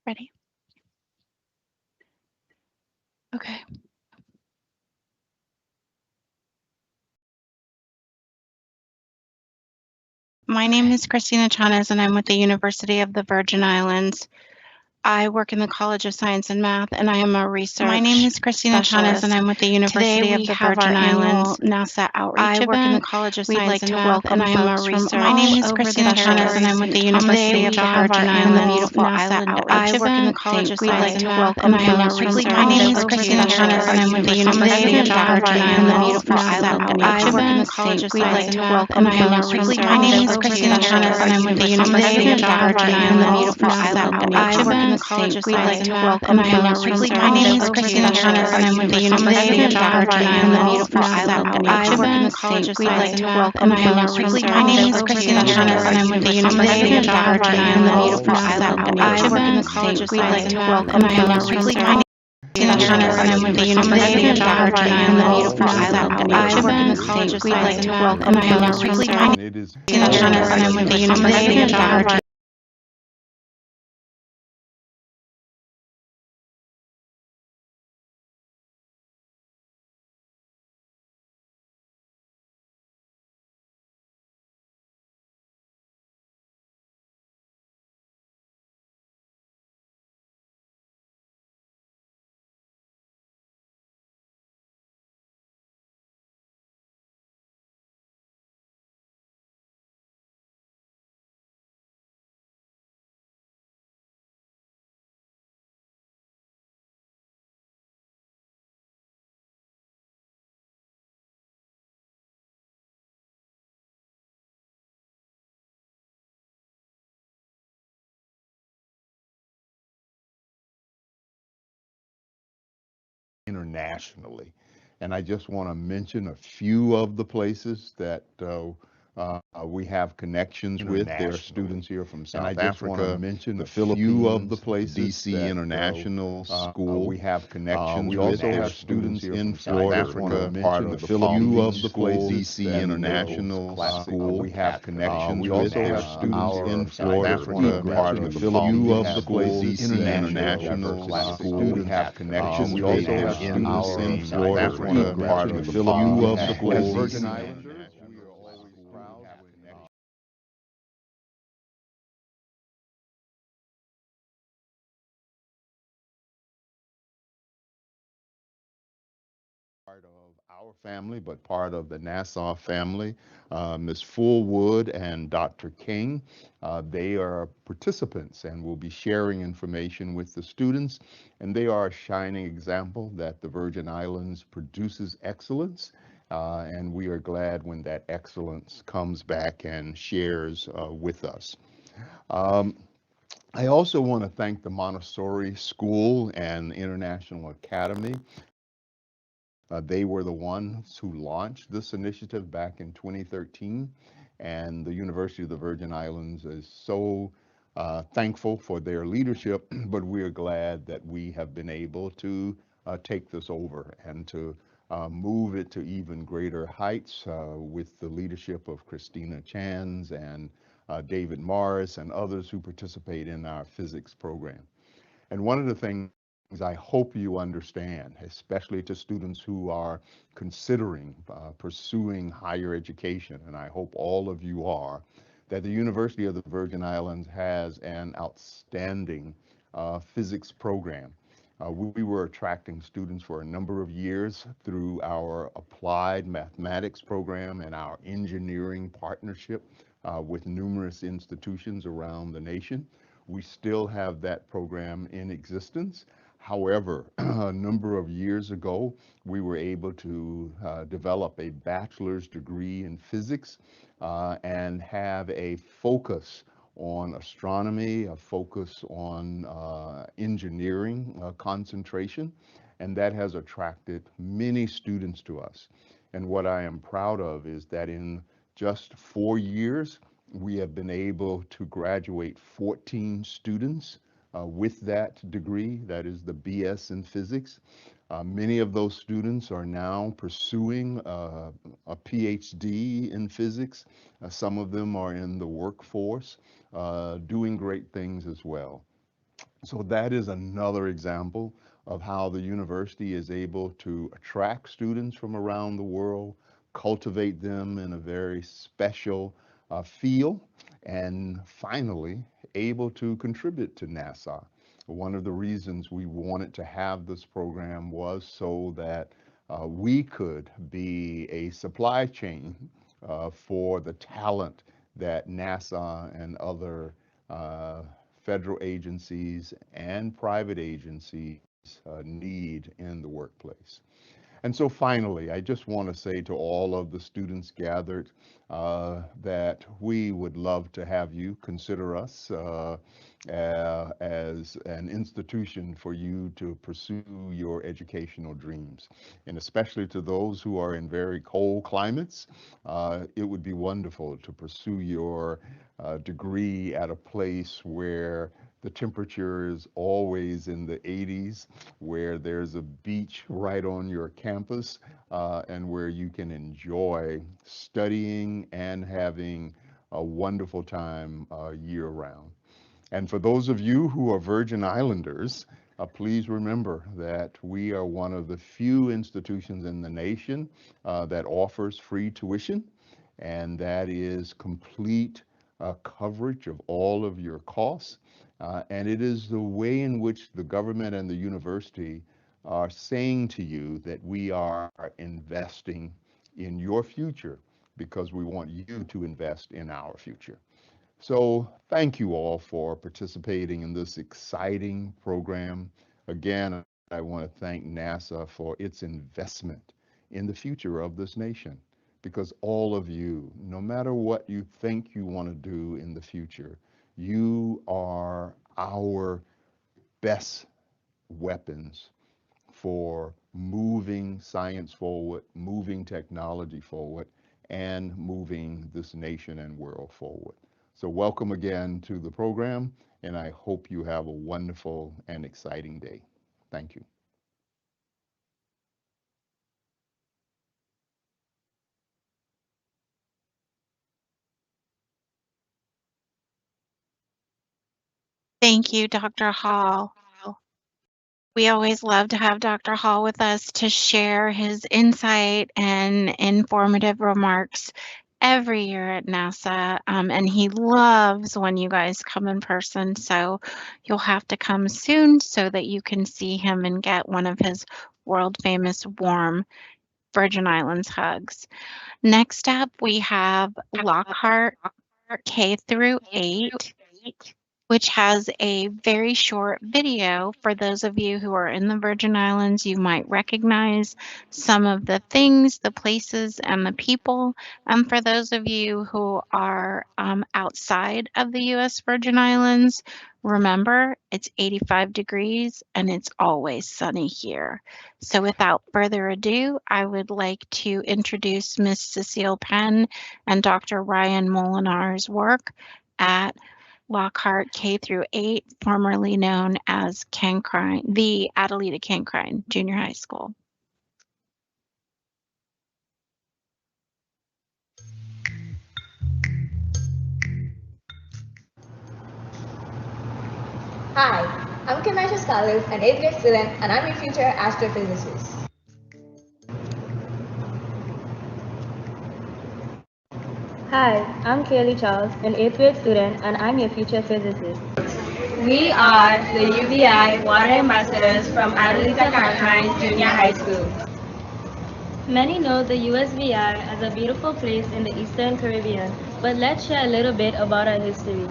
Ready? Okay. My name is Christina Chanes, and I'm with the University of the Virgin Islands. I work in the College of Science and Math, and I am a research My name is Christina Chanes, and I'm with the University of the Virgin Islands. NASA outreach I event. work in the College of We'd Science like and to Math, welcome and I am a folks from research. all My name is over Christina the Chanes, and I'm with the University of the Virgin Islands. beautiful NASA island outreach I event. work in the College of We'd Science like and to Math, welcome and I am a folks from research. My name is Christina Chanes, and I'm with the University of the Virgin Islands. The beautiful island I work in the College of Science and Math, and I am a research. My name is Christina Chanes, and I'm with the University of the Virgin Islands. The beautiful island I work in the College of Science and Math, and I am a research. My name is Christina Chanes, and I'm with the University of the Virgin Islands. The beautiful island I work in the College of Science and Math, and I am a research. My name is Christina Chanes, and I'm with the University of the Virgin Islands. The beautiful island I work in the College of Science and Math, and I am a research. My name is Christina Chanes, and I'm with the University of the Virgin Islands. The beautiful island I work in the College of Science and Math, and I am a research. My name is Christina Chanes, and I'm with the University of the Virgin. Internationally. And I just want to mention a few of the places that we have connections with. There are students here from South Africa, mention a few of the places, DC International School. We have connections. We also have students in Florida, Africa, part of the few of the places, DC International School. We have connections. We also have students in Florida, Africa, part of the few of the places, DC International School. We have connections. We also have students in Florida, Africa, part of the few of the places. Part of our family, but part of the Nassau family, Ms. Fullwood and Dr. King. They are participants and will be sharing information with the students. And they are a shining example that the Virgin Islands produces excellence. And we are glad when that excellence comes back and shares with us. Um, I also want to thank the Montessori School and International Academy. They were the ones who launched this initiative back in 2013, and the University of the Virgin Islands is so thankful for their leadership, but we are glad that we have been able to take this over and to move it to even greater heights with the leadership of Christina Chans and David Morris and others who participate in our physics program. And one of the things I hope you understand, especially to students who are considering pursuing higher education, and I hope all of you are, that the University of the Virgin Islands has an outstanding physics program. We were attracting students for a number of years through our applied mathematics program and our engineering partnership with numerous institutions around the nation. We still have that program in existence. However, a number of years ago, we were able to develop a bachelor's degree in physics and have a focus on astronomy, a focus on engineering concentration, and that has attracted many students to us. And what I am proud of is that in just 4 years, we have been able to graduate 14 students with that degree, that is the BS in physics. Many of those students are now pursuing a PhD in physics. Some of them are in the workforce, doing great things as well. So that is another example of how the university is able to attract students from around the world, cultivate them in a very special field, and finally able to contribute to NASA. One of the reasons we wanted to have this program was so that we could be a supply chain for the talent that NASA and other uh, federal agencies and private agencies need in the workplace. And so finally, I just want to say to all of the students gathered that we would love to have you consider us as an institution for you to pursue your educational dreams. And especially to those who are in very cold climates, it would be wonderful to pursue your degree at a place where the temperature is always in the 80s, where there's a beach right on your campus, and where you can enjoy studying and having a wonderful time year round. And for those of you who are Virgin Islanders, please remember that we are one of the few institutions in the nation that offers free tuition, and that is complete coverage of all of your costs. And it is the way in which the government and the university are saying to you that we are investing in your future because we want you to invest in our future. So thank you all for participating in this exciting program. Again, I want to thank NASA for its investment in the future of this nation, because all of you, no matter what you think you want to do in the future, you are our best weapons for moving science forward, moving technology forward, and moving this nation and world forward. So welcome again to the program, and I hope you have a wonderful and exciting day. Thank you. Thank you, Dr. Hall. We always love to have Dr. Hall with us to share his insight and informative remarks every year at NASA. And he loves when you guys come in person. So you'll have to come soon so that you can see him and get one of his world famous warm Virgin Islands hugs. Next up, we have Lockhart K through 8, which has a very short video. For those of you who are in the Virgin Islands, you might recognize some of the things, the places, and the people. And for those of you who are outside of the US Virgin Islands, remember it's 85 degrees and it's always sunny here. So without further ado, I would like to introduce Miss Cecile Penn and Dr. Ryan Molinar's work at Lockhart K through 8, formerly known as Cancrine, the Adelita Cancrine Junior High School. Hi, I'm Kimaisha Salif, an 8th grade student, and I'm your future astrophysicist. Hi, I'm Kaylee Charles, an 8th grade student, and I'm your future physicist. We are the UVI Water Ambassadors from Adelita Cancrine Junior High School. Many know the USVI as a beautiful place in the Eastern Caribbean, but let's share a little bit about our history.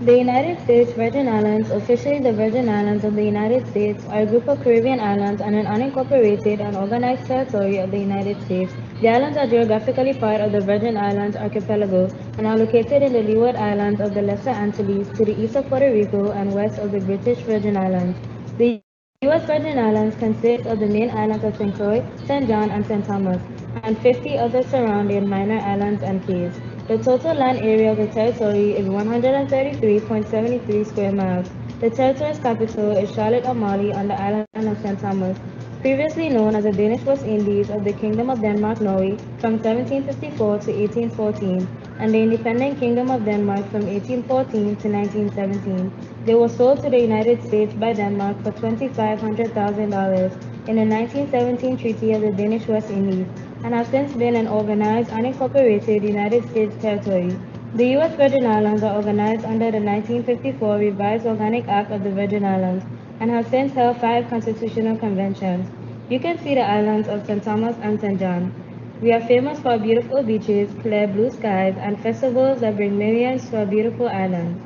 The United States Virgin Islands, officially the Virgin Islands of the United States, are a group of Caribbean islands and an unincorporated and organized territory of the United States. The islands are geographically part of the Virgin Islands archipelago and are located in the Leeward Islands of the Lesser Antilles to the east of Puerto Rico and west of the British Virgin Islands. The U.S. Virgin Islands consist of the main islands of St. Croix, St. John, and St. Thomas, and 50 other surrounding minor islands and cays. The total land area of the territory is 133.73 square miles. The territory's capital is Charlotte Amalie on the island of St. Thomas, previously known as the Danish West Indies of the Kingdom of Denmark, Norway, from 1754 to 1814, and the independent Kingdom of Denmark from 1814 to 1917. They were sold to the United States by Denmark for $2,500,000 in the 1917 Treaty of the Danish West Indies, and have since been an organized, unincorporated United States territory. The U.S. Virgin Islands are organized under the 1954 Revised Organic Act of the Virgin Islands and have since held 5 constitutional conventions. You can see the islands of St. Thomas and St. John. We are famous for our beautiful beaches, clear blue skies, and festivals that bring millions to our beautiful island.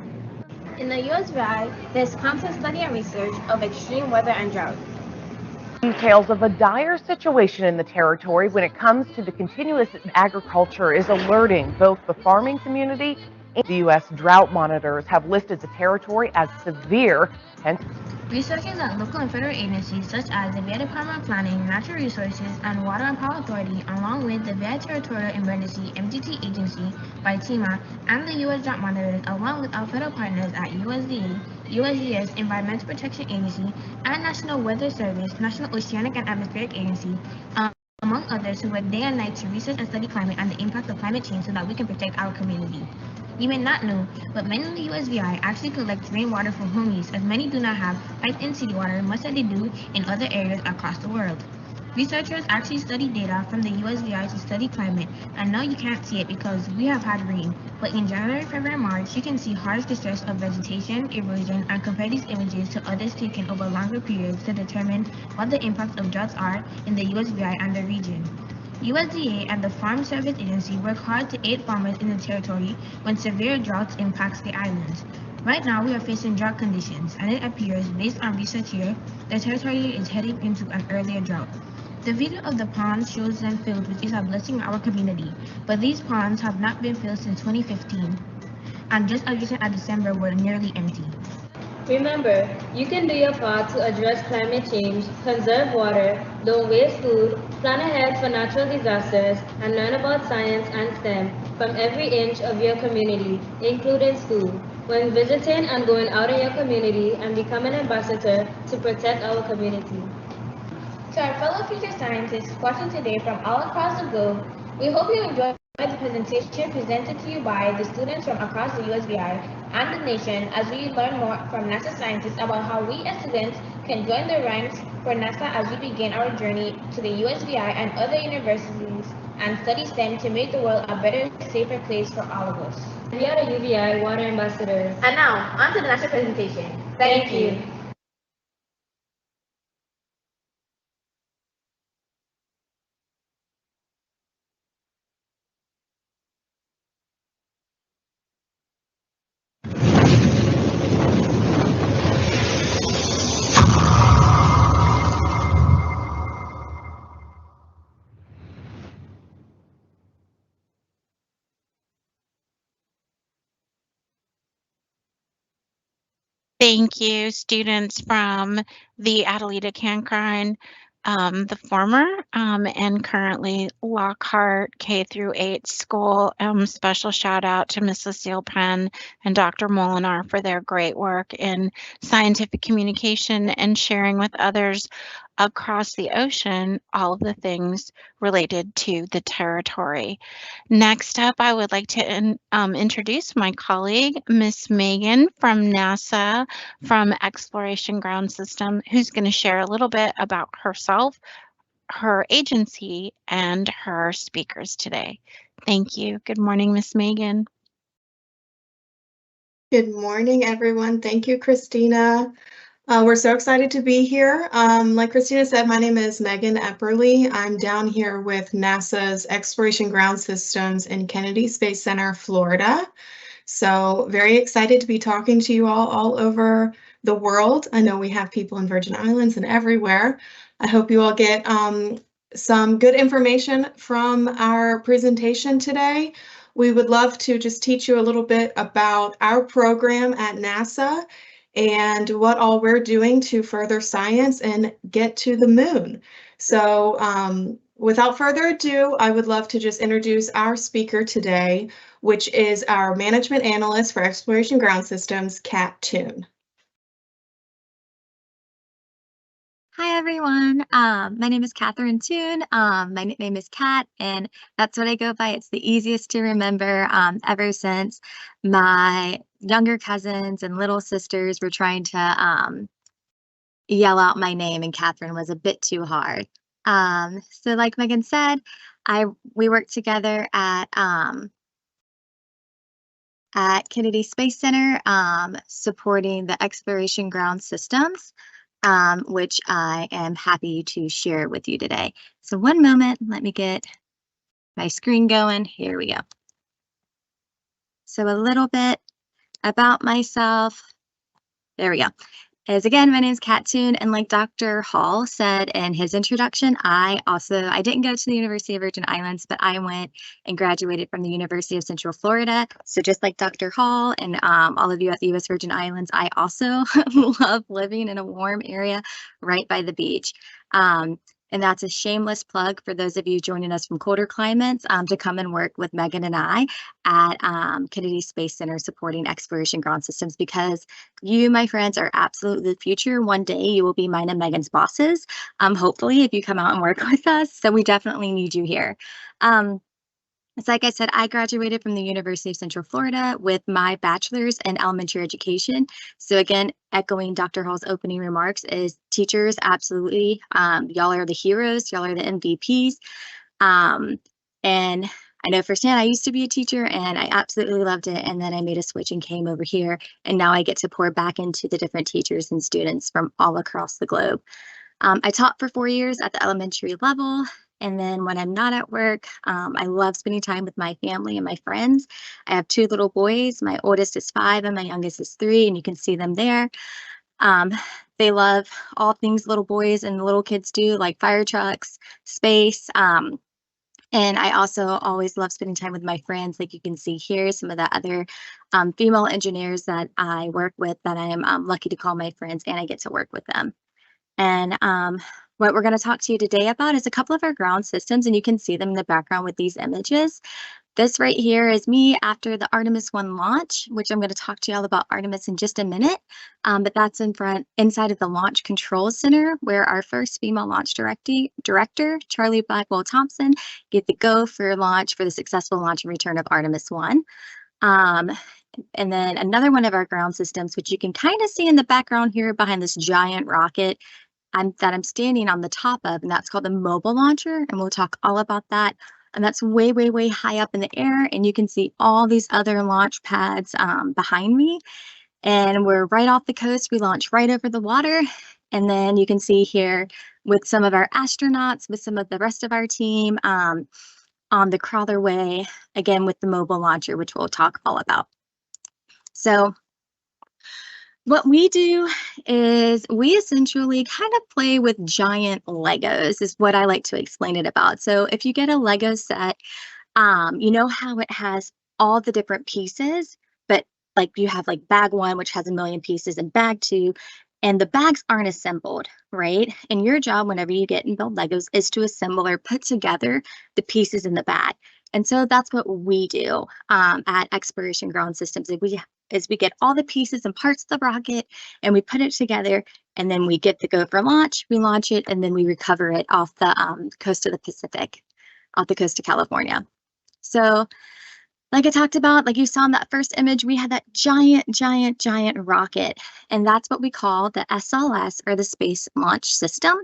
In the USVI, there's constant study and research of extreme weather and drought. Details of a dire situation in the territory when it comes to the continuous agriculture is alerting both the farming community and the U.S. drought monitors have listed the territory as severe, hence Researchers at local and federal agencies such as the VA Department of Planning, Natural Resources, and Water and Power Authority, along with the VA Territorial Emergency (MDT) Agency by TEMA, and the U.S. Drought Monitors, along with our federal partners at USDA, USGS, Environmental Protection Agency, and National Weather Service, National Oceanic and Atmospheric Agency, among others, who work day and night to research and study climate and the impact of climate change so that we can protect our community. You may not know, but many in the USVI actually collect rainwater for home use, as many do not have piped-in city water, much as they do in other areas across the world. Researchers actually study data from the USVI to study climate, and now you can't see it because we have had rain, but in January, February, and March, you can see harsh distress of vegetation, erosion, and compare these images to others taken over longer periods to determine what the impacts of droughts are in the USVI and the region. USDA and the Farm Service Agency work hard to aid farmers in the territory when severe droughts impacts the islands. Right now, we are facing drought conditions, and it appears, based on research here, the territory is heading into an earlier drought. The video of the ponds shows them filled, which is a blessing in our community, but these ponds have not been filled since 2015, and just as recent as December were nearly empty. Remember, you can do your part to address climate change, conserve water, don't waste food, plan ahead for natural disasters, and learn about science and STEM from every inch of your community, including school, when visiting and going out in your community and become an ambassador to protect our community. To our fellow future scientists watching today from all across the globe, we hope you enjoyed the presentation presented to you by the students from across the USVI and the nation as we learn more from NASA scientists about how we as students can join the ranks for NASA as we begin our journey to the USVI and other universities and study STEM to make the world a better, safer place for all of us. We are the UVI Water Ambassadors. And now, on to the NASA presentation. Thank you. Thank you, students from the Adelita Cancrine, the former and currently Lockhart K-8 school. Special shout out to Ms. Lucille Penn and Dr. Molinar for their great work in scientific communication and sharing with others across the ocean all of the things related to the territory. Next up, I would like to introduce my colleague, Miss Meghan from NASA, from Exploration Ground System, who's going to share a little bit about herself, her agency, and her speakers today. Thank you. Good morning, Miss Meghan. Good morning, everyone. Thank you, Christina. We're so excited to be here. Like Christina said, my name is Meghan Epperly. I'm down here with NASA's Exploration Ground Systems in Kennedy Space Center, Florida. So very excited to be talking to you all over the world. I know we have people in Virgin Islands and everywhere. I hope you all get some good information from our presentation today. We would love to just teach you a little bit about our program at NASA and what all we're doing to further science and get to the moon. So without further ado, I would love to just introduce our speaker today, which is our management analyst for Exploration Ground Systems, Toon. Hi everyone. My name is Catherine Toon. My nickname is Kat, and that's what I go by. It's the easiest to remember ever since my younger cousins and little sisters were trying to yell out my name, and Catherine was a bit too hard. So like Meghan said, we worked together at Kennedy Space Center, supporting the exploration ground systems, which I am happy to share with you today. So one moment, let me get my screen going. Here we go. So a little bit about myself. There we go. As again, my name is Kat Toon, and like Dr. Hall said in his introduction, I didn't go to the University of Virgin Islands, but I went and graduated from the University of Central Florida. So just like Dr. Hall and all of you at the U.S. Virgin Islands, I also love living in a warm area right by the beach. And that's a shameless plug for those of you joining us from colder climates to come and work with Meghan and I at Kennedy Space Center supporting exploration ground systems, because you, my friends, are absolutely the future. One day you will be mine and Meghan's bosses, hopefully, if you come out and work with us. So we definitely need you here. So like I said, I graduated from the University of Central Florida with my bachelor's in elementary education. So again, echoing Dr. Hall's opening remarks, is teachers, absolutely, y'all are the heroes, y'all are the MVPs. And I know firsthand, I used to be a teacher and I absolutely loved it. And then I made a switch and came over here. And now I get to pour back into the different teachers and students from all across the globe. I taught for 4 years at the elementary level. And then when I'm not at work, I love spending time with my family and my friends. I have 2 little boys. My oldest is 5 and my youngest is 3, and you can see them there. They love all things little boys and little kids do, like fire trucks, space. And I also always love spending time with my friends. Like you can see here, some of the other female engineers that I work with that I am lucky to call my friends, and I get to work with them. And what we're going to talk to you today about is a couple of our ground systems, and you can see them in the background with these images. This right here is me after the Artemis 1 launch, which I'm going to talk to you all about Artemis in just a minute. But that's inside of the Launch Control Center, where our first female launch director, Charlie Blackwell Thompson, get the go for launch for the successful launch and return of Artemis 1. And then another one of our ground systems, which you can kind of see in the background here behind this giant rocket that I'm standing on the top of, and that's called the mobile launcher, and we'll talk all about that. And that's way, way, way high up in the air, and you can see all these other launch pads behind me. And we're right off the coast. We launch right over the water. And then you can see here with some of our astronauts, with some of the rest of our team on the crawler way, again with the mobile launcher, which we'll talk all about. So what we do is we essentially kind of play with giant Legos, is what I like to explain it about. So if you get a Lego set, you know how it has all the different pieces, but like you have like bag 1, which has 1 million pieces, and bag 2, and the bags aren't assembled, right? And your job whenever you get and build Legos is to assemble or put together the pieces in the bag. And so that's what we do at Exploration Ground Systems. We get all the pieces and parts of the rocket and we put it together, and then we get the go for launch, we launch it, and then we recover it off the coast of the Pacific, off the coast of California. So like I talked about, like you saw in that first image, we had that giant, giant, giant rocket, and that's what we call the SLS, or the Space Launch System.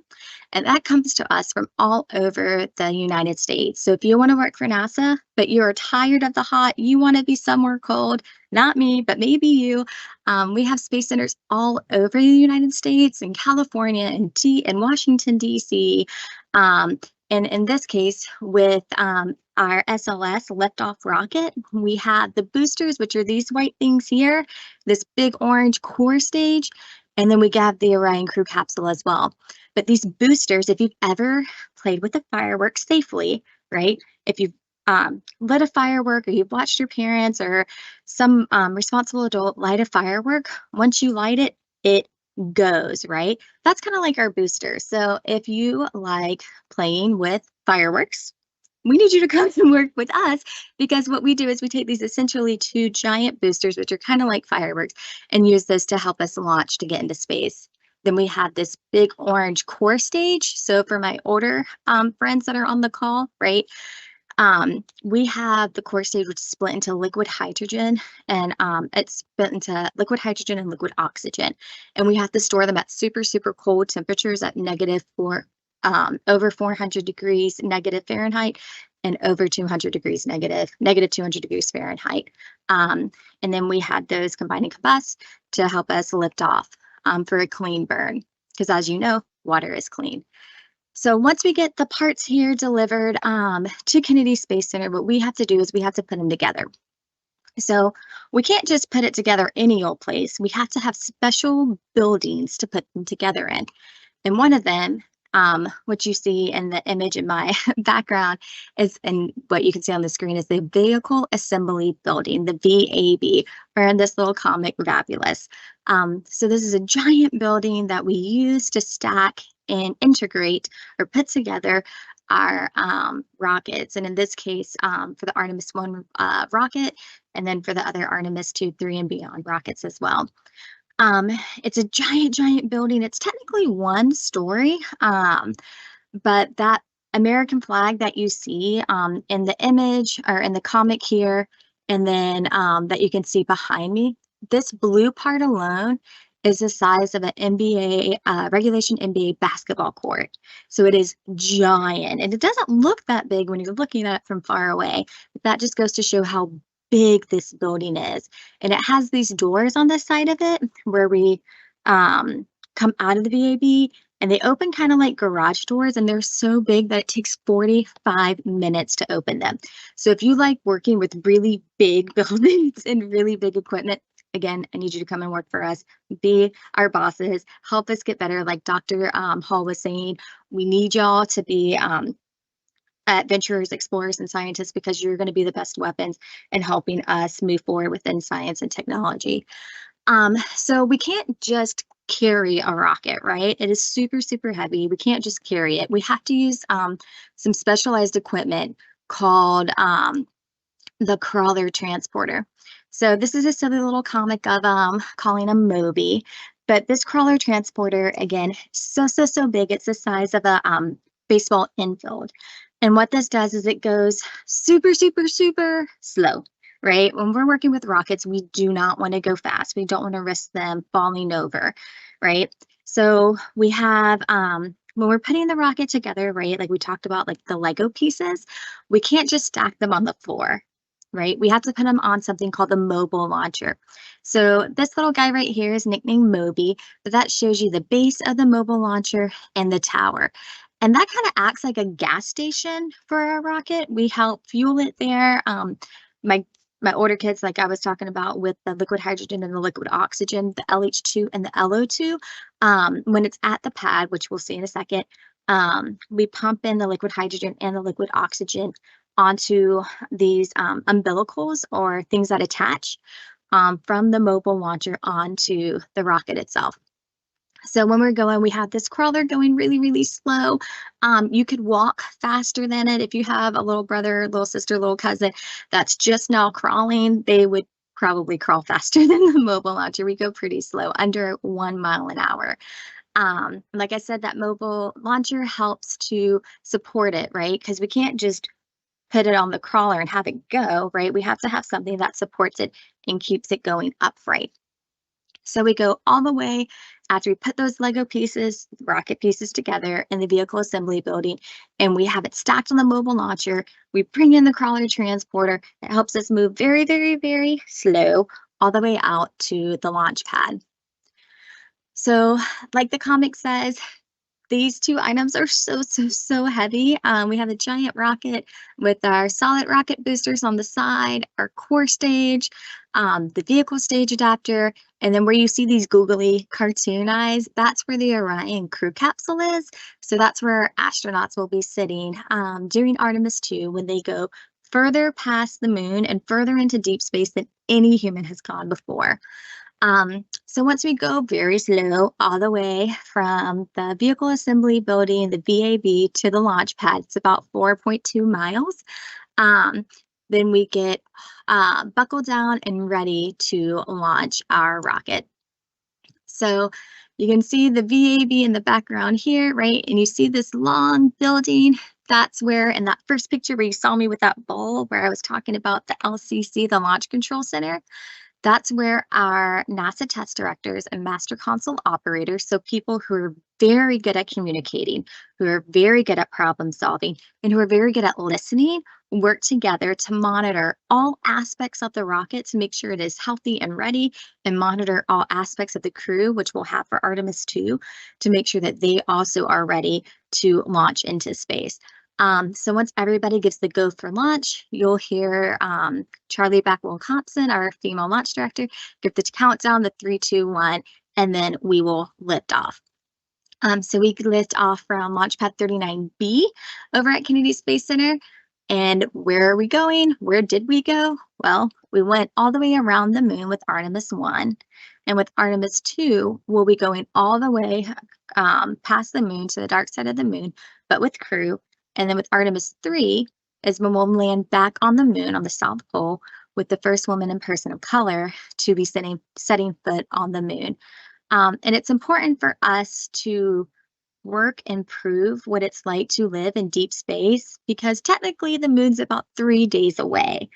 And that comes to us from all over the United States. So if you want to work for NASA, but you're tired of the hot, you want to be somewhere cold, not me, but maybe you, we have space centers all over the United States, in California, and Washington, D.C., and in this case, with our SLS liftoff rocket, we have the boosters, which are these white things here, this big orange core stage, and then we have the Orion crew capsule as well. But these boosters, if you've ever played with a firework safely, right? If you've lit a firework, or you've watched your parents or some responsible adult light a firework, once you light it, it goes, right? That's kind of like our booster. So if you like playing with fireworks, we need you to come and work with us, because what we do is we take these essentially 2 giant boosters, which are kind of like fireworks, and use those to help us launch to get into space. Then we have this big orange core stage. So for my older friends that are on the call, right, we have the core stage, which is split into liquid hydrogen, and it's split into liquid hydrogen and liquid oxygen. And we have to store them at super, super cold temperatures at over 400 degrees negative Fahrenheit and over 200 degrees negative 200 degrees Fahrenheit. And then we had those combine and combust to help us lift off for a clean burn, because as you know, water is clean. So once we get the parts here delivered to Kennedy Space Center, what we have to do is we have to put them together. So we can't just put it together any old place. We have to have special buildings to put them together in. And one of them, what you see in the image in my background is, and what you can see on the screen is the Vehicle Assembly Building, the VAB, or in this little comic, Fabulous. So this is a giant building that we use to stack and integrate or put together our rockets. And in this case, for the Artemis 1 rocket, and then for the other Artemis 2, 3, and beyond rockets as well. It's a giant, giant building. It's technically one story, but that American flag that you see in the image or in the comic here, and then that you can see behind me, this blue part alone is the size of an NBA, regulation NBA basketball court. So it is giant, and it doesn't look that big when you're looking at it from far away. But that just goes to show how big this building is. And it has these doors on the side of it where we come out of the VAB, and they open kind of like garage doors, and they're so big that it takes 45 minutes to open them. So if you like working with really big buildings and really big equipment, again, I need you to come and work for us, be our bosses, help us get better. Like Dr. Hall was saying, we need y'all to be adventurers, explorers, and scientists, because you're going to be the best weapons in helping us move forward within science and technology. So we can't just carry a rocket, right? It is super, super heavy. We can't just carry it. We have to use some specialized equipment called the crawler transporter. So this is a silly little comic of calling a Moby, but this crawler transporter, again, so big. It's the size of a baseball infield. And what this does is it goes super, super, super slow, right? When we're working with rockets, we do not want to go fast. We don't want to risk them falling over, right? So we have, when we're putting the rocket together, right, like we talked about, like the Lego pieces, we can't just stack them on the floor, right? We have to put them on something called the mobile launcher. So this little guy right here is nicknamed Moby, but that shows you the base of the mobile launcher and the tower. And that kind of acts like a gas station for our rocket. We help fuel it there. My older kids, like I was talking about with the liquid hydrogen and the liquid oxygen, the LH2 and the LO2, when it's at the pad, which we'll see in a second, we pump in the liquid hydrogen and the liquid oxygen onto these umbilicals, or things that attach from the mobile launcher onto the rocket itself. So when we're going, we have this crawler going really, really slow. You could walk faster than it. If you have a little brother, little sister, little cousin that's just now crawling, they would probably crawl faster than the mobile launcher. We go pretty slow, under 1 mile an hour. Like I said, that mobile launcher helps to support it, right? Because we can't just put it on the crawler and have it go, right? We have to have something that supports it and keeps it going upright. So we go all the way after we put those Lego pieces, rocket pieces together in the vehicle assembly building, and we have it stacked on the mobile launcher. We bring in the crawler transporter. It helps us move very, very, very slow all the way out to the launch pad. So like the comic says, these two items are so heavy. We have a giant rocket with our solid rocket boosters on the side, our core stage, the vehicle stage adapter, and then where you see these googly cartoon eyes, that's where the Orion crew capsule is. So that's where astronauts will be sitting during Artemis 2 when they go further past the moon and further into deep space than any human has gone before. So once we go very slow all the way from the vehicle assembly building, the VAB, to the launch pad, it's about 4.2 miles. Then we get buckled down and ready to launch our rocket. So you can see the VAB in the background here, right? And you see this long building. That's where, in that first picture where you saw me with that ball, where I was talking about the LCC, the Launch Control Center, that's where our NASA test directors and master console operators, so people who are very good at communicating, who are very good at problem solving, and who are very good at listening, work together to monitor all aspects of the rocket to make sure it is healthy and ready, and monitor all aspects of the crew, which we'll have for Artemis 2, to make sure that they also are ready to launch into space. So once everybody gives the go for launch, you'll hear Charlie Blackwell-Thompson, our female launch director, give the countdown, the 3, 2, 1, and then we will lift off. So we lift off from Launch Pad 39B over at Kennedy Space Center. And where are we going? Where did we go? Well, we went all the way around the moon with Artemis 1. And with Artemis 2, we'll be going all the way past the moon to the dark side of the moon, but with crew. And then with Artemis 3 is when we'll land back on the moon on the South Pole with the first woman and person of color to be setting foot on the moon. And it's important for us to work and prove what it's like to live in deep space, because technically the moon's about 3 days away.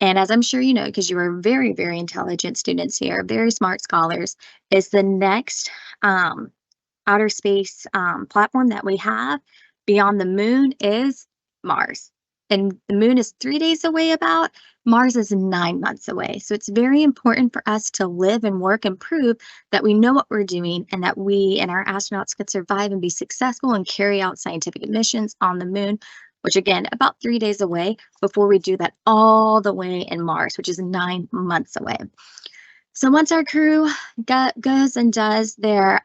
And as I'm sure you know, because you are very, very intelligent students here, very smart scholars, is the next outer space platform that we have beyond the moon is Mars. And the moon is 3 days away about, Mars is 9 months away. So it's very important for us to live and work and prove that we know what we're doing and that we and our astronauts could survive and be successful and carry out scientific missions on the moon, which again, about 3 days away before we do that all the way in Mars, which is 9 months away. So once our crew goes and does their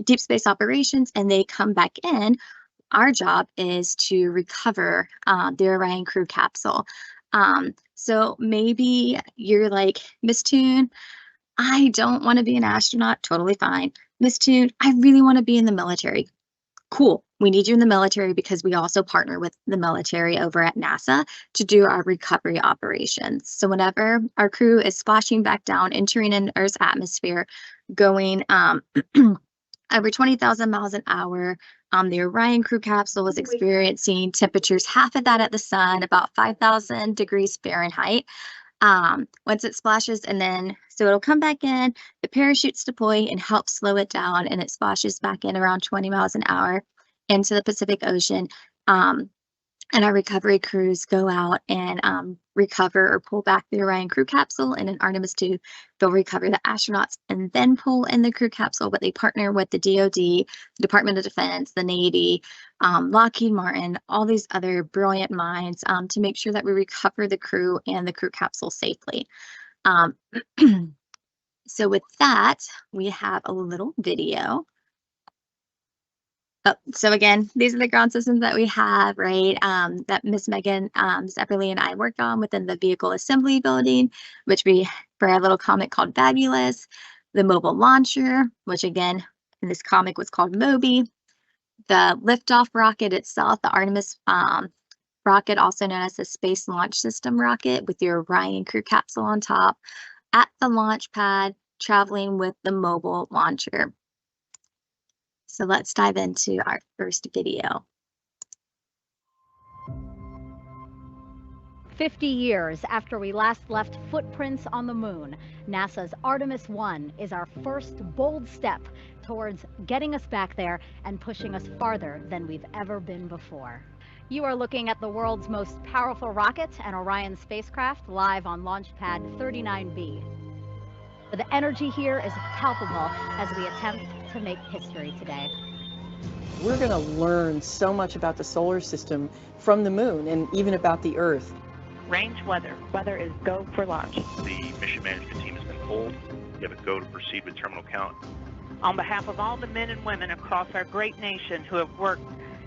deep space operations and they come back in, our job is to recover the Orion crew capsule. So maybe you're like, Miss Toon, I don't want to be an astronaut. Totally fine. Miss Toon, I really want to be in the military. Cool. We need you in the military because we also partner with the military over at NASA to do our recovery operations. So whenever our crew is splashing back down, entering in Earth's atmosphere, going over 20,000 miles an hour, the Orion crew capsule was experiencing temperatures half of that at the sun, about 5,000 degrees Fahrenheit. Once it splashes, and then so it'll come back in, the parachutes deploy and help slow it down, and it splashes back in around 20 miles an hour into the Pacific Ocean. And our recovery crews go out and recover or pull back the Orion crew capsule. And in Artemis 2, they'll recover the astronauts and then pull in the crew capsule, but they partner with the DoD, the Department of Defense, the Navy, Lockheed Martin, all these other brilliant minds to make sure that we recover the crew and the crew capsule safely. So with that, we have a little video. Oh, so again, these are the ground systems that we have, right? That Miss Meghan, Miss Epperly and I worked on within the vehicle assembly building, which we, for our little comic called Fabulous, the mobile launcher, which again, in this comic was called Moby, the liftoff rocket itself, the Artemis rocket, also known as the Space Launch System rocket with the Orion crew capsule on top, at the launch pad, traveling with the mobile launcher. So let's dive into our first video. 50 years after we last left footprints on the moon, NASA's Artemis 1 is our first bold step towards getting us back there and pushing us farther than we've ever been before. You are looking at the world's most powerful rocket and Orion spacecraft live on Launch Pad 39B. The energy here is palpable as we attempt to make history today. We're going to learn so much about the solar system from the moon and even about the Earth. Range weather. Weather is go for launch. The mission management team has been pulled. You have a go to proceed with terminal count. On behalf of all the men and women across our great nation who have worked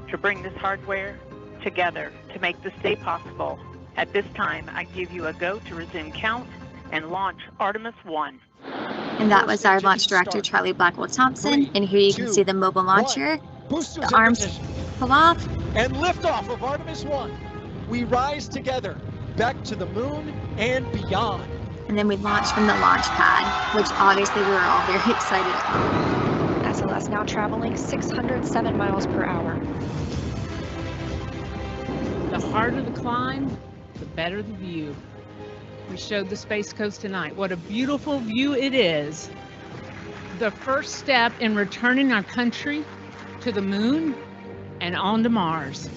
to bring this hardware together to make this day possible, at this time I give you a go to resume count and launch Artemis 1. And that was our launch director, Charlie Blackwell-Thompson. And here you can see the mobile launcher. The arms pull off. And liftoff of Artemis 1. We rise together back to the moon and beyond. And then we launched from the launch pad, which obviously we were all very excited about. SLS now traveling 607 miles per hour. The harder the climb, the better the view. We showed the Space Coast tonight. What a beautiful view it is. The first step in returning our country to the moon and on to Mars.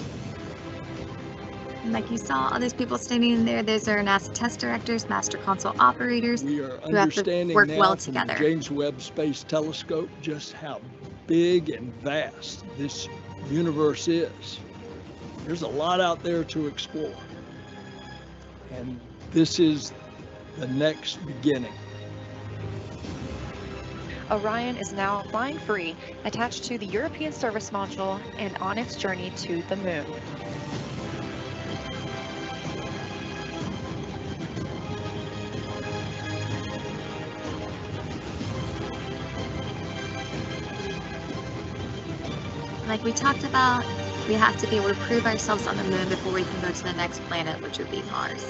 And like you saw, all those people standing there, those are NASA test directors, master console operators, we are who have to work now well from together. The James Webb Space Telescope just how big and vast this universe is. There's a lot out there to explore. And this is the next beginning. Orion is now flying free, attached to the European Service Module and on its journey to the moon. Like we talked about, we have to be able to prove ourselves on the moon before we can go to the next planet, which would be Mars.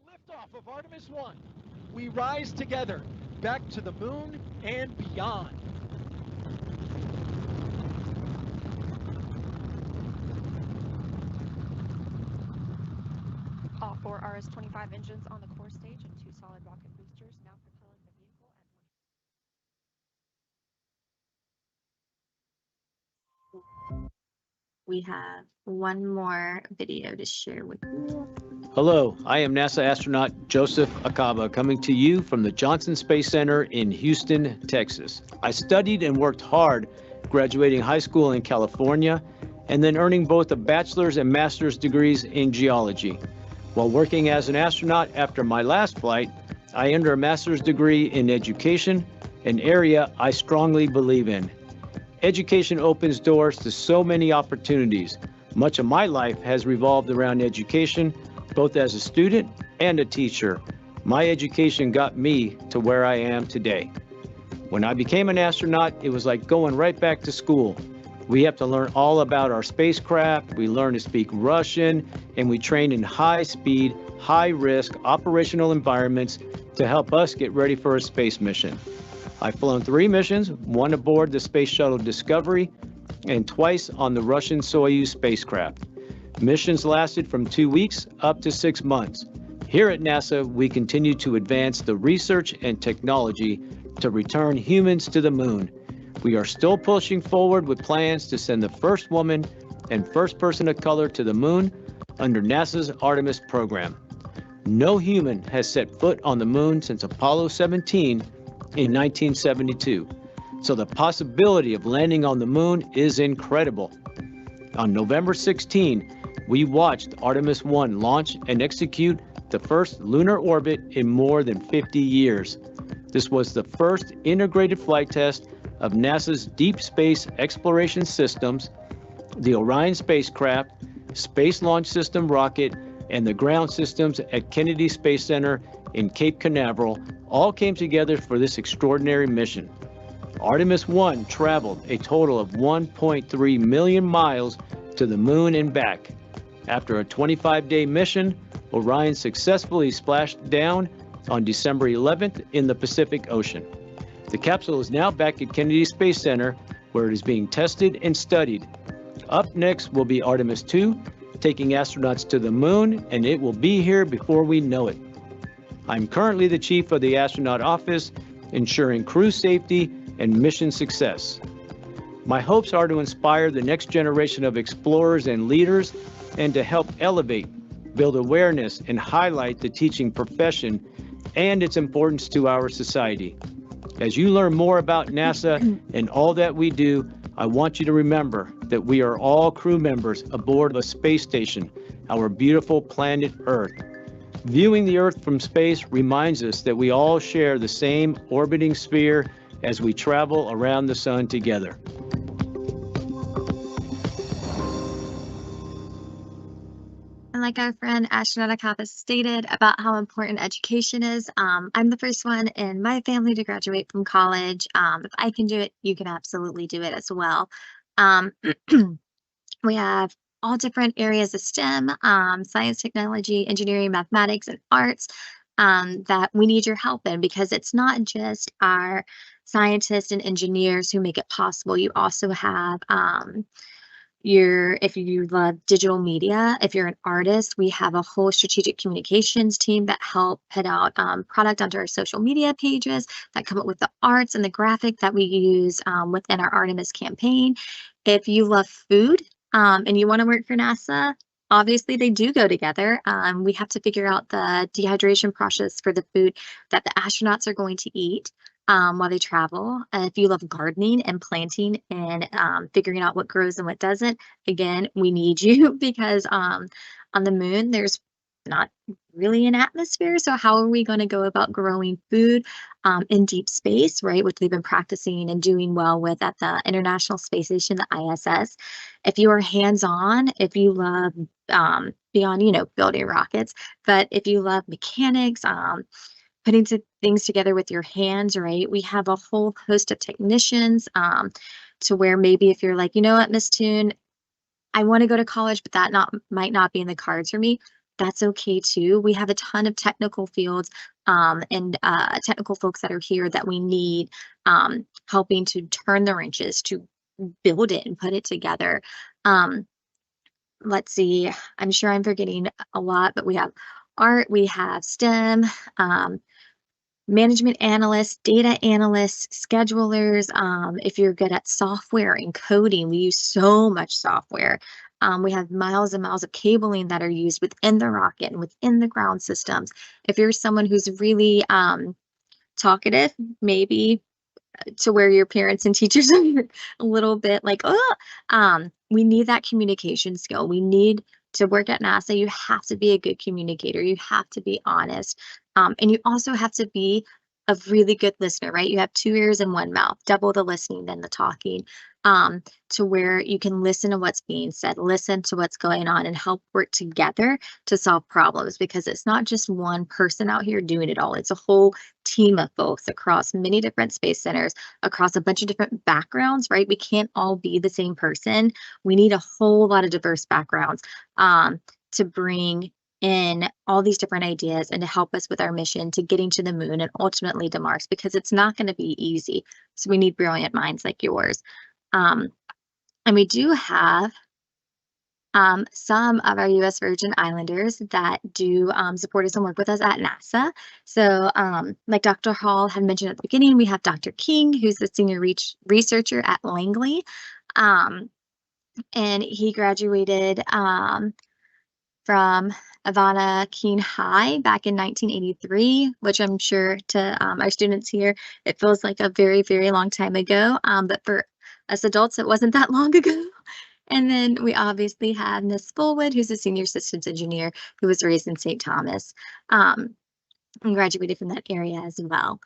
Liftoff of Artemis 1. We rise together, back to the moon and beyond. All 4 RS-25 engines on the core stage and 2 solid rocket boosters now propelling the vehicle at We have one more video to share with you. Hello, I am NASA astronaut Joseph Acaba coming to you from the Johnson Space Center in Houston, Texas. I studied and worked hard, graduating high school in California and then earning both a bachelor's and master's degrees in geology. While working as an astronaut after my last flight, I earned a master's degree in education, an area I strongly believe in. Education opens doors to so many opportunities. Much of my life has revolved around education, both as a student and a teacher. My education got me to where I am today. When I became an astronaut, it was like going right back to school. We have to learn all about our spacecraft, we learn to speak Russian, and we train in high-speed, high-risk operational environments to help us get ready for a space mission. I've flown 3 missions, one aboard the Space Shuttle Discovery, and twice on the Russian Soyuz spacecraft. Missions lasted from 2 weeks up to 6 months. Here at NASA, we continue to advance the research and technology to return humans to the moon. We are still pushing forward with plans to send the first woman and first person of color to the moon under NASA's Artemis program. No human has set foot on the moon since Apollo 17 in 1972. So the possibility of landing on the moon is incredible. On November 16, we watched Artemis 1 launch and execute the first lunar orbit in more than 50 years. This was the first integrated flight test of NASA's deep space exploration systems, the Orion spacecraft, Space Launch System rocket, and the ground systems at Kennedy Space Center in Cape Canaveral all came together for this extraordinary mission. Artemis 1 traveled a total of 1.3 million miles to the moon and back. After a 25-day mission, Orion successfully splashed down on December 11th in the Pacific Ocean. The capsule is now back at Kennedy Space Center, where it is being tested and studied. Up next will be Artemis 2, taking astronauts to the moon, and it will be here before we know it. I'm currently the chief of the astronaut office, ensuring crew safety and mission success. My hopes are to inspire the next generation of explorers and leaders, and to help elevate, build awareness, and highlight the teaching profession and its importance to our society. As you learn more about NASA and all that we do, I want you to remember that we are all crew members aboard a space station, our beautiful planet Earth. Viewing the Earth from space reminds us that we all share the same orbiting sphere as we travel around the sun together. And like our friend Astronaut Akapa stated about how important education is, I'm the first one in my family to graduate from college. If I can do it, you can absolutely do it as well. Um, we have all different areas of STEM, science, technology, engineering, mathematics, and arts that we need your help in, because it's not just our scientists and engineers who make it possible. You also have if you love digital media, if you're an artist, we have a whole strategic communications team that help put out product onto our social media pages, that come up with the arts and the graphic that we use within our Artemis campaign. If you love food and you want to work for NASA, obviously they do go together. We have to figure out the dehydration process for the food that the astronauts are going to eat while they travel. If you love gardening and planting and figuring out what grows and what doesn't, again, we need you because on the moon, there's not really an atmosphere. So how are we going to go about growing food in deep space, right? Which they've been practicing and doing well with at the International Space Station, the ISS. If you are hands-on, if you love beyond, building rockets, but if you love mechanics, putting things together with your hands, right? We have a whole host of technicians to where maybe if you're like, you know what, Miss Toon, I want to go to college, but that might not be in the cards for me. That's okay too. We have a ton of technical fields and technical folks that are here that we need helping to turn the wrenches, to build it and put it together. Let's see, I'm sure I'm forgetting a lot, but we have art, we have STEM, management analysts, data analysts, schedulers. If you're good at software and coding, we use so much software. We have miles and miles of cabling that are used within the rocket and within the ground systems. If you're someone who's really talkative, maybe to where your parents and teachers are a little bit like, oh, we need that communication skill. We need to work at NASA. You have to be a good communicator. You have to be honest. And you also have to be a really good listener, right? You have 2 ears and 1 mouth, double the listening than the talking, to where you can listen to what's being said, listen to what's going on, and help work together to solve problems, because it's not just one person out here doing it all. It's a whole team of folks across many different space centers, across a bunch of different backgrounds, right? We can't all be the same person. We need a whole lot of diverse backgrounds to bring in all these different ideas and to help us with our mission to getting to the moon and ultimately to Mars, because it's not going to be easy. So we need brilliant minds like yours. And we do have some of our U.S. Virgin Islanders that do support us and work with us at NASA. So like Dr. Hall had mentioned at the beginning, we have Dr. King, who's the senior researcher at Langley. And he graduated from Ivana Keene High back in 1983, which I'm sure to our students here, it feels like a very, very long time ago. But for us adults, it wasn't that long ago. And then we obviously have Miss Fullwood, who's a senior systems engineer who was raised in St. Thomas and graduated from that area as well.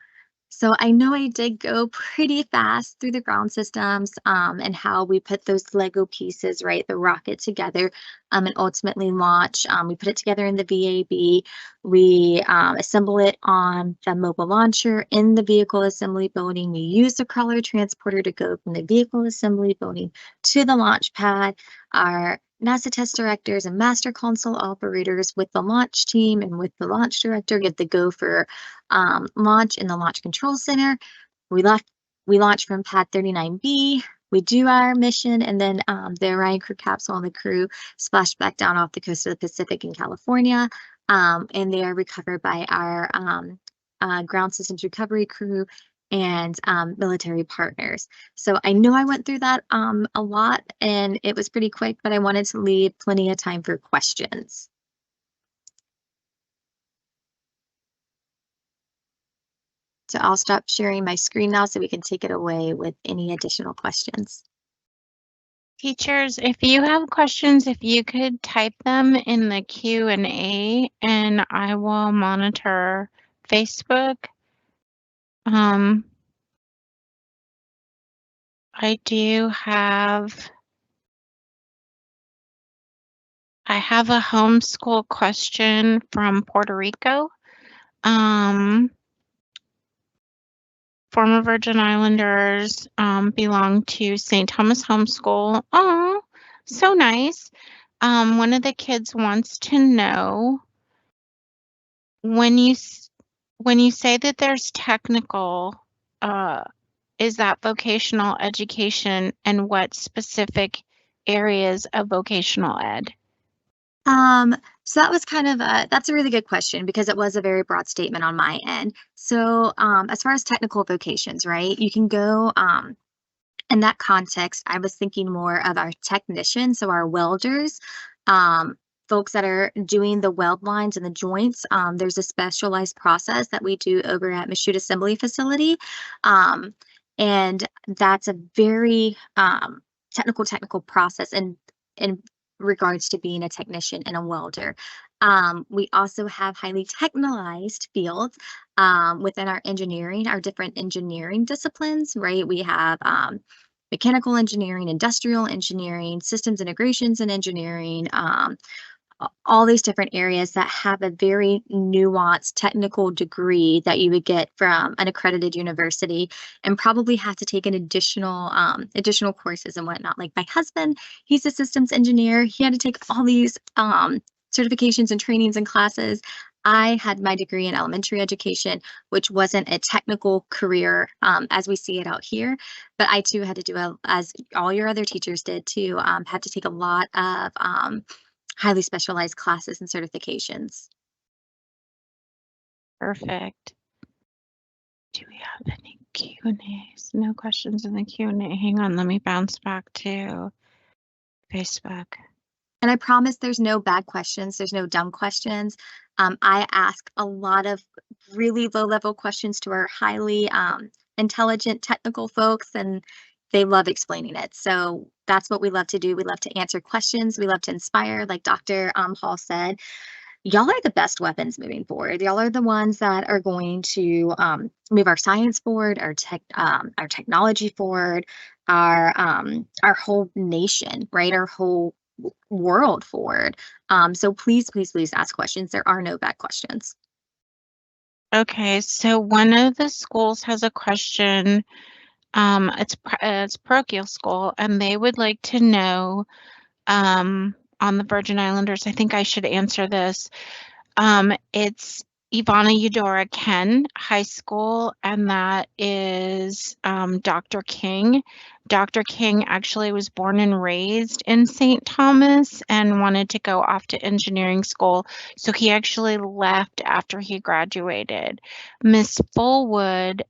So I know I did go pretty fast through the ground systems and how we put those Lego pieces, right, the rocket together and ultimately launch. We put it together in the VAB. We assemble it on the mobile launcher in the vehicle assembly building. We use the crawler transporter to go from the vehicle assembly building to the launch pad. Our NASA test directors and master console operators with the launch team and with the launch director get the go for launch in the Launch Control Center. We launch from pad 39B. We do our mission, and then the Orion crew capsule and the crew splash back down off the coast of the Pacific in California, and they are recovered by our ground systems recovery crew and military partners. So I know I went through that a lot and it was pretty quick, but I wanted to leave plenty of time for questions. So I'll stop sharing my screen now so we can take it away with any additional questions. Teachers, if you have questions, if you could type them in the Q&A and I will monitor Facebook. I do have I have a homeschool question from Puerto Rico. Former Virgin Islanders belong to St. Thomas Homeschool. Oh, so nice. One of the kids wants to know when you say that there's technical, is that vocational education, and what specific areas of vocational ed? So that was kind of that's a really good question because it was a very broad statement on my end. So as far as technical vocations, right, you can go in that context, I was thinking more of our technicians, so our welders, folks that are doing the weld lines and the joints. There's a specialized process that we do over at Michoud Assembly Facility. And that's a very technical process in regards to being a technician and a welder. We also have highly technicalized fields within our engineering, our different engineering disciplines, right? We have mechanical engineering, industrial engineering, systems integrations and engineering, all these different areas that have a very nuanced technical degree that you would get from an accredited university and probably have to take an additional courses and whatnot. Like my husband, he's a systems engineer. He had to take all these certifications and trainings and classes. I had my degree in elementary education, which wasn't a technical career as we see it out here, but I too had to do, as all your other teachers did too, had to take a lot of highly specialized classes and certifications. Perfect. Do we have any Q&As? No questions in the Q&A. Hang on, let me bounce back to Facebook. And I promise there's no bad questions. There's no dumb questions. I ask a lot of really low-level questions to our highly intelligent technical folks, and they love explaining it. So that's what we love to do. We love to answer questions. We love to inspire, like Dr. Hall said. Y'all are the best weapons moving forward. Y'all are the ones that are going to move our science forward, our technology forward, our whole nation, right? Our whole world forward. So please ask questions. There are no bad questions. Okay, so one of the schools has a question. It's parochial school, and they would like to know on the Virgin Islanders. I think I should answer this. It's Ivana Eudora Ken High School, and that is Dr. King. Dr. King actually was born and raised in St. Thomas and wanted to go off to engineering school, so he actually left after he graduated. Miss Fullwood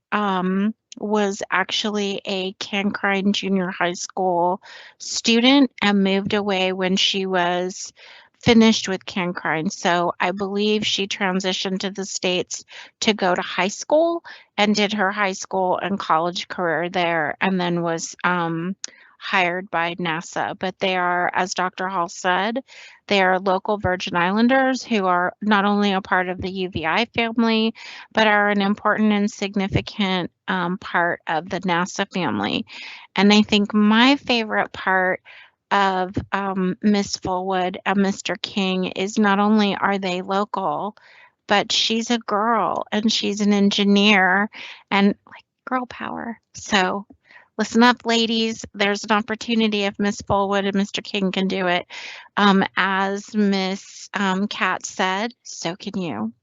was actually a Cancrine Junior High School student and moved away when she was finished with Cancrine. So I believe she transitioned to the States to go to high school and did her high school and college career there, and then was hired by NASA. But they are, as Dr. Hall said, they are local Virgin Islanders who are not only a part of the UVI family, but are an important and significant part of the NASA family. And I think my favorite part of Miss Fullwood and Mr. King is not only are they local, but she's a girl and she's an engineer, and like girl power. So listen up, ladies. There's an opportunity if Miss Fullwood and Mr. King can do it. As Miss Kat said, so can you.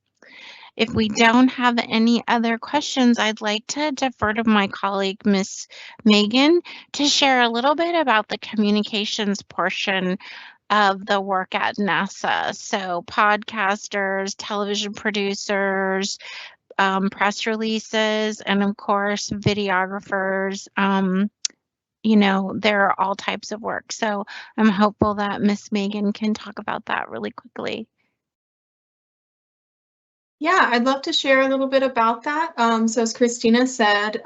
If we don't have any other questions, I'd like to defer to my colleague, Miss Meghan, to share a little bit about the communications portion of the work at NASA. So podcasters, television producers, press releases, and of course, videographers. You know, there are all types of work. So I'm hopeful that Miss Meghan can talk about that really quickly. Yeah, I'd love to share a little bit about that. So as Christina said,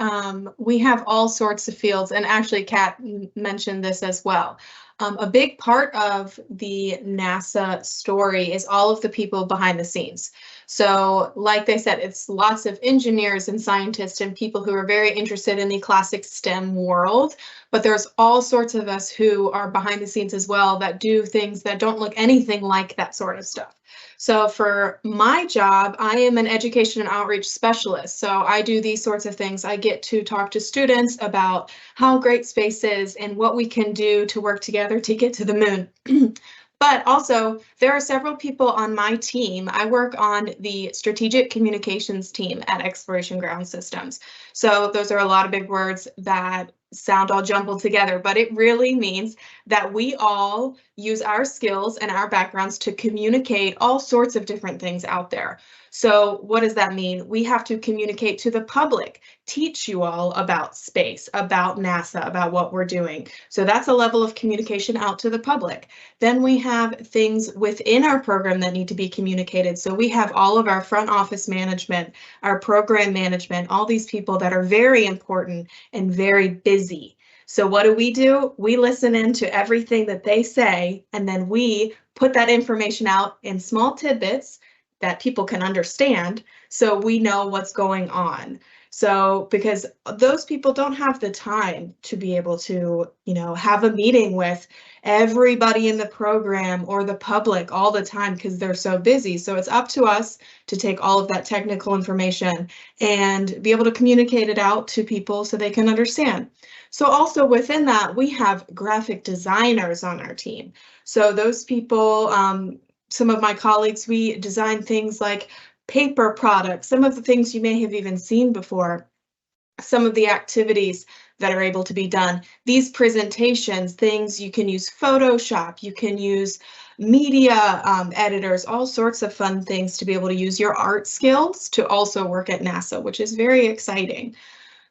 we have all sorts of fields, and actually Kat mentioned this as well. A big part of the NASA story is all of the people behind the scenes. So like they said, it's lots of engineers and scientists and people who are very interested in the classic STEM world, but there's all sorts of us who are behind the scenes as well that do things that don't look anything like that sort of stuff. So for my job, I am an education and outreach specialist. So I do these sorts of things. I get to talk to students about how great space is and what we can do to work together to get to the moon. But also, there are several people on my team. I work on the strategic communications team at Exploration Ground Systems. So those are a lot of big words that sound all jumbled together, but it really means that we all use our skills and our backgrounds to communicate all sorts of different things out there. So what does that mean? We have to communicate to the public, teach you all about space, about NASA, about what we're doing. So that's a level of communication out to the public. Then we have things within our program that need to be communicated. So we have all of our front office management, our program management, all these people that are very important and very busy. So what do? We listen into everything that they say, and then we put that information out in small tidbits that people can understand, so we know what's going on. So because those people don't have the time to be able to, have a meeting with everybody in the program or the public all the time because they're so busy. So it's up to us to take all of that technical information and be able to communicate it out to people so they can understand. So also within that, we have graphic designers on our team. So those people, some of my colleagues, we design things like paper products, some of the things you may have even seen before, some of the activities that are able to be done. These presentations, things you can use Photoshop, you can use media editors, all sorts of fun things to be able to use your art skills to also work at NASA, which is very exciting.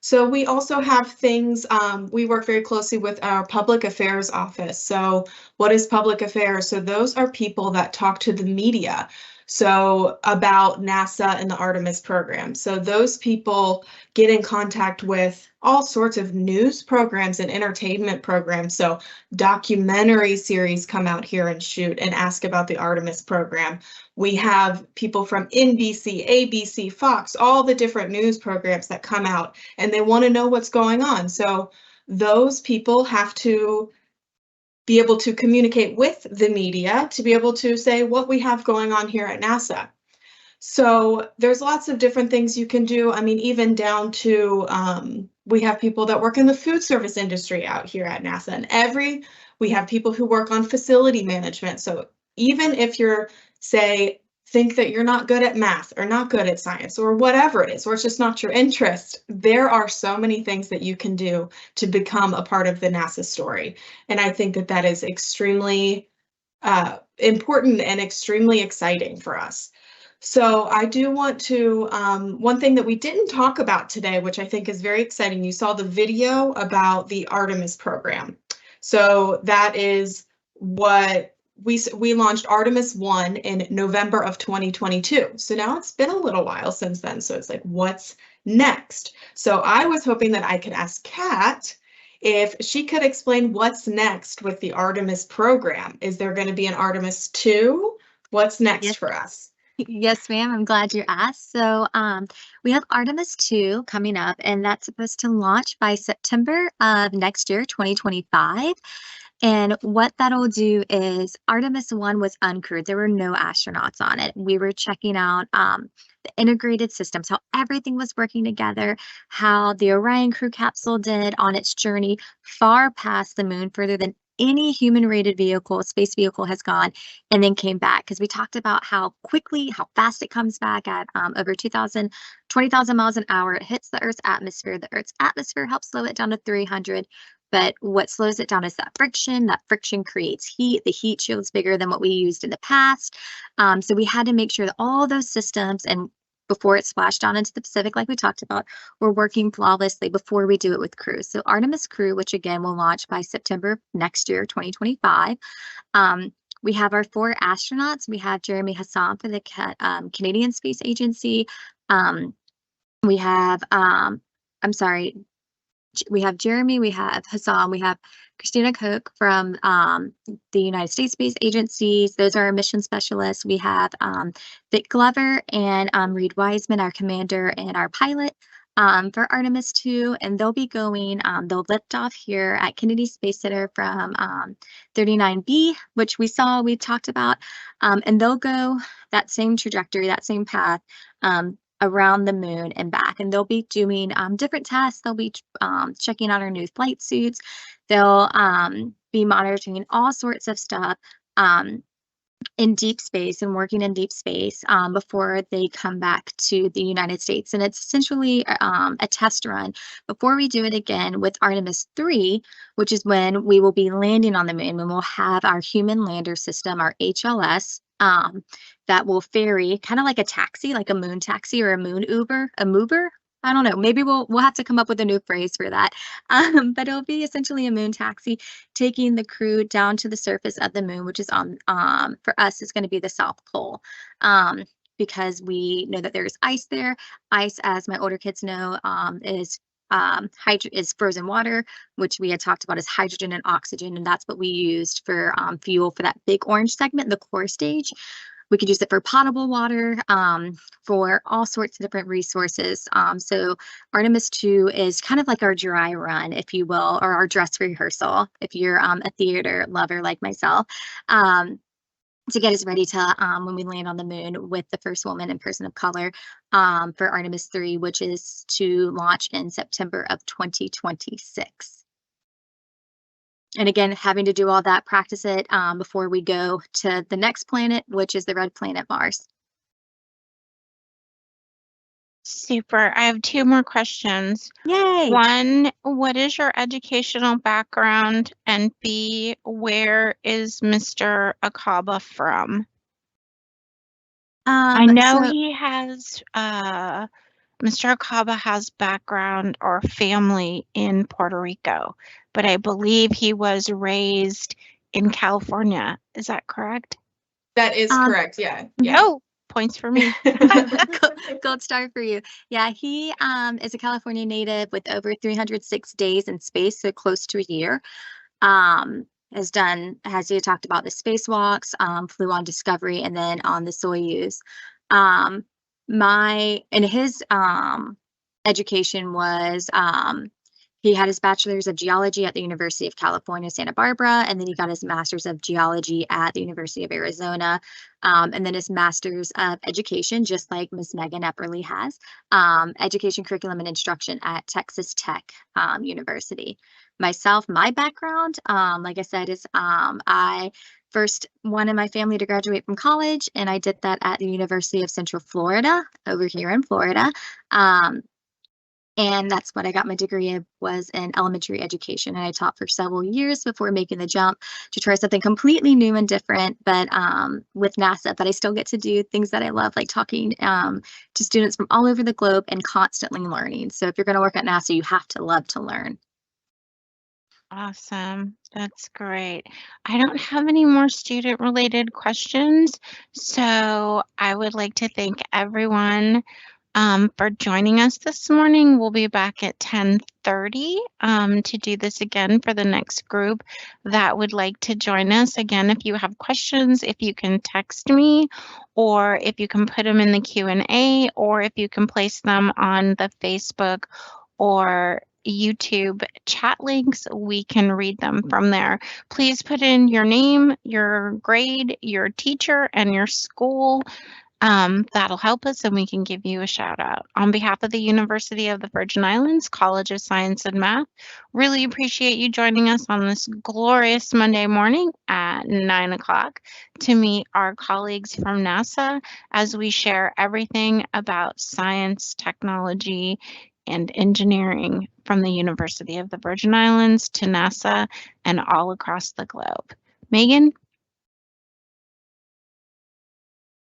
So we also have things, we work very closely with our public affairs office. So what is public affairs? So those are people that talk to the media. So about NASA and the Artemis program. So those people get in contact with all sorts of news programs and entertainment programs. So documentary series come out here and shoot and ask about the Artemis program. We have people from NBC, ABC, Fox, all the different news programs that come out, and they want to know what's going on. So those people have to be able to communicate with the media to be able to say what we have going on here at NASA. So there's lots of different things you can do. I mean, even down to we have people that work in the food service industry out here at NASA, and we have people who work on facility management. So even if you're, say, think that you're not good at math or not good at science or whatever it is, or it's just not your interest, there are so many things that you can do to become a part of the NASA story. And I think that that is extremely important and extremely exciting for us. So I do want to, one thing that we didn't talk about today, which I think is very exciting, you saw the video about the Artemis program. So that is what we launched Artemis 1 in November of 2022. So now it's been a little while since then. So it's like, what's next? So I was hoping that I could ask Kat if she could explain what's next with the Artemis program. Is there going to be an Artemis 2? What's next for us? Yes, ma'am. I'm glad you asked. So we have Artemis 2 coming up, and that's supposed to launch by September of next year, 2025. And what that'll do is Artemis 1 was uncrewed. There were no astronauts on it. We were checking out the integrated systems, how everything was working together, how the Orion crew capsule did on its journey far past the moon, further than any human-rated vehicle, space vehicle has gone, and then came back. Because we talked about how quickly, how fast it comes back at over 20,000 miles an hour. It hits the Earth's atmosphere. The Earth's atmosphere helps slow it down to 300. But what slows it down is that friction. That friction creates heat. The heat shield's bigger than what we used in the past. So we had to make sure that all those systems, and before it splashed down into the Pacific, like we talked about, were working flawlessly before we do it with crew. So Artemis crew, which again will launch by September next year, 2025. We have our 4 astronauts. We have Jeremy Hassan for the Canadian Space Agency. We have, we have Jeremy, we have Hassan, we have Christina Koch from the United States Space Agencies. Those are our mission specialists. We have Vic Glover and Reed Wiseman, our commander and our pilot. for Artemis 2, and they'll be going, they'll lift off here at Kennedy Space Center from 39B, which we talked about, and they'll go that same trajectory, that same path around the moon and back, and they'll be doing different tests. They'll be checking on our new flight suits. They'll be monitoring all sorts of stuff in deep space and working in deep space before they come back to the United States. And it's essentially a test run before we do it again with Artemis 3, which is when we will be landing on the moon, when we'll have our human lander system, our HLS, that will ferry, kind of like a taxi, like a moon taxi or a moon Uber, a moober. I don't know. Maybe we'll have to come up with a new phrase for that. But it'll be essentially a moon taxi taking the crew down to the surface of the moon, which is on for us is going to be the South Pole, because we know that there's ice there. Ice, as my older kids know, is frozen water, which we had talked about as hydrogen and oxygen, and that's what we used for fuel for that big orange segment, the core stage. We could use it for potable water, for all sorts of different resources. So Artemis 2 is kind of like our dry run, if you will, or our dress rehearsal, if you're a theater lover like myself, to get us ready to when we land on the moon with the first woman and person of color for Artemis 3, which is to launch in September of 2026. And again, having to do all that, practice it before we go to the next planet, which is the red planet Mars. Super. I have 2 more questions. Yay! 1, what is your educational background? And B, where is Mr. Akaba from? I know he has, Mr. Akaba has background or family in Puerto Rico, but I believe he was raised in California. Is that correct? That is correct. Yeah. No, points for me. Gold star for you. Yeah, he is a California native with over 306 days in space, so close to a year. As you talked about, the spacewalks, flew on Discovery and then on the Soyuz. His education was he had his bachelor's of geology at the University of California, Santa Barbara, and then he got his master's of geology at the University of Arizona, and then his master's of education, just like Ms. Meghan Epperly has, education, curriculum, and instruction at Texas Tech University. Myself, my background, like I said, is I first one in my family to graduate from college, and I did that at the University of Central Florida, over here in Florida. And that's what I got my degree in, was in elementary education. And I taught for several years before making the jump to try something completely new and different, but with NASA. But I still get to do things that I love, like talking to students from all over the globe and constantly learning. So if you're going to work at NASA, you have to love to learn. Awesome. That's great. I don't have any more student-related questions, so I would like to thank everyone for joining us this morning. We'll be back at 10:30 to do this again for the next group that would like to join us. Again, if you have questions, if you can text me, or if you can put them in the Q&A, or if you can place them on the Facebook or YouTube chat links, we can read them from there. Please put in your name, your grade, your teacher, and your school. That'll help us and we can give you a shout out. On behalf of the University of the Virgin Islands College of Science and Math, really appreciate you joining us on this glorious Monday morning at 9 o'clock to meet our colleagues from NASA as we share everything about science, technology, and engineering from the University of the Virgin Islands to NASA and all across the globe. Megan?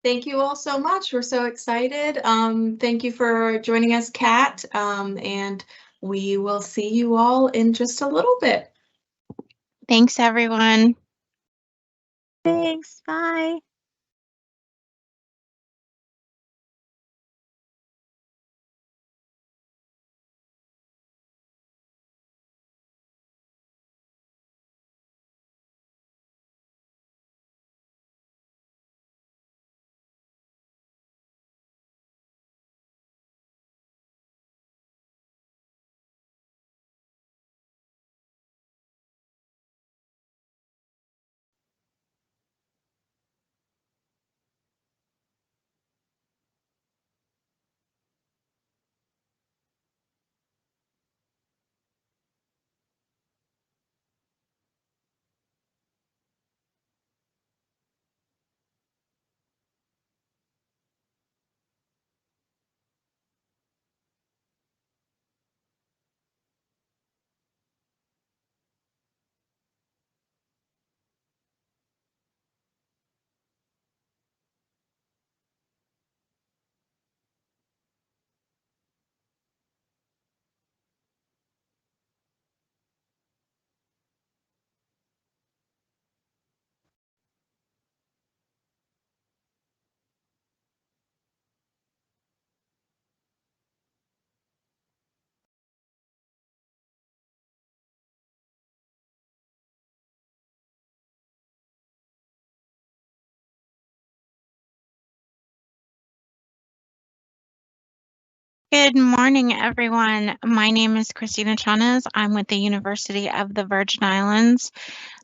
Thank you all so much. We're so excited. Thank you for joining us, Kat, and we will see you all in just a little bit. Thanks, everyone. Thanks. Bye. Good morning, everyone. My name is Christina Chanes. I'm with the University of the Virgin Islands,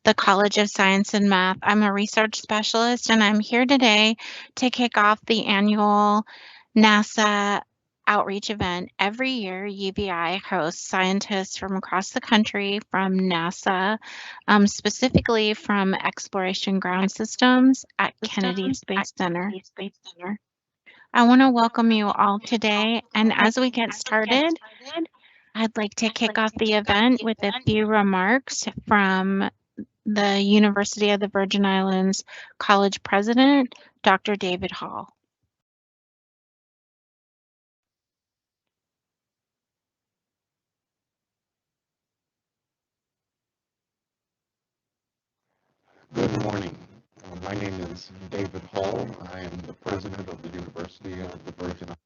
the College of Science and Math. I'm a research specialist, and I'm here today to kick off the annual NASA outreach event. Every year, UVI hosts scientists from across the country from NASA, specifically from Exploration Ground Systems at Kennedy Space Center. I want to welcome you all today, and as we get started, I'd like to kick off the event with a few remarks from the University of the Virgin Islands College President, Dr. David Hall. Good morning. My name is David Hall. I am the president of the University of the Virgin Islands.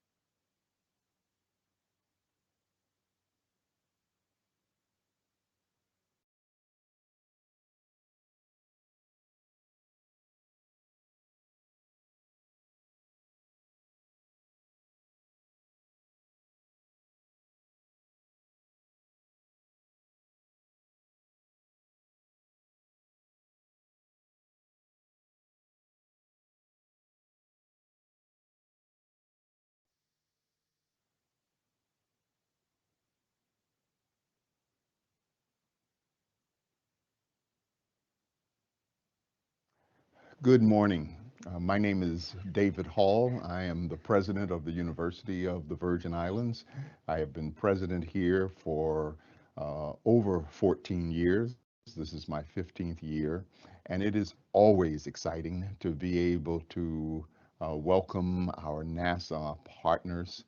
Good morning. My name is David Hall. I am the president of the University of the Virgin Islands. I have been president here for over 14 years. This is my 15th year, and it is always exciting to be able to welcome our NASA partners.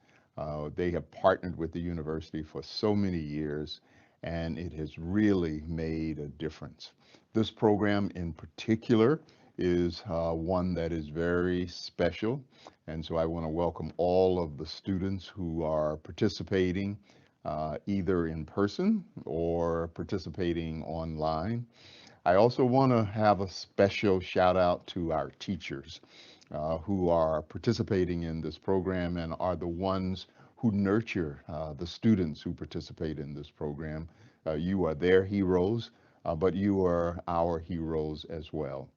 They have partnered with the university for so many years, and it has really made a difference. This program in particular is one that is very special. And so I want to welcome all of the students who are participating either in person or participating online. I also want to have a special shout out to our teachers who are participating in this program and are the ones who nurture the students who participate in this program. You are their heroes, but you are our heroes as well.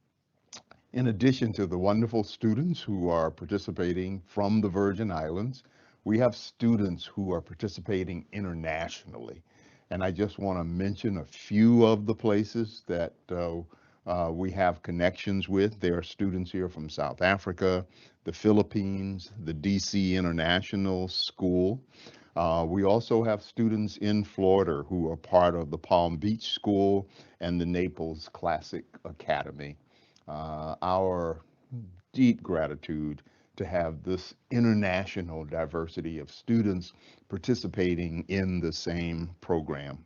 In addition to the wonderful students who are participating from the Virgin Islands, we have students who are participating internationally. And I just want to mention a few of the places that we have connections with. There are students here from South Africa, the Philippines, the DC International School. We also have students in Florida who are part of the Palm Beach School and the Naples Classic Academy. Our deep gratitude to have this international diversity of students participating in the same program.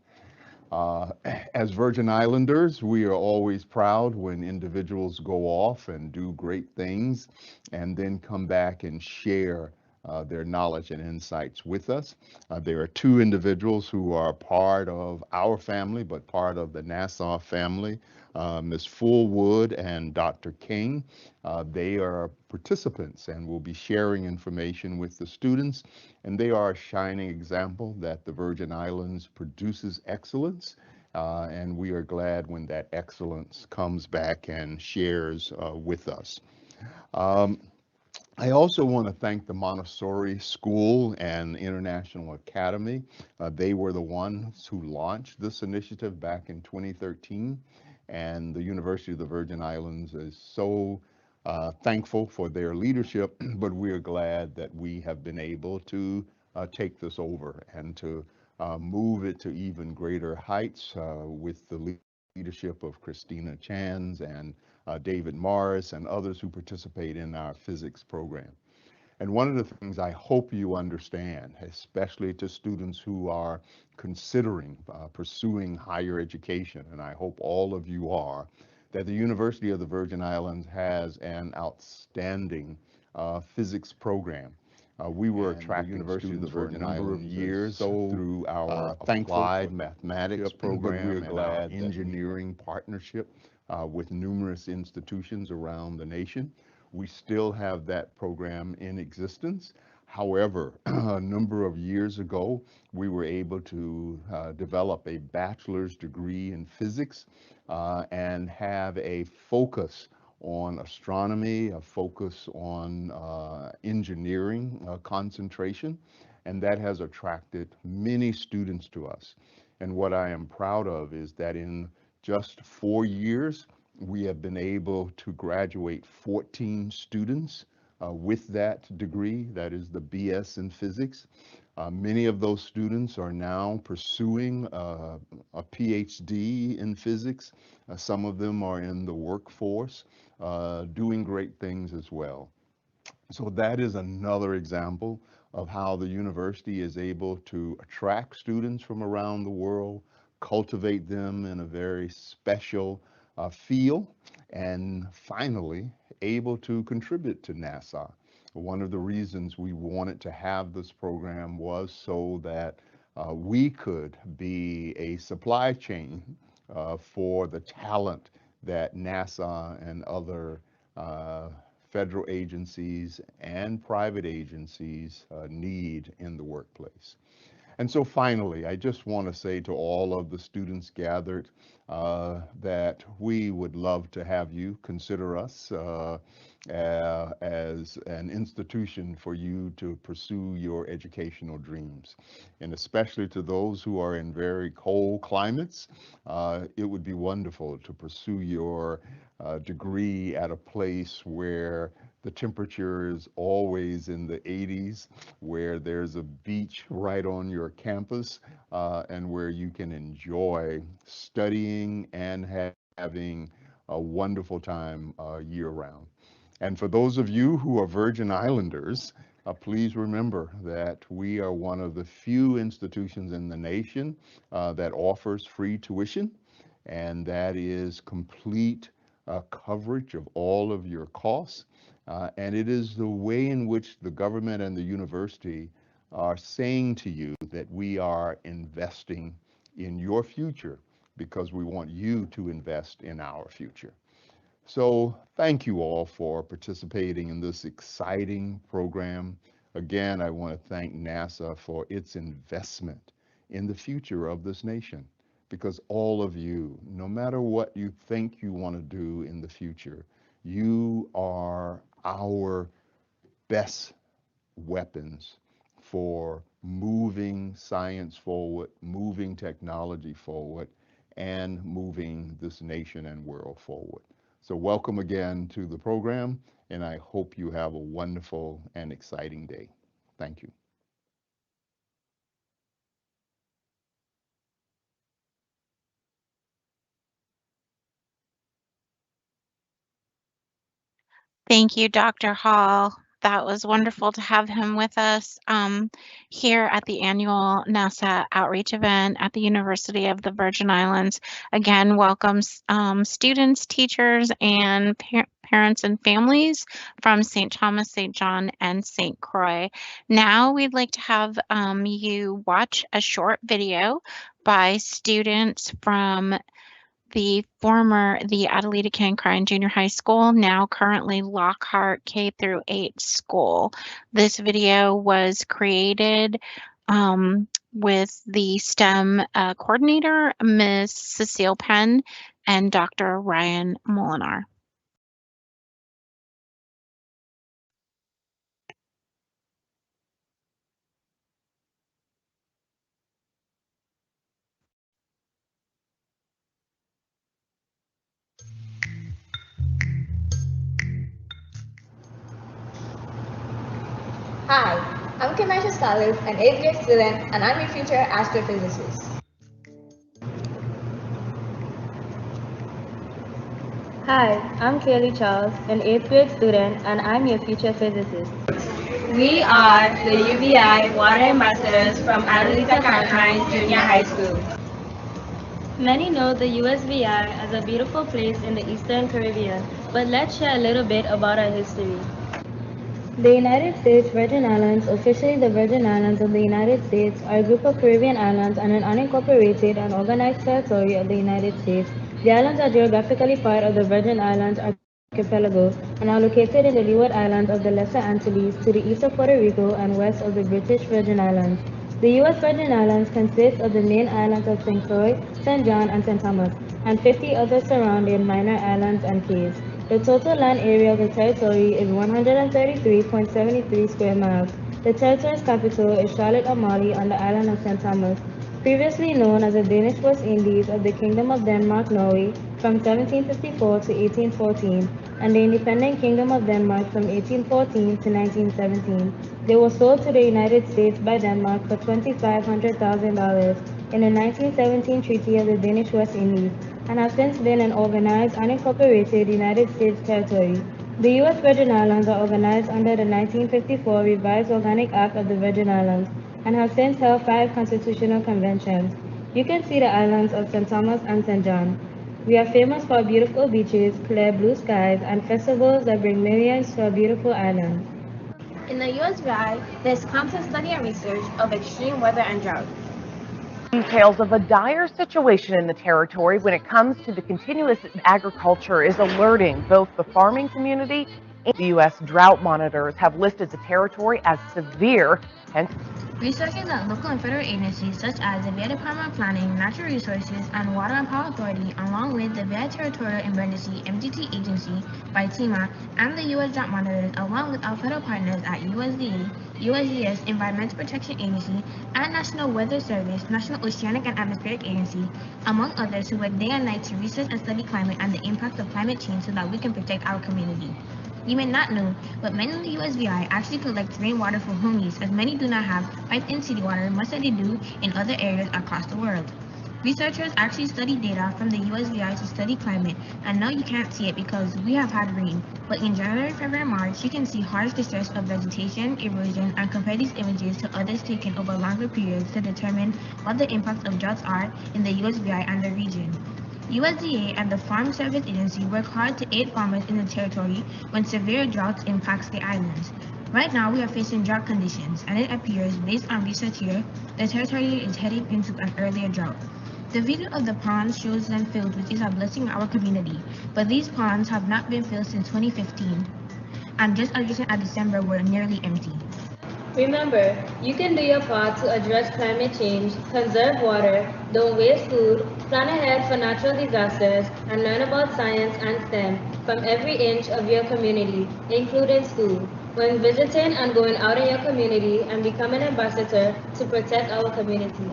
As Virgin Islanders, we are always proud when individuals go off and do great things and then come back and share their knowledge and insights with us. There are two individuals who are part of our family, but part of the Nassau family, Ms. Fullwood and Dr. King. They are participants and will be sharing information with the students, and they are a shining example that the Virgin Islands produces excellence, and we are glad when that excellence comes back and shares with us. I also want to thank the Montessori School and International Academy. They were the ones who launched this initiative back in 2013, and the University of the Virgin Islands is so thankful for their leadership, but we are glad that we have been able to take this over and to move it to even greater heights with the leadership of Christina Chans and David Morris and others who participate in our physics program. And one of the things I hope you understand, especially to students who are considering pursuing higher education, and I hope all of you are, that the University of the Virgin Islands has an outstanding physics program. We were attracting students for a number of years through our applied mathematics program and our engineering partnership with numerous institutions around the nation. We still have that program in existence. However, a number of years ago, we were able to develop a bachelor's degree in physics and have a focus on astronomy, a focus on engineering concentration, and that has attracted many students to us. And what I am proud of is that in just 4 years, we have been able to graduate 14 students with that degree, that is the BS in physics. Many of those students are now pursuing a PhD in physics. Some of them are in the workforce, doing great things as well. So that is another example of how the university is able to attract students from around the world, cultivate them in a very special field, and finally able to contribute to NASA. One of the reasons we wanted to have this program was so that we could be a supply chain for the talent that NASA and other federal agencies and private agencies need in the workplace. And so finally, I just want to say to all of the students gathered that we would love to have you consider us as an institution for you to pursue your educational dreams. And especially to those who are in very cold climates, it would be wonderful to pursue your degree at a place where the temperature is always in the 80s, where there's a beach right on your campus, and where you can enjoy studying and having a wonderful time year round. And for those of you who are Virgin Islanders, please remember that we are one of the few institutions in the nation that offers free tuition, and that is complete coverage of all of your costs. And it is the way in which the government and the university are saying to you that we are investing in your future because we want you to invest in our future. So thank you all for participating in this exciting program. Again, I want to thank NASA for its investment in the future of this nation, because all of you, no matter what you think you want to do in the future, you are our best weapons for moving science forward, moving technology forward, and moving this nation and world forward. So welcome again to the program, and I hope you have a wonderful and exciting day. Thank you. Thank you, Dr. Hall. That was wonderful to have him with us here at the annual NASA outreach event at the University of the Virgin Islands. Again, welcome students, teachers, and parents and families from St. Thomas, St. John, and St. Croix. Now we'd like to have you watch a short video by students from the Adelita Cancrine Junior High School, now currently Lockhart K-8 school. This video was created with the STEM coordinator, Ms. Cecile Penn, and Dr. Ryan Molinar. Hi, I'm Kamaisha Salif, an 8th grade student, and I'm your future astrophysicist. Hi, I'm Kaylee Charles, an 8th grade student, and I'm your future physicist. We are the UVI Water Ambassadors from Adelita Cancrine Junior High School. Many know the USVR as a beautiful place in the Eastern Caribbean, but let's share a little bit about our history. The United States Virgin Islands, officially the Virgin Islands of the United States, are a group of Caribbean islands and an unincorporated and organized territory of the United States. The islands are geographically part of the Virgin Islands, are archipelago and are located in the Leeward Islands of the Lesser Antilles to the east of Puerto Rico and west of the British Virgin Islands. The U.S. Virgin Islands consist of the main islands of St. Croix, St. John, and St. Thomas, and 50 other surrounding minor islands and cays. The total land area of the territory is 133.73 square miles. The territory's capital is Charlotte Amalie on the island of St. Thomas. Previously known as the Danish West Indies of the Kingdom of Denmark, Norway, from 1754 to 1814, and the Independent Kingdom of Denmark from 1814 to 1917. They were sold to the United States by Denmark for $2,500,000 in the 1917 Treaty of the Danish West Indies, and have since been an organized, unincorporated United States territory. The U.S. Virgin Islands are organized under the 1954 Revised Organic Act of the Virgin Islands, and have since held 5 constitutional conventions. You can see the islands of St. Thomas and St. John. We are famous for our beautiful beaches, clear blue skies, and festivals that bring millions to our beautiful islands. In the USVI, there's constant study and research of extreme weather and drought. Details of a dire situation in the territory when it comes to the continuous agriculture is alerting both the farming community and the U.S. drought monitors have listed the territory as severe, hence researchers at local and federal agencies such as the VA Department of Planning, Natural Resources, and Water and Power Authority, along with the VA Territorial Emergency (MDT) Agency by TEMA, and the U.S. drought monitors, along with our federal partners at USDA, USGS, Environmental Protection Agency, and National Weather Service, National Oceanic and Atmospheric Agency, among others, who work day and night to research and study climate and the impact of climate change so that we can protect our community. You may not know, but many in the USVI actually collect rainwater for home use, as many do not have piped-in city water, much as they do in other areas across the world. Researchers actually study data from the USVI to study climate, and now you can't see it because we have had rain, but in January, February, and March, you can see harsh distress of vegetation, erosion, and compare these images to others taken over longer periods to determine what the impacts of droughts are in the USVI and the region. USDA and the Farm Service Agency work hard to aid farmers in the territory when severe droughts impacts the islands. Right now, we are facing drought conditions, and it appears, based on research here, the territory is heading into an earlier drought. The video of the ponds shows them filled, which is a blessing in our community, but these ponds have not been filled since 2015, and just as recent as December were nearly empty. Remember, you can do your part to address climate change, conserve water, don't waste food, plan ahead for natural disasters, and learn about science and STEM from every inch of your community, including school, when visiting and going out in your community and become an ambassador to protect our community.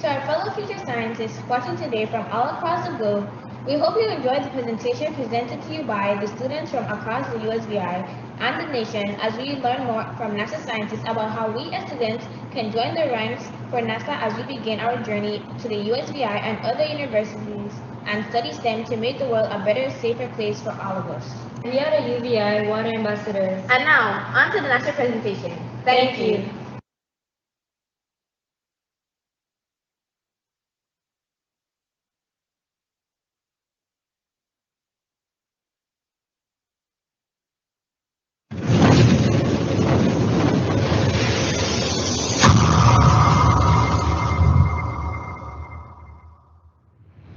To our fellow future scientists watching today from all across the globe, we hope you enjoyed the presentation presented to you by the students from across the USVI and the nation as we learn more from NASA scientists about how we as students can join the ranks for NASA as we begin our journey to the USVI and other universities and study STEM to make the world a better, safer place for all of us. We are the UVI Water Ambassadors. And now, on to the NASA presentation. Thank you.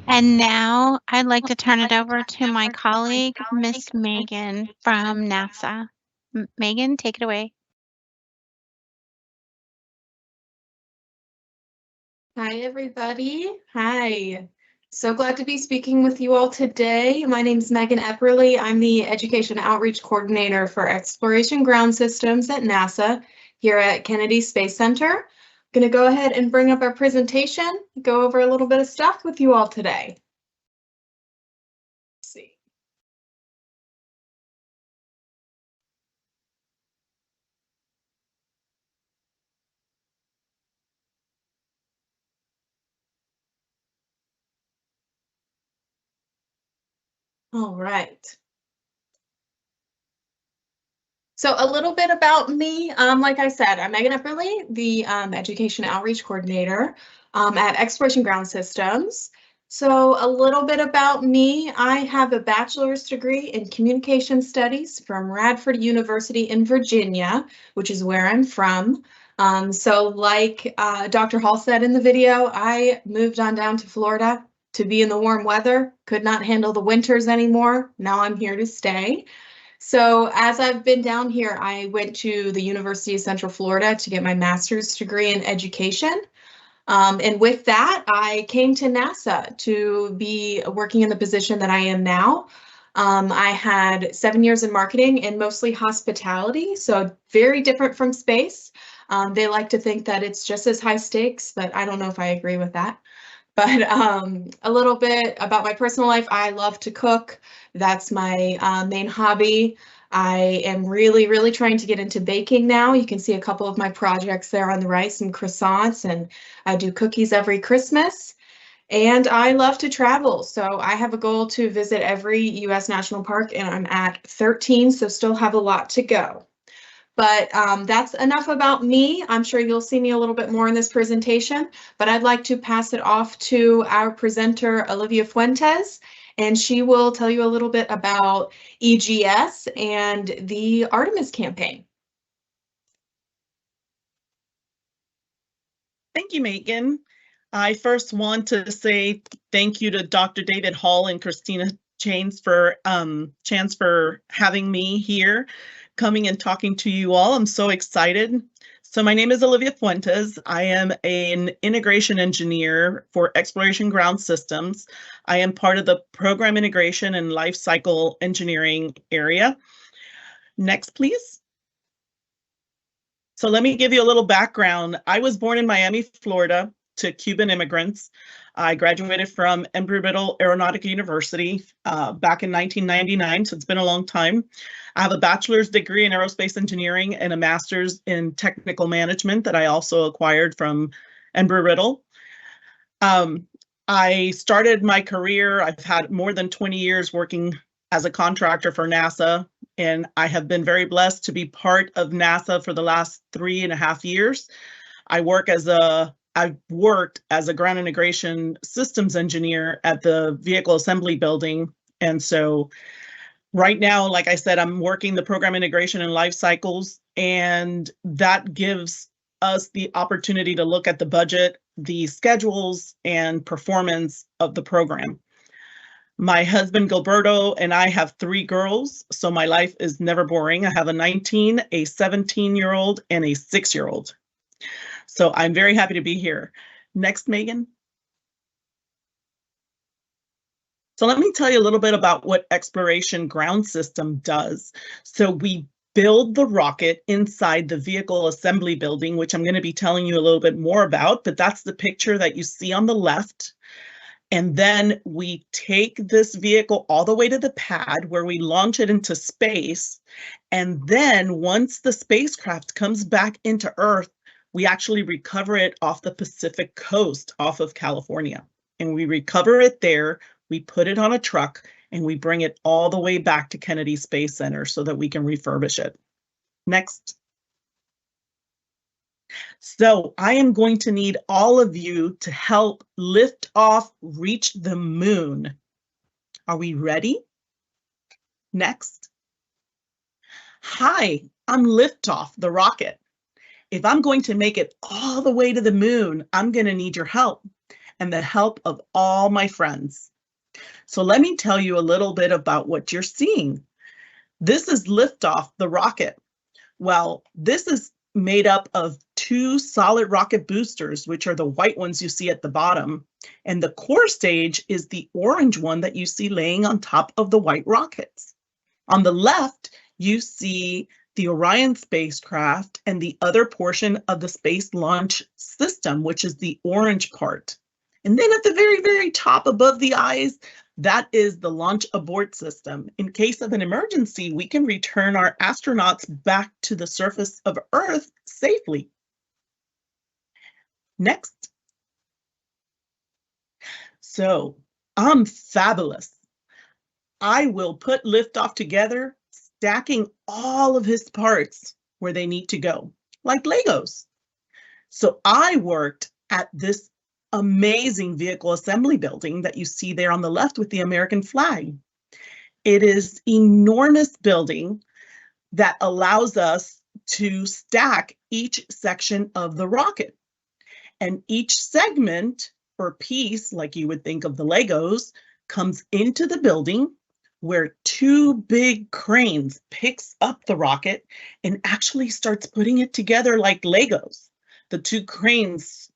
And now I'd like to turn it over to my colleague, Miss Meghan from NASA. Meghan, take it away. Hi, everybody. Hi. So glad to be speaking with you all today. My name is Meghan Epperly. I'm the Education Outreach Coordinator for Exploration Ground Systems at NASA here at Kennedy Space Center. I'm going to go ahead and bring up our presentation, go over a little bit of stuff with you all today. Let's see. All right. So a little bit about me. Like I said, I'm Meghan Epperly, the Education Outreach Coordinator at Exploration Ground Systems. So a little bit about me. I have a bachelor's degree in Communication Studies from Radford University in Virginia, which is where I'm from. So like Dr. Hall said in the video, I moved on down to Florida to be in the warm weather, could not handle the winters anymore. Now I'm here to stay. So as I've been down here, I went to the University of Central Florida to get my master's degree in education. And with that, I came to NASA to be working in the position that I am now. I had 7 years in marketing and mostly hospitality, so very different from space. They like to think that it's just as high stakes, but I don't know if I agree with that. But a little bit about my personal life. I love to cook. That's my main hobby. I am really, really trying to get into baking now. You can see a couple of my projects there on the right, some croissants, and I do cookies every Christmas. And I love to travel. So I have a goal to visit every U.S. national park, and I'm at 13, so still have a lot to go. But that's enough about me. I'm sure you'll see me a little bit more in this presentation, but I'd like to pass it off to our presenter, Olivia Fuentes, and she will tell you a little bit about EGS and the Artemis campaign. Thank you, Megan. I first want to say thank you to Dr. David Hall and Christina Chance for having me here, coming and talking to you all. I'm so excited. So my name is Olivia Fuentes. I am an integration engineer for Exploration Ground Systems. I am part of the program integration and life cycle engineering area. Next, please. So let me give you a little background. I was born in Miami, Florida, to Cuban immigrants. I graduated from Embry-Riddle Aeronautica University back in 1999, so it's been a long time. I have a bachelor's degree in aerospace engineering and a master's in technical management that I also acquired from Embry-Riddle. I started my career, I've had more than 20 years working as a contractor for NASA, and I have been very blessed to be part of NASA for the last 3.5 years. I've worked as a ground integration systems engineer at the vehicle assembly building. And so right now, like I said, I'm working the program integration and life cycles, and that gives us the opportunity to look at the budget, the schedules, and performance of the program. My husband Gilberto and I have 3 girls, so my life is never boring. I have a 19, a 17-year-old, and a 6-year-old. So I'm very happy to be here. Next, Megan. So let me tell you a little bit about what Exploration Ground System does. So we build the rocket inside the vehicle assembly building, which I'm going to be telling you a little bit more about, but that's the picture that you see on the left. And then we take this vehicle all the way to the pad where we launch it into space. And then once the spacecraft comes back into Earth, we actually recover it off the Pacific coast off of California. And we recover it there, we put it on a truck, and we bring it all the way back to Kennedy Space Center so that we can refurbish it. Next. So I am going to need all of you to help lift off, reach the moon. Are we ready? Next. Hi, I'm Liftoff, the rocket. If I'm going to make it all the way to the moon, I'm going to need your help and the help of all my friends. So let me tell you a little bit about what you're seeing. This is Liftoff, the rocket. Well, this is made up of 2 solid rocket boosters, which are the white ones you see at the bottom. And the core stage is the orange one that you see laying on top of the white rockets. On the left, you see the Orion spacecraft and the other portion of the Space Launch System, which is the orange part. And then at the very, very top above the eyes, that is the Launch Abort System. In case of an emergency, we can return our astronauts back to the surface of Earth safely. Next. So I'm fabulous. I will put Liftoff together, stacking all of his parts where they need to go, like Legos. So I worked at this amazing vehicle assembly building that you see there on the left with the American flag. It is an enormous building that allows us to stack each section of the rocket. And each segment or piece, like you would think of the Legos, comes into the building where two big cranes picks up the rocket and actually starts putting it together like Legos. The two cranes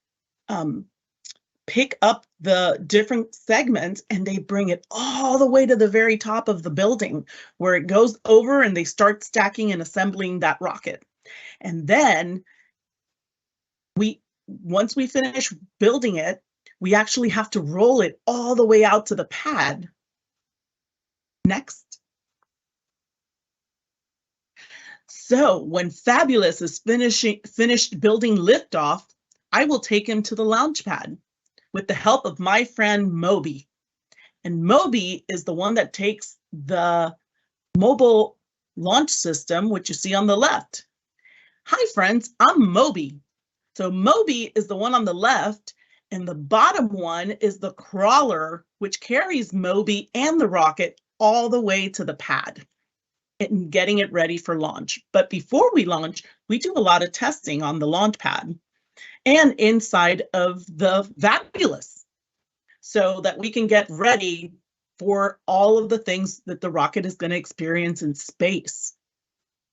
pick up the different segments and they bring it all the way to the very top of the building where it goes over and they start stacking and assembling that rocket. And then once we finish building it, we actually have to roll it all the way out to the pad. Next. So when Fabulous is finished building liftoff, I will take him to the launch pad with the help of my friend Moby. And Moby is the one that takes the mobile launch system, which you see on the left. Hi friends, I'm Moby. So Moby is the one on the left, and the bottom one is the crawler, which carries Moby and the rocket all the way to the pad and getting it ready for launch. But before we launch, we do a lot of testing on the launch pad and inside of the Fabulous so that we can get ready for all of the things that the rocket is going to experience in space.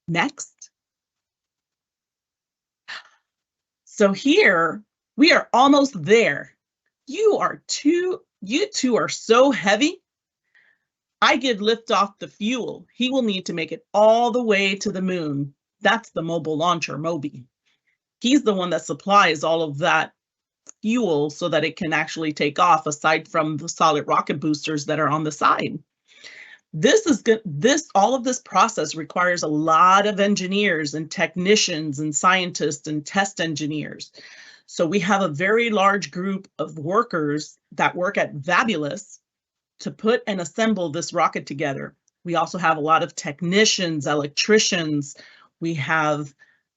Next. So here we are almost there. You two are so heavy. I give liftoff the fuel. He will need to make it all the way to the moon. That's the mobile launcher, Moby. He's the one that supplies all of that fuel so that it can actually take off, aside from the solid rocket boosters that are on the side. This is good. All of this process requires a lot of engineers and technicians and scientists and test engineers. So we have a very large group of workers that work at Fabulous to put and assemble this rocket together. We also have a lot of technicians, electricians. We have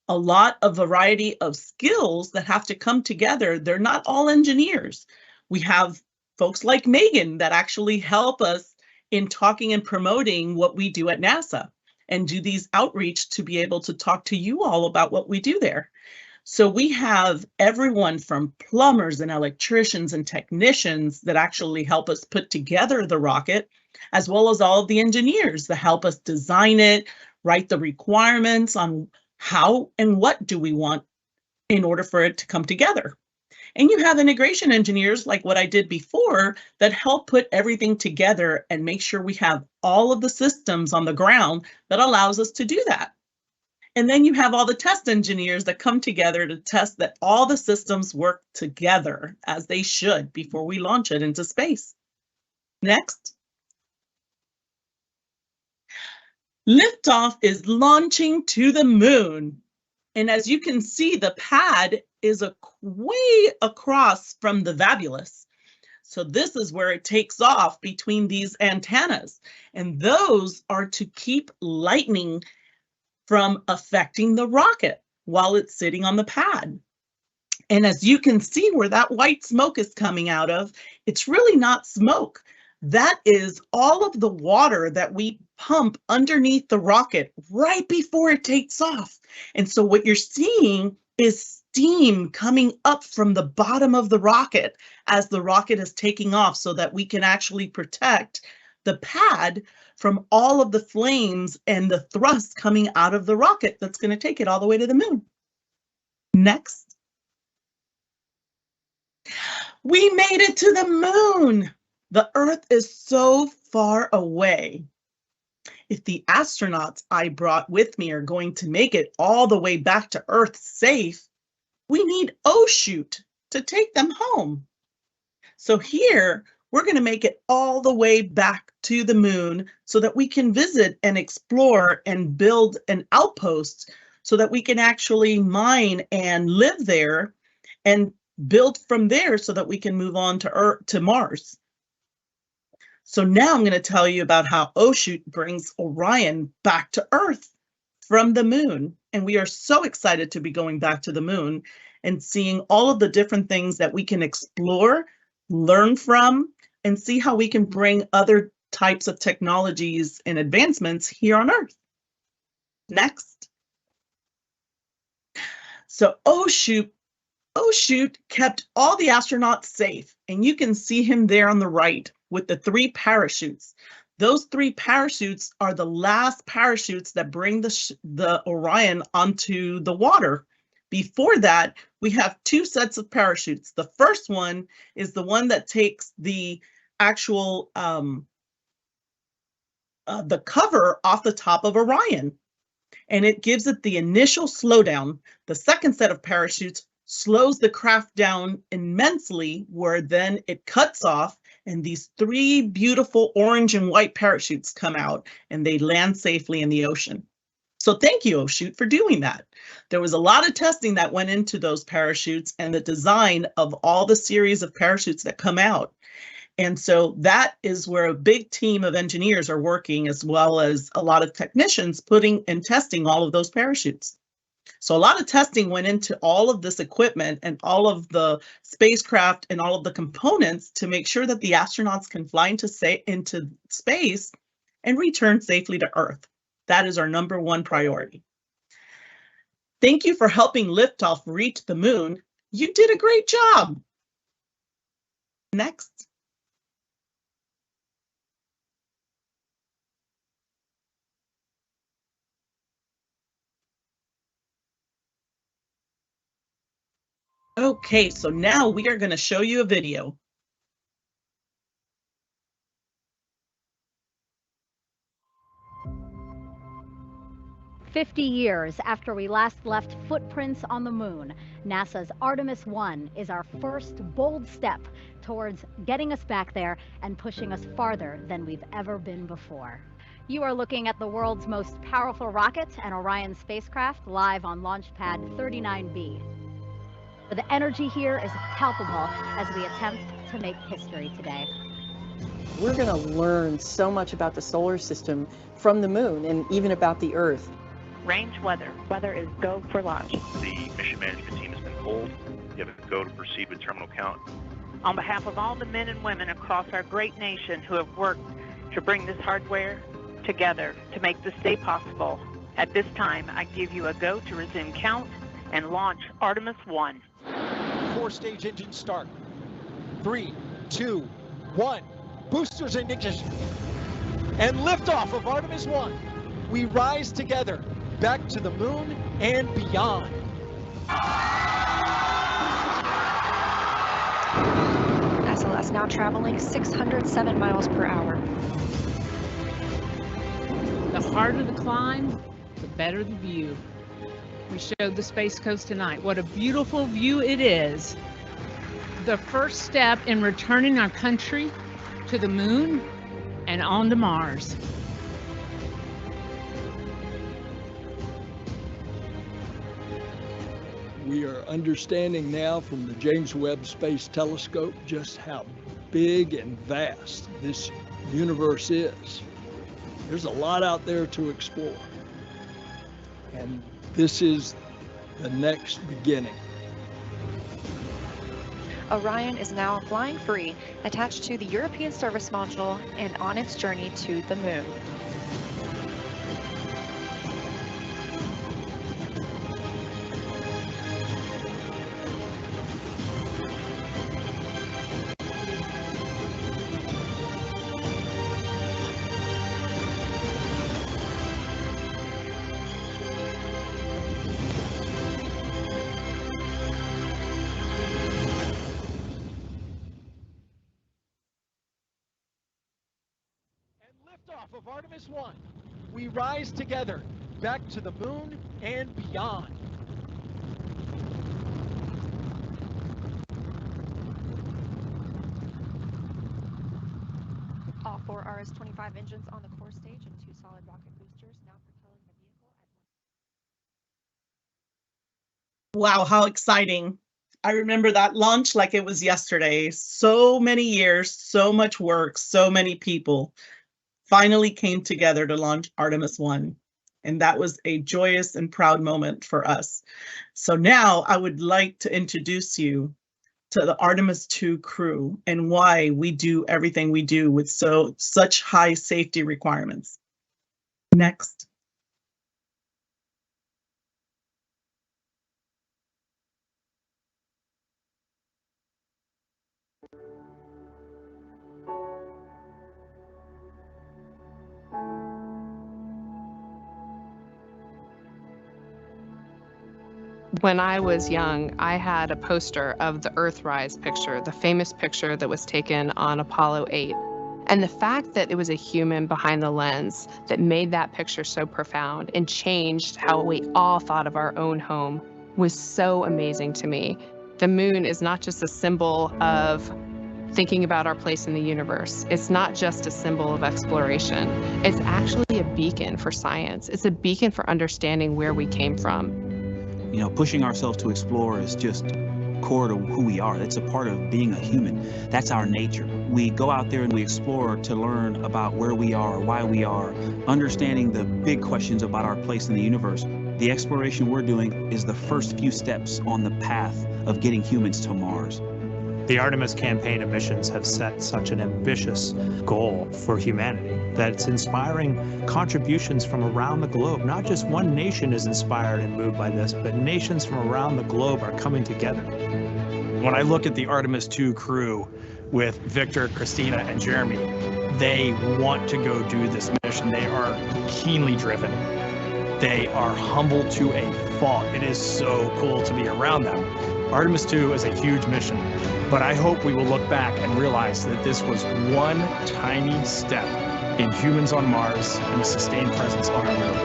a lot of variety of skills that have to come together. They're not all engineers. We have folks like Meghan that actually help us in talking and promoting what we do at NASA and do these outreach to be able to talk to you all about what we do there. So we have everyone from plumbers and electricians and technicians that actually help us put together the rocket, as well as all of the engineers that help us design it, write the requirements on how and what do we want in order for it to come together. And you have integration engineers like what I did before that help put everything together and make sure we have all of the systems on the ground that allows us to do that. And then you have all the test engineers that come together to test that all the systems work together as they should before we launch it into space. Next. Liftoff is launching to the moon. And as you can see, the pad is way across from the Fabulous. So this is where it takes off between these antennas. And those are to keep lightning from affecting the rocket while it's sitting on the pad. And as you can see where that white smoke is coming out of, it's really not smoke. That is all of the water that we pump underneath the rocket right before it takes off. And so what you're seeing is steam coming up from the bottom of the rocket as the rocket is taking off so that we can actually protect the pad from all of the flames and the thrust coming out of the rocket that's going to take it all the way to the moon. Next. We made it to the moon. The Earth is so far away. If the astronauts I brought with me are going to make it all the way back to Earth safe, we need O-chute to take them home. So here, we're going to make it all the way back to the moon so that we can visit and explore and build an outpost so that we can actually mine and live there and build from there so that we can move on to Earth, to Mars. So now I'm going to tell you about how O-chute brings Orion back to Earth from the moon. And we are so excited to be going back to the moon and seeing all of the different things that we can explore, learn from, and see how we can bring other types of technologies and advancements here on Earth. Next. So O-chute Oh Shoot kept all the astronauts safe, and you can see him there on the right with the 3 parachutes. Those 3 parachutes are the last parachutes that bring the Orion onto the water. Before that, we have 2 sets of parachutes. The first one is the one that takes the actual the cover off the top of Orion, and it gives it the initial slowdown. The second set of parachutes slows the craft down immensely, where then it cuts off and these 3 beautiful orange and white parachutes come out and they land safely in the ocean. So thank you, Shoot, for doing that. There was a lot of testing that went into those parachutes and the design of all the series of parachutes that come out. And so that is where a big team of engineers are working, as well as a lot of technicians putting and testing all of those parachutes. So a lot of testing went into all of this equipment and all of the spacecraft and all of the components to make sure that the astronauts can fly into space and return safely to Earth. That is our #1 priority. Thank you for helping liftoff reach the moon. You did a great job. Next. Okay, so now we are going to show you a video. "50 years after we last left footprints on the moon, NASA's Artemis 1 is our first bold step towards getting us back there and pushing us farther than we've ever been before." You are looking at the world's most powerful rocket and Orion spacecraft live on Launch Pad 39B. The energy here is palpable as we attempt to make history today. We're going to learn so much about the solar system from the moon and even about the Earth. Range weather. Weather is go for launch. The mission management team has been pulled. You have a go to proceed with terminal count. On behalf of all the men and women across our great nation who have worked to bring this hardware together to make this day possible, at this time I give you a go to resume count and launch Artemis 1. 4-stage engine start. 3, 2, 1. Boosters in ignition. And liftoff of Artemis 1. We rise together back to the moon and beyond. SLS now traveling 607 miles per hour. The harder the climb, the better the view. We showed the Space Coast tonight. What a beautiful view it is. The first step in returning our country to the moon and on to Mars. We are understanding now from the James Webb Space Telescope just how big and vast this universe is. There's a lot out there to explore. And this is the next beginning. Orion is now flying free, attached to the European Service Module and on its journey to the moon. Liftoff of Artemis 1. We rise together back to the moon and beyond. All 4 RS-25 engines on the core stage and 2 solid rocket boosters now propelling the vehicle at Wow, how exciting. I remember that launch like it was yesterday. So many years, so much work, so many people finally came together to launch Artemis 1. And that was a joyous and proud moment for us. So now I would like to introduce you to the Artemis 2 crew and why we do everything we do with such high safety requirements. Next. When I was young, I had a poster of the Earthrise picture, the famous picture that was taken on Apollo 8. And the fact that it was a human behind the lens that made that picture so profound and changed how we all thought of our own home was so amazing to me. The moon is not just a symbol of thinking about our place in the universe. It's not just a symbol of exploration. It's actually a beacon for science. It's a beacon for understanding where we came from. You know, pushing ourselves to explore is just core to who we are. That's a part of being a human. That's our nature. We go out there and we explore to learn about where we are, why we are, understanding the big questions about our place in the universe. The exploration we're doing is the first few steps on the path of getting humans to Mars. The Artemis campaign of missions have set such an ambitious goal for humanity that it's inspiring contributions from around the globe. Not just one nation is inspired and moved by this, but nations from around the globe are coming together. When I look at the Artemis 2 crew with Victor, Christina, and Jeremy, they want to go do this mission. They are keenly driven. They are humble to a fault. It is so cool to be around them. Artemis 2 is a huge mission, but I hope we will look back and realize that this was one tiny step in humans on Mars and a sustained presence on our moon.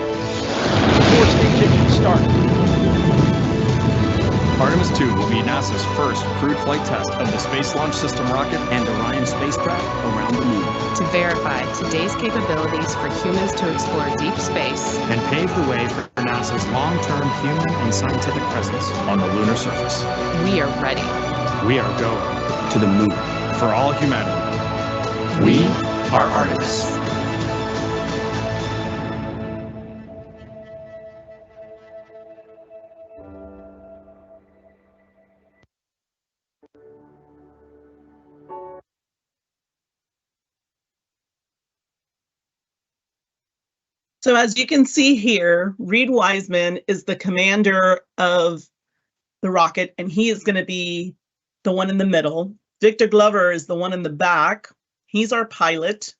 Before stage engine start. Artemis 2 will be NASA's first crewed flight test of the Space Launch System rocket and Orion spacecraft around the moon. To verify today's capabilities for humans to explore deep space and pave the way for NASA's long-term human and scientific presence on the lunar surface. We are ready. We are going to the moon for all humanity. We are Artemis. So as you can see here, Reed Wiseman is the commander of the rocket, and he is going to be the one in the middle. Victor Glover is the one in the back. He's our pilot.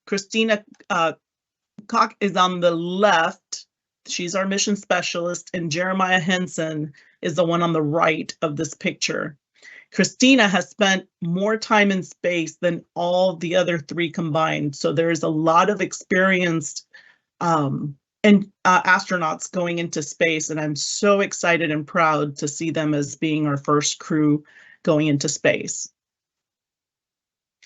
Christina Koch is on the left. She's our mission specialist, and Jeremiah Henson is the one on the right of this picture. Christina has spent more time in space than all the other three combined, so there is a lot of experienced astronauts going into space, and I'm so excited and proud to see them as being our first crew going into space.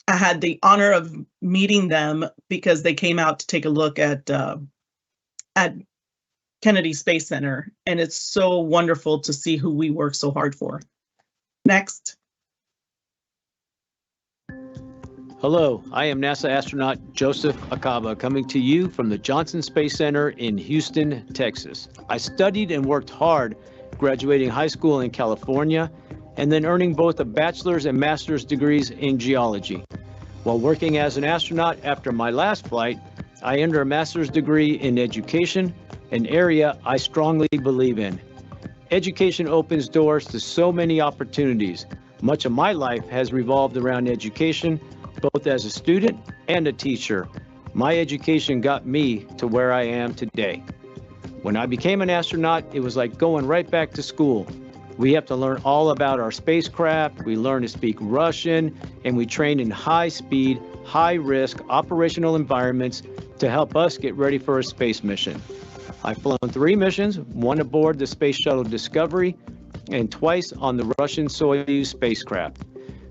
I had the honor of meeting them because they came out to take a look at Kennedy Space Center, and it's so wonderful to see who we work so hard for. Next. Hello, I am NASA astronaut Joseph Acaba coming to you from the Johnson Space Center in Houston, Texas. I studied and worked hard, graduating high school in California and then earning both a bachelor's and master's degrees in geology. While working as an astronaut after my last flight, I earned a master's degree in education, an area I strongly believe in. Education opens doors to so many opportunities. Much of my life has revolved around education, both as a student and a teacher. My education got me to where I am today. When I became an astronaut, it was like going right back to school. We have to learn all about our spacecraft, we learn to speak Russian, and we train in high-speed, high-risk operational environments to help us get ready for a space mission. I've flown 3 missions, one aboard the Space Shuttle Discovery, and twice on the Russian Soyuz spacecraft.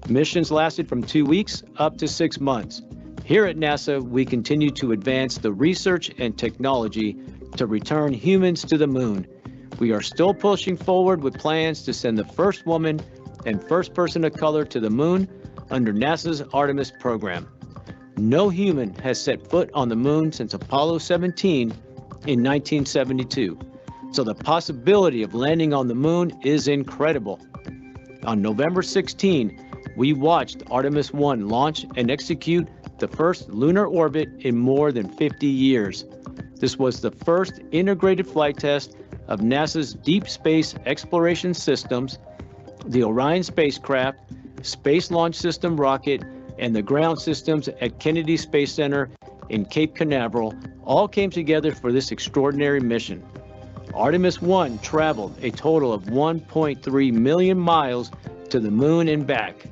Missions lasted from 2 weeks up to 6 months. Here at NASA, we continue to advance the research and technology to return humans to the moon. We are still pushing forward with plans to send the first woman and first person of color to the moon under NASA's Artemis program. No human has set foot on the moon since Apollo 17 in 1972. So the possibility of landing on the moon is incredible. On November 16, we watched Artemis 1 launch and execute the first lunar orbit in more than 50 years. This was the first integrated flight test of NASA's deep space exploration systems, the Orion spacecraft, Space Launch System rocket, and the ground systems at Kennedy Space Center in Cape Canaveral all came together for this extraordinary mission. Artemis 1 traveled a total of 1.3 million miles to the moon and back.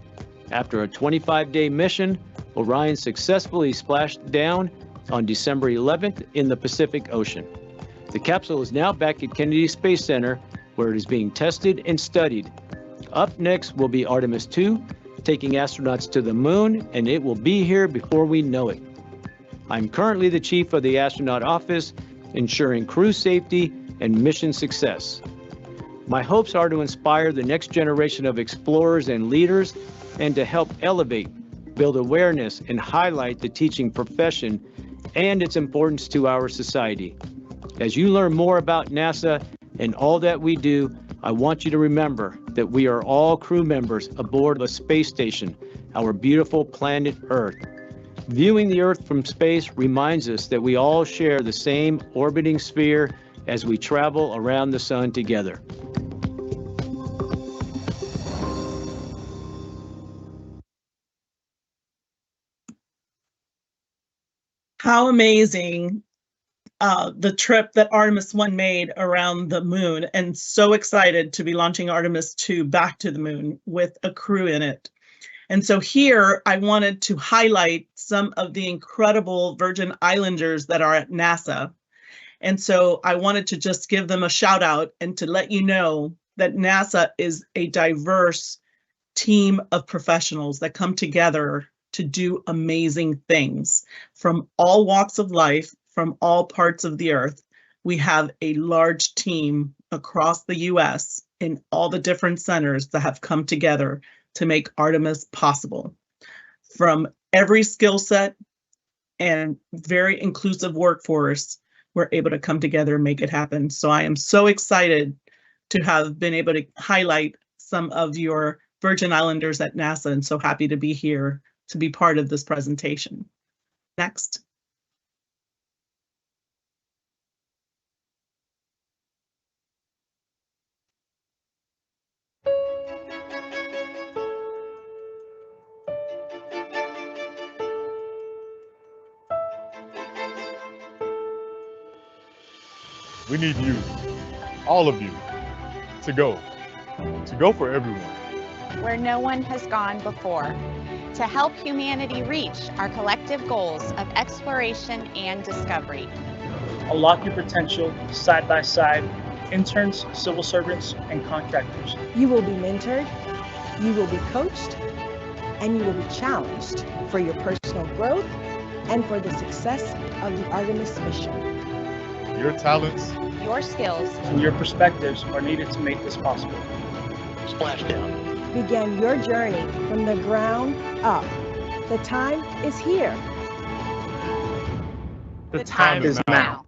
After a 25-day mission, Orion successfully splashed down on December 11th in the Pacific Ocean. The capsule is now back at Kennedy Space Center, where it is being tested and studied. Up next will be Artemis 2, taking astronauts to the moon, and it will be here before we know it. I'm currently the chief of the astronaut office, ensuring crew safety and mission success. My hopes are to inspire the next generation of explorers and leaders, and to help elevate, build awareness, and highlight the teaching profession and its importance to our society. As you learn more about NASA and all that we do, I want you to remember that we are all crew members aboard a space station, our beautiful planet Earth. Viewing the Earth from space reminds us that we all share the same orbiting sphere as we travel around the sun together. How amazing the trip that Artemis 1 made around the moon, and so excited to be launching Artemis 2 back to the moon with a crew in it. And so here I wanted to highlight some of the incredible Virgin Islanders that are at NASA. And so I wanted to just give them a shout out and to let you know that NASA is a diverse team of professionals that come together to do amazing things from all walks of life, from all parts of the earth. We have a large team across the US in all the different centers that have come together to make Artemis possible. From every skill set and very inclusive workforce, we're able to come together and make it happen. So I am so excited to have been able to highlight some of your Virgin Islanders at NASA, and so happy to be here to be part of this presentation. Next. We need you, all of you, to go for everyone. Where no one has gone before, to help humanity reach our collective goals of exploration and discovery. Unlock your potential side by side, interns, civil servants, and contractors. You will be mentored, you will be coached, and you will be challenged for your personal growth and for the success of the Artemis mission. Your talents, your skills, and your perspectives are needed to make this possible. Splashdown. Begin your journey from the ground up. The time is here. The time is now.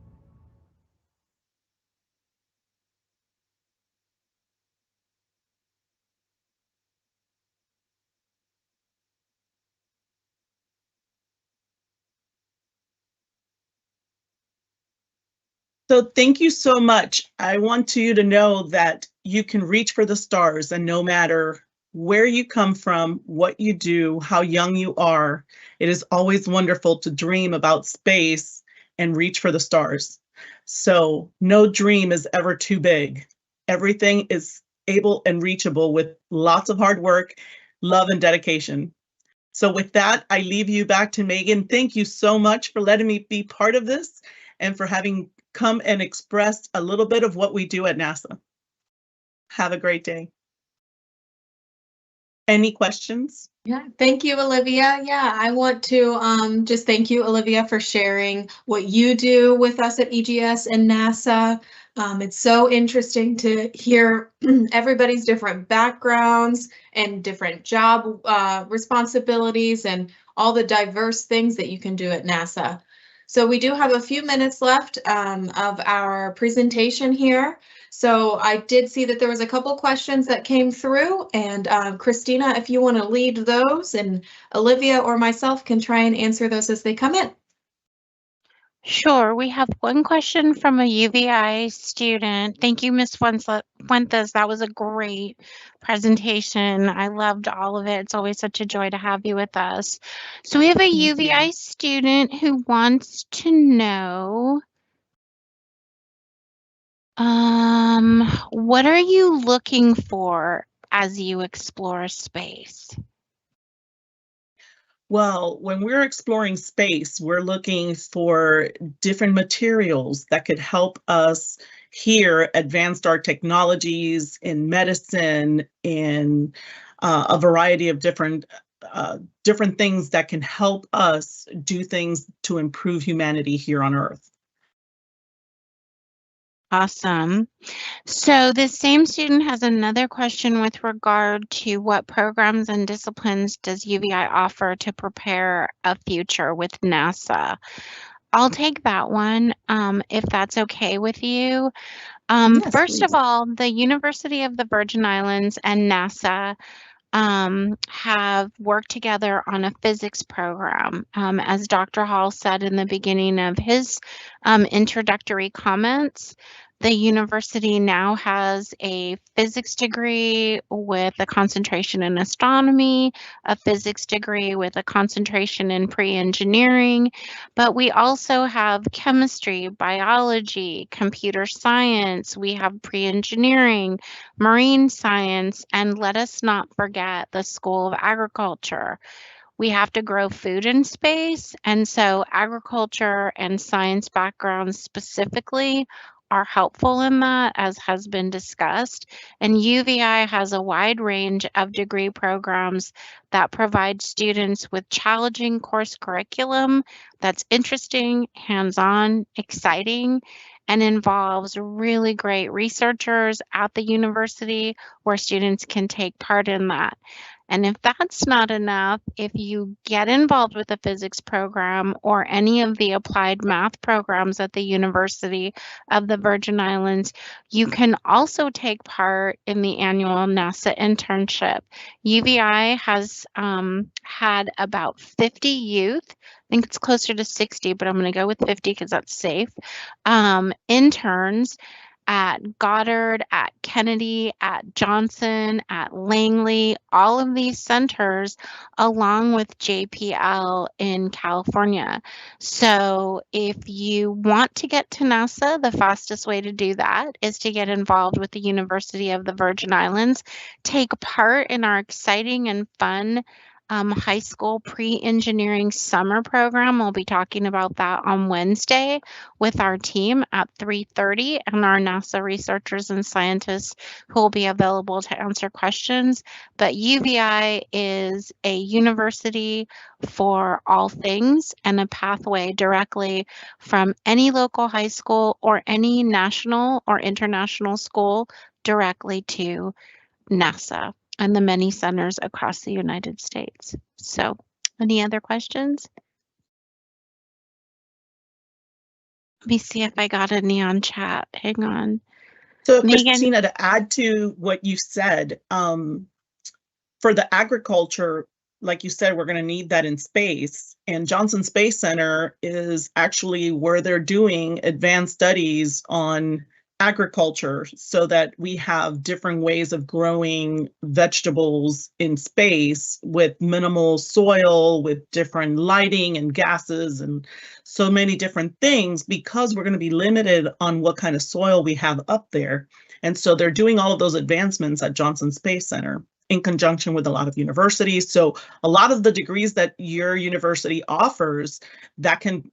So thank you so much. I want you to know that you can reach for the stars, and no matter where you come from, what you do, how young you are, it is always wonderful to dream about space and reach for the stars. So no dream is ever too big. Everything is able and reachable with lots of hard work, love, and dedication. So with that, I leave you back to Meghan. Thank you so much for letting me be part of this and for having come and expressed a little bit of what we do at NASA. Have a great day. Any questions? Yeah, thank you, Olivia. Yeah, I want to just thank you, Olivia, for sharing what you do with us at EGS and NASA. It's so interesting to hear everybody's different backgrounds and different job responsibilities and all the diverse things that you can do at NASA. So we do have a few minutes left of our presentation here. So I did see that there was a couple questions that came through, and Christina, if you want to lead those, and Olivia or myself can try and answer those as they come in. Sure. We have one question from a UVI student. Thank you, Ms. Fuentes. That was a great presentation. I loved all of it. It's always such a joy to have you with us. So we have a UVI student who wants to know What are you looking for as you explore space? Well, when we're exploring space, we're looking for different materials that could help us here advance our technologies in medicine, in a variety of different things that can help us do things to improve humanity here on Earth. Awesome. So this same student has another question with regard to what programs and disciplines does UVI offer to prepare a future with NASA? I'll take that one, if that's okay with you. Yes, First of please. all, the University of the Virgin Islands and NASA have worked together on a physics program. As Dr. Hall said in the beginning of his introductory comments, the university now has a physics degree with a concentration in astronomy, a physics degree with a concentration in pre-engineering, but we also have chemistry, biology, computer science, we have pre-engineering, marine science, and let us not forget the School of Agriculture. We have to grow food in space, and so agriculture and science backgrounds specifically are helpful in that, as has been discussed. And UVI has a wide range of degree programs that provide students with challenging course curriculum that's interesting, hands-on, exciting, and involves really great researchers at the university where students can take part in that. And if that's not enough, if you get involved with the physics program or any of the applied math programs at the University of the Virgin Islands, you can also take part in the annual NASA internship. UVI has had about 50 youth, I think it's closer to 60, but I'm going to go with 50 because that's safe, interns at Goddard, at Kennedy, at Johnson, at Langley, all of these centers, along with JPL in California. So if you want to get to NASA, the fastest way to do that is to get involved with the University of the Virgin Islands, take part in our exciting and fun high school pre-engineering summer program. We'll be talking about that on Wednesday with our team at 3:30 and our NASA researchers and scientists who will be available to answer questions. But UVI is a university for all things and a pathway directly from any local high school or any national or international school directly to NASA and the many centers across the United States. So, any other questions? Let me see if I got any on chat. Hang on. So, Meghan? Christina, to add to what you said, for the agriculture, like you said, we're going to need that in space. And Johnson Space Center is actually where they're doing advanced studies on agriculture so that we have different ways of growing vegetables in space with minimal soil, with different lighting and gases and so many different things, because we're going to be limited on what kind of soil we have up there. And so they're doing all of those advancements at Johnson Space Center in conjunction with a lot of universities. So a lot of the degrees that your university offers that can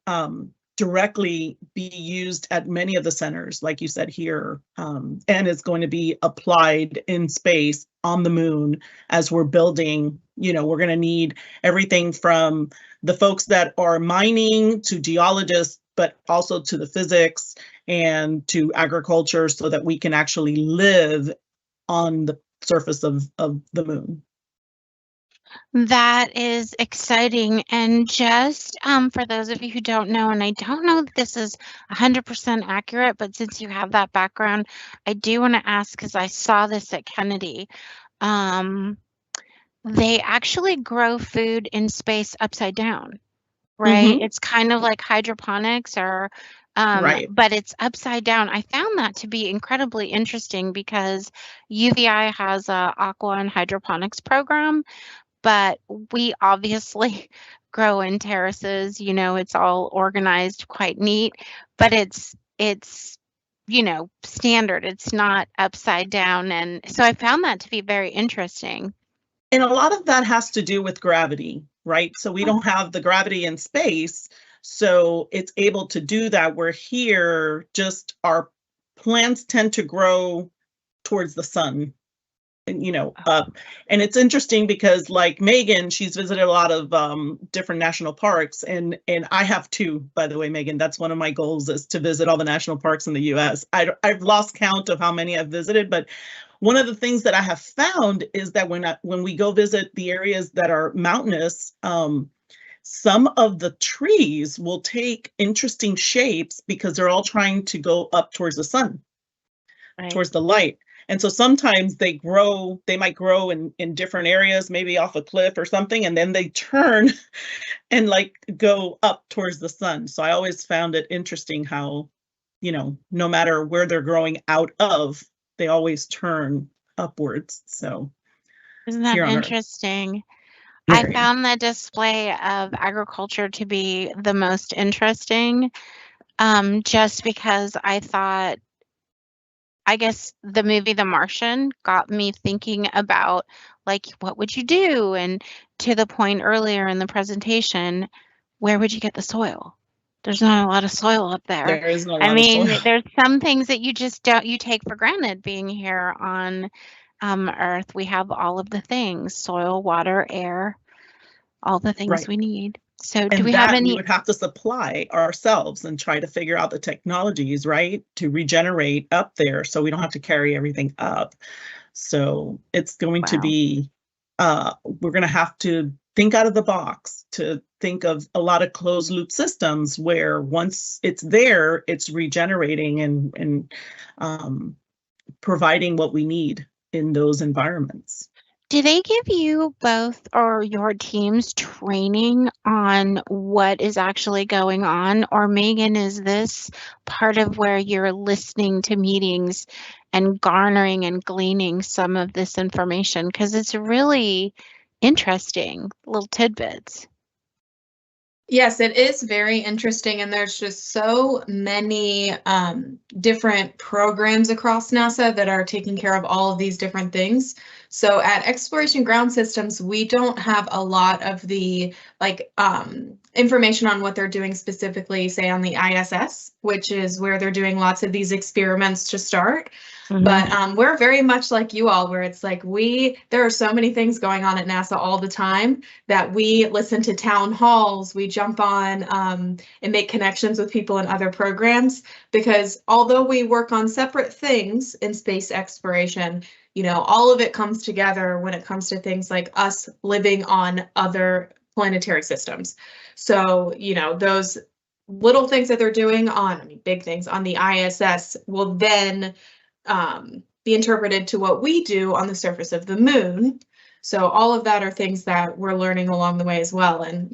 directly be used at many of the centers, like you said here, and it's going to be applied in space on the moon as we're building. You know, we're going to need everything from the folks that are mining to geologists, but also to the physics and to agriculture so that we can actually live on the surface of the moon. That is exciting. And just for those of you who don't know, and I don't know if this is 100% accurate, but since you have that background, I do want to ask, because I saw this at Kennedy. They actually grow food in space upside down, right? It's kind of like hydroponics or Right. but it's upside down. I found that to be incredibly interesting because UVI has a aqua and hydroponics program, but we obviously grow in terraces, you know, it's all organized quite neat, but it's standard. It's not upside down. And so I found that to be very interesting. And a lot of that has to do with gravity, right? So we don't have the gravity in space, so it's able to do that. Where here, just our plants tend to grow towards the sun, and up. And it's interesting because, like Meghan, she's visited a lot of different national parks, and I have too, by the way, Meghan. That's one of my goals, is to visit all the national parks in the U.S. I've lost count of how many I've visited, but one of the things that I have found is that when we go visit the areas that are mountainous, some of the trees will take interesting shapes because they're all trying to go up towards the sun, towards the light. And so sometimes they might grow in different areas, maybe off a cliff or something, and then they turn and go up towards the sun. So I always found it interesting how, no matter where they're growing out of, they always turn upwards. So isn't that interesting? I found the display of agriculture to be the most interesting, just because I guess the movie The Martian got me thinking about, what would you do? And to the point earlier in the presentation, where would you get the soil? There's not a lot of soil up there. There is not a lot of soil. There's some things that you just you take for granted being here on Earth. We have all of the things: soil, water, air, all the things we need. So do we have any? We would have to supply ourselves and try to figure out the technologies, right, to regenerate up there, so we don't have to carry everything up. So it's going to be, we're going to have to think out of the box, to think of a lot of closed loop systems where once it's there, it's regenerating and providing what we need in those environments. Do they give you both or your teams training on what is actually going on? Or Meghan, is this part of where you're listening to meetings and garnering and gleaning some of this information? Because it's really interesting, little tidbits. Yes, it is very interesting, and there's just so many different programs across NASA that are taking care of all of these different things. So at Exploration Ground Systems, we don't have a lot of the information on what they're doing specifically, say on the ISS, which is where they're doing lots of these experiments to start. Mm-hmm. But we're very much like you all, where it's there are so many things going on at NASA all the time that we listen to town halls, we jump on and make connections with people in other programs, because although we work on separate things in space exploration, all of it comes together when it comes to things like us living on other planetary systems. So, those little things that they're doing big things on the ISS will then be interpreted to what we do on the surface of the moon. So all of that are things that we're learning along the way as well. And,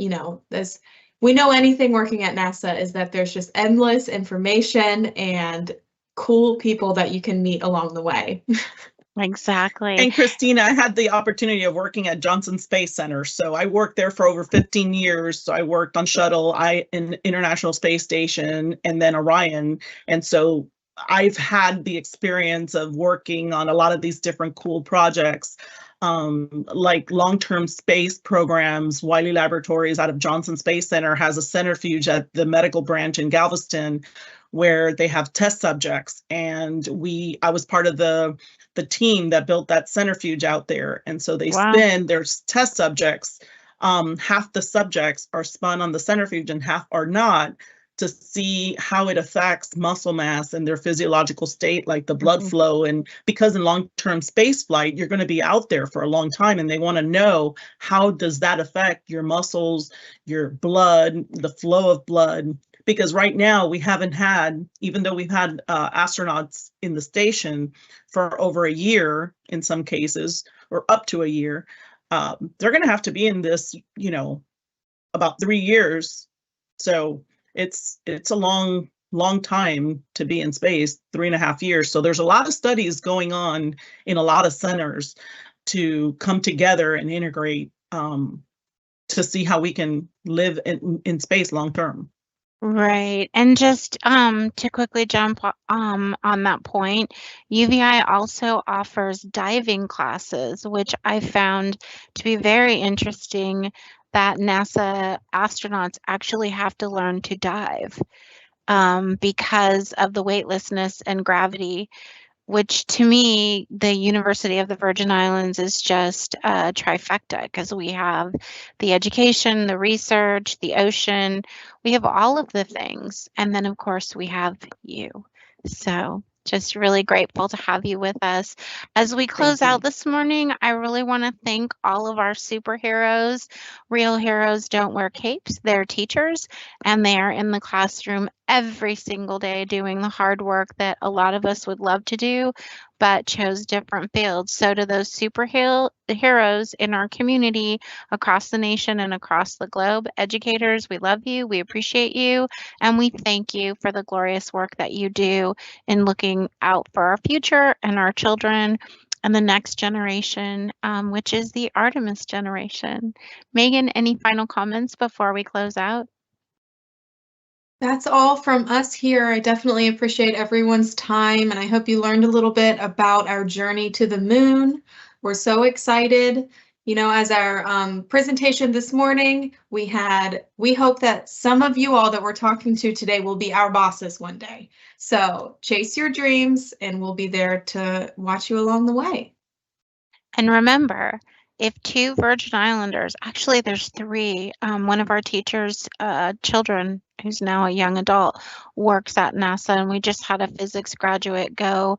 we know anything working at NASA is that there's just endless information and cool people that you can meet along the way. Exactly. And Christina, I had the opportunity of working at Johnson Space Center. So I worked there for over 15 years. So I worked on Shuttle, in International Space Station, and then Orion. And so I've had the experience of working on a lot of these different cool projects, like long-term space programs. Wiley Laboratories out of Johnson Space Center has a centrifuge at the medical branch in Galveston where they have test subjects. And I was part of the team that built that centrifuge out there. And so they spin their test subjects. Half the subjects are spun on the centrifuge and half are not, to see how it affects muscle mass and their physiological state, like the blood flow. And because in long-term space flight, you're going to be out there for a long time, and they want to know, how does that affect your muscles, your blood, the flow of blood? Because right now we haven't had, even though we've had astronauts in the station for over a year, in some cases, or up to a year, they're going to have to be in this, about 3 years. So it's a long time to be in space, 3.5 years. So there's a lot of studies going on in a lot of centers to come together and integrate to see how we can live in space long term. Right. And just to quickly jump on that point, UVI also offers diving classes, which I found to be very interesting that NASA astronauts actually have to learn to dive because of the weightlessness and gravity, which to me, the University of the Virgin Islands is just a trifecta because we have the education, the research, the ocean, we have all of the things. And then, of course, we have you. So just really grateful to have you with us. As we close out this morning, I really want to thank all of our superheroes. Real heroes don't wear capes, they're teachers, and they are in the classroom every single day doing the hard work that a lot of us would love to do, but chose different fields. So to those heroes in our community, across the nation and across the globe, educators, we love you, we appreciate you, and we thank you for the glorious work that you do in looking out for our future and our children and the next generation, which is the Artemis generation. Megan, any final comments before we close out? That's all from us here. I definitely appreciate everyone's time, and I hope you learned a little bit about our journey to the moon. We're so excited. You know, as our presentation this morning, we hope that some of you all that we're talking to today will be our bosses one day. So chase your dreams, and we'll be there to watch you along the way. And remember, if two Virgin Islanders, actually there's three, one of our teachers' children, who's now a young adult, works at NASA, and we just had a physics graduate go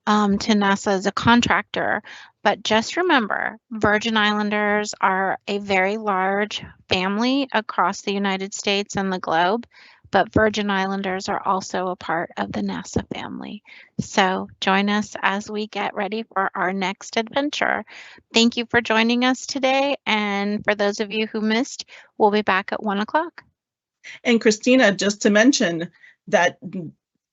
to NASA as a contractor. But just remember, Virgin Islanders are a very large family across the United States and the globe, but Virgin Islanders are also a part of the NASA family. So join us as we get ready for our next adventure. Thank you for joining us today. And for those of you who missed, we'll be back at 1 o'clock. And Christina, just to mention that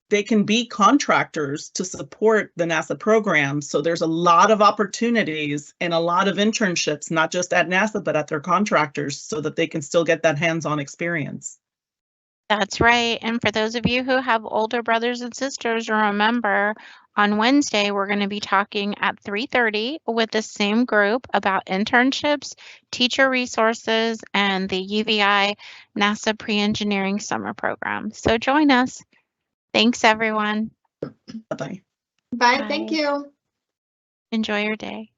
they can be contractors to support the NASA program. So there's a lot of opportunities and a lot of internships, not just at NASA, but at their contractors, so that they can still get that hands-on experience. That's right. And for those of you who have older brothers and sisters, remember on Wednesday, we're going to be talking at 3:30 with the same group about internships, teacher resources, and the UVI NASA Pre-Engineering Summer Program. So join us. Thanks, everyone. Bye-bye. Bye. Thank you. Enjoy your day.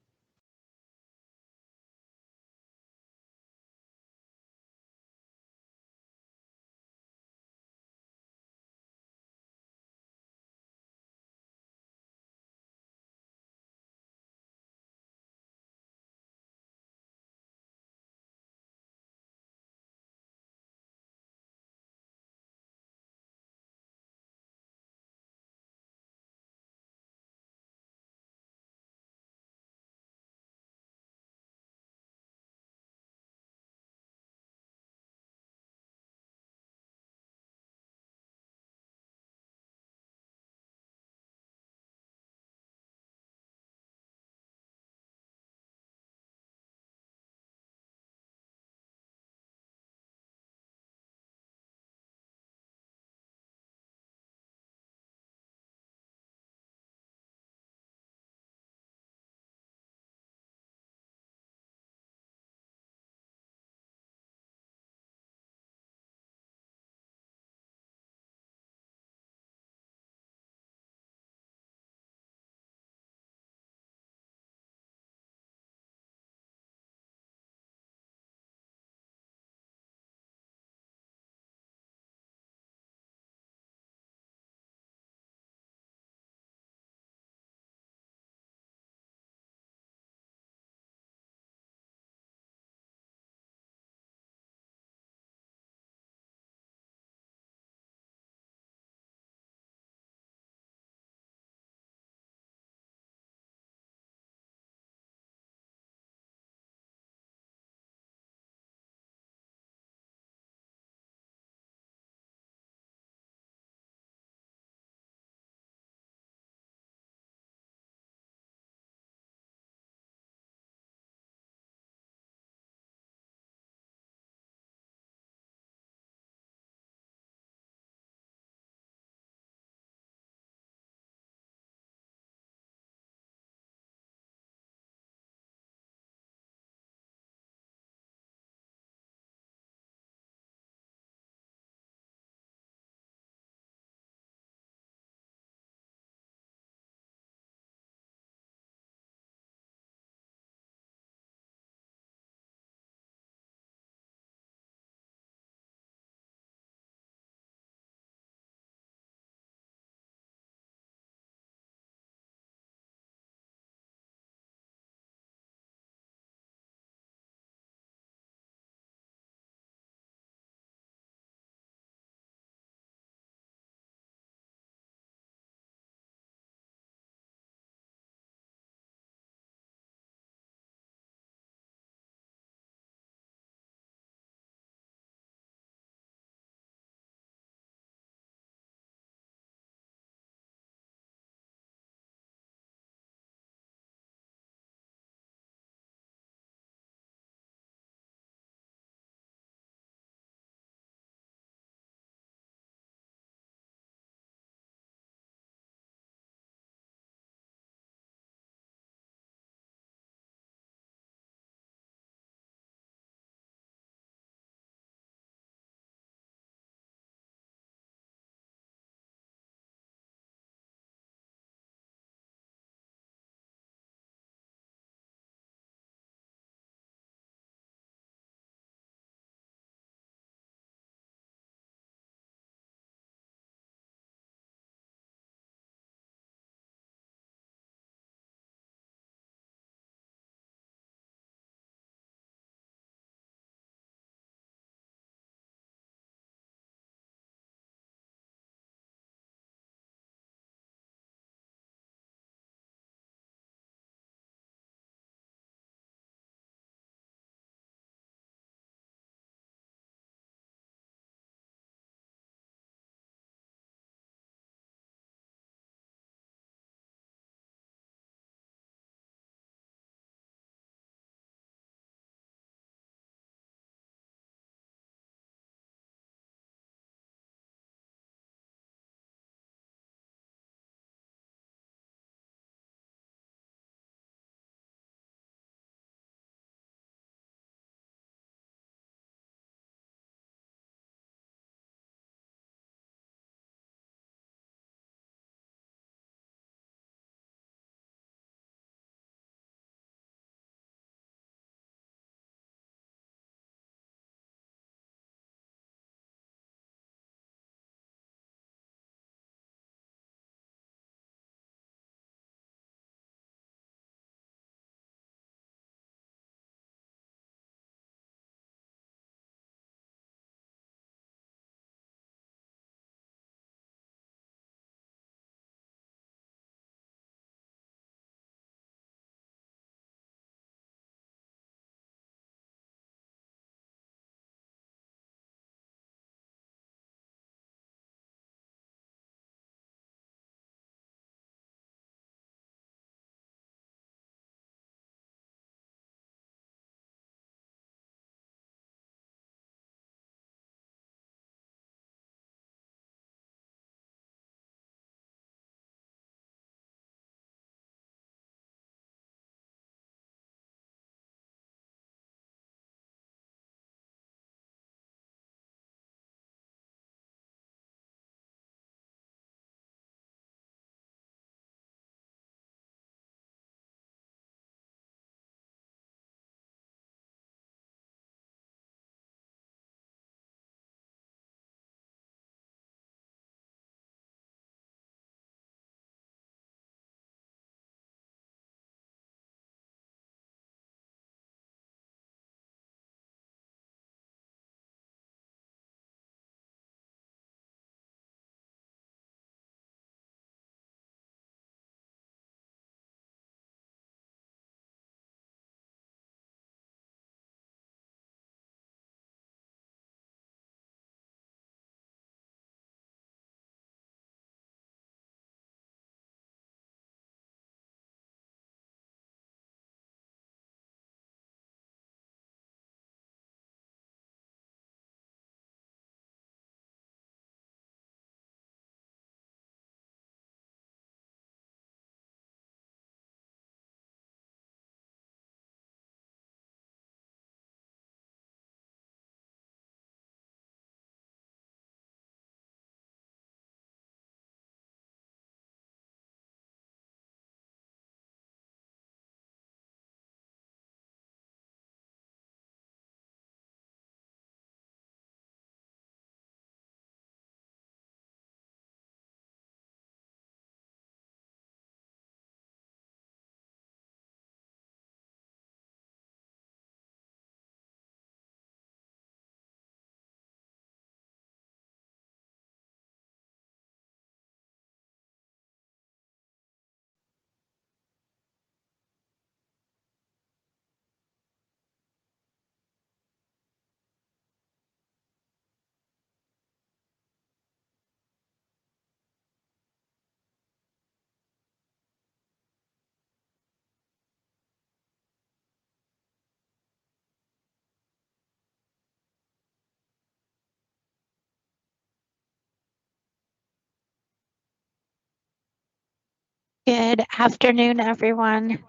Good afternoon, everyone.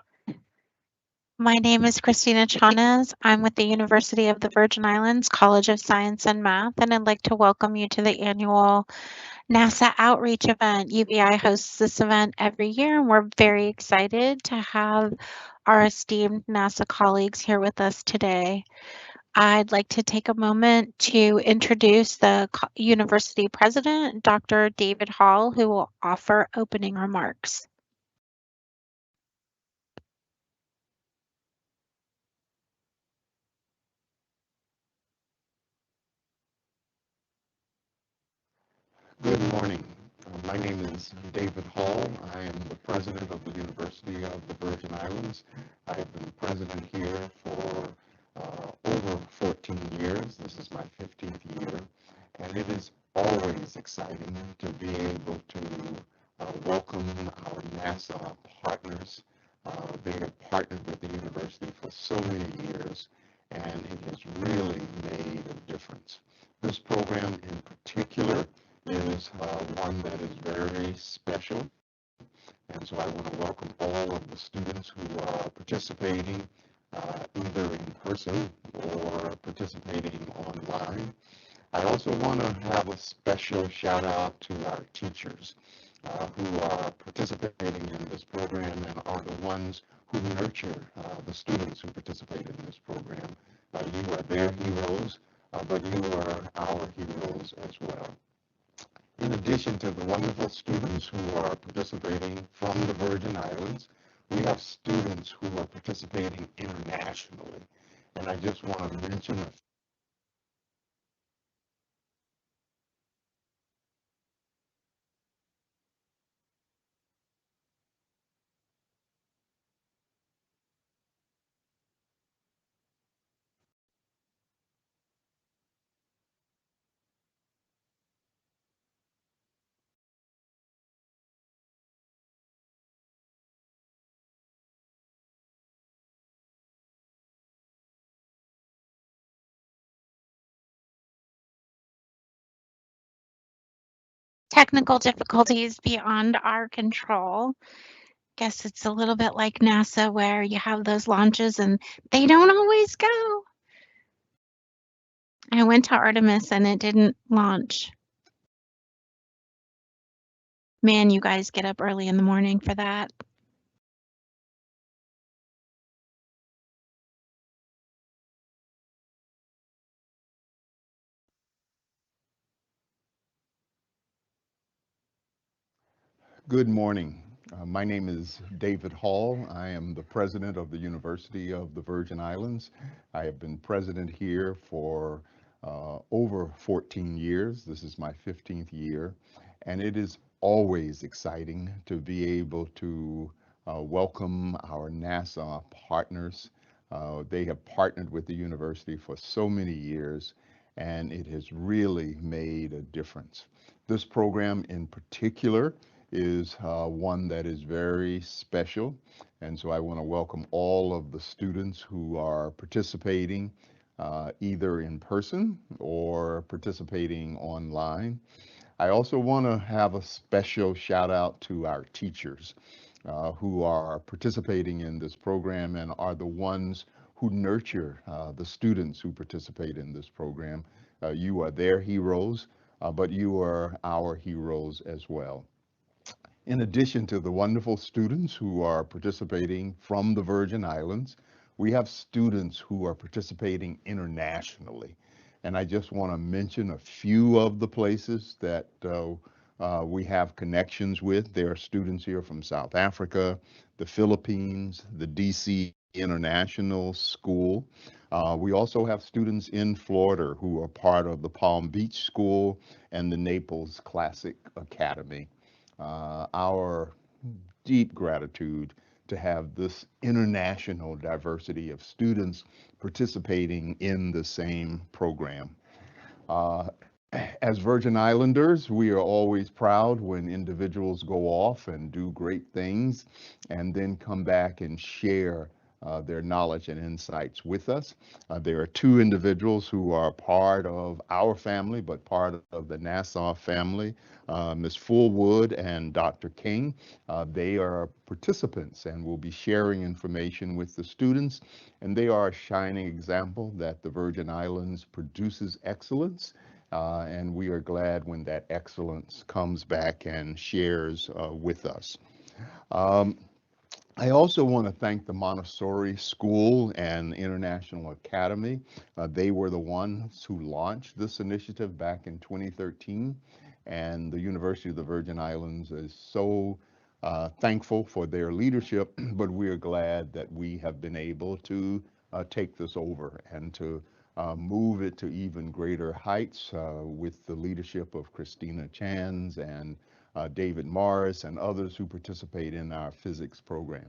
My name is Christina Chanes. I'm with the University of the Virgin Islands College of Science and Math, and I'd like to welcome you to the annual NASA Outreach event. UVI hosts this event every year, and we're very excited to have our esteemed NASA colleagues here with us today. I'd like to take a moment to introduce the university president, Dr. David Hall, who will offer opening remarks. Good morning. My name is David Hall. I am the president of the University of the Virgin Islands. I have been president here for over 14 years. This is my 15th year, and it is always exciting to be able to welcome our NASA partners. They have partnered with the university for so many years, and it has really made a difference. This program in particular is one that is very special, and so I want to welcome all of the students who are participating either in person or participating online. I also want to have a special shout out to our teachers who are participating in this program and are the ones who nurture the students who participate in this program. You are their heroes, but you are our heroes as well. In addition to the wonderful students who are participating from the Virgin Islands, we have students who are participating internationally. And I just want to mention a Technical difficulties beyond our control. Guess it's a little bit like NASA where you have those launches and they don't always go. I went to Artemis and it didn't launch. Man, you guys get up early in the morning for that. Good morning. My name is David Hall. I am the president of the University of the Virgin Islands. I have been president here for over 14 years. This is my 15th year, and it is always exciting to be able to welcome our NASA partners. They have partnered with the university for so many years, and it has really made a difference. This program in particular is one that is very special. And so I want to welcome all of the students who are participating either in person or participating online. I also want to have a special shout out to our teachers who are participating in this program and are the ones who nurture the students who participate in this program. You are their heroes, but you are our heroes as well. In addition to the wonderful students who are participating from the Virgin Islands, we have students who are participating internationally. And I just want to mention a few of the places that we have connections with. There are students here from South Africa, the Philippines, the DC International School. We also have students in Florida who are part of the Palm Beach School and the Naples Classic Academy. Our deep gratitude to have this international diversity of students participating in the same program. As Virgin Islanders, we are always proud when individuals go off and do great things and then come back and share their knowledge and insights with us. There are two individuals who are part of our family, but part of the Nassau family, Ms. Fullwood and Dr. King. They are participants and will be sharing information with the students, and they are a shining example that the Virgin Islands produces excellence. And we are glad when that excellence comes back and shares with us. I also want to thank the Montessori School and International Academy. They were the ones who launched this initiative back in 2013, and the University of the Virgin Islands is so thankful for their leadership, but we are glad that we have been able to take this over and to move it to even greater heights with the leadership of Christina Chans and David Morris and others who participate in our physics program.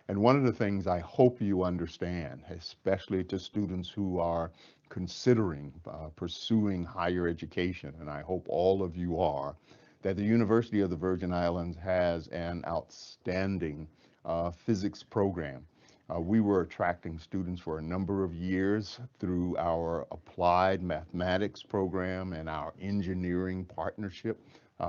And one of the things I hope you understand, especially to students who are considering pursuing higher education, and I hope all of you are, that the University of the Virgin Islands has an outstanding physics program. We were attracting students for a number of years through our applied mathematics program and our engineering partnership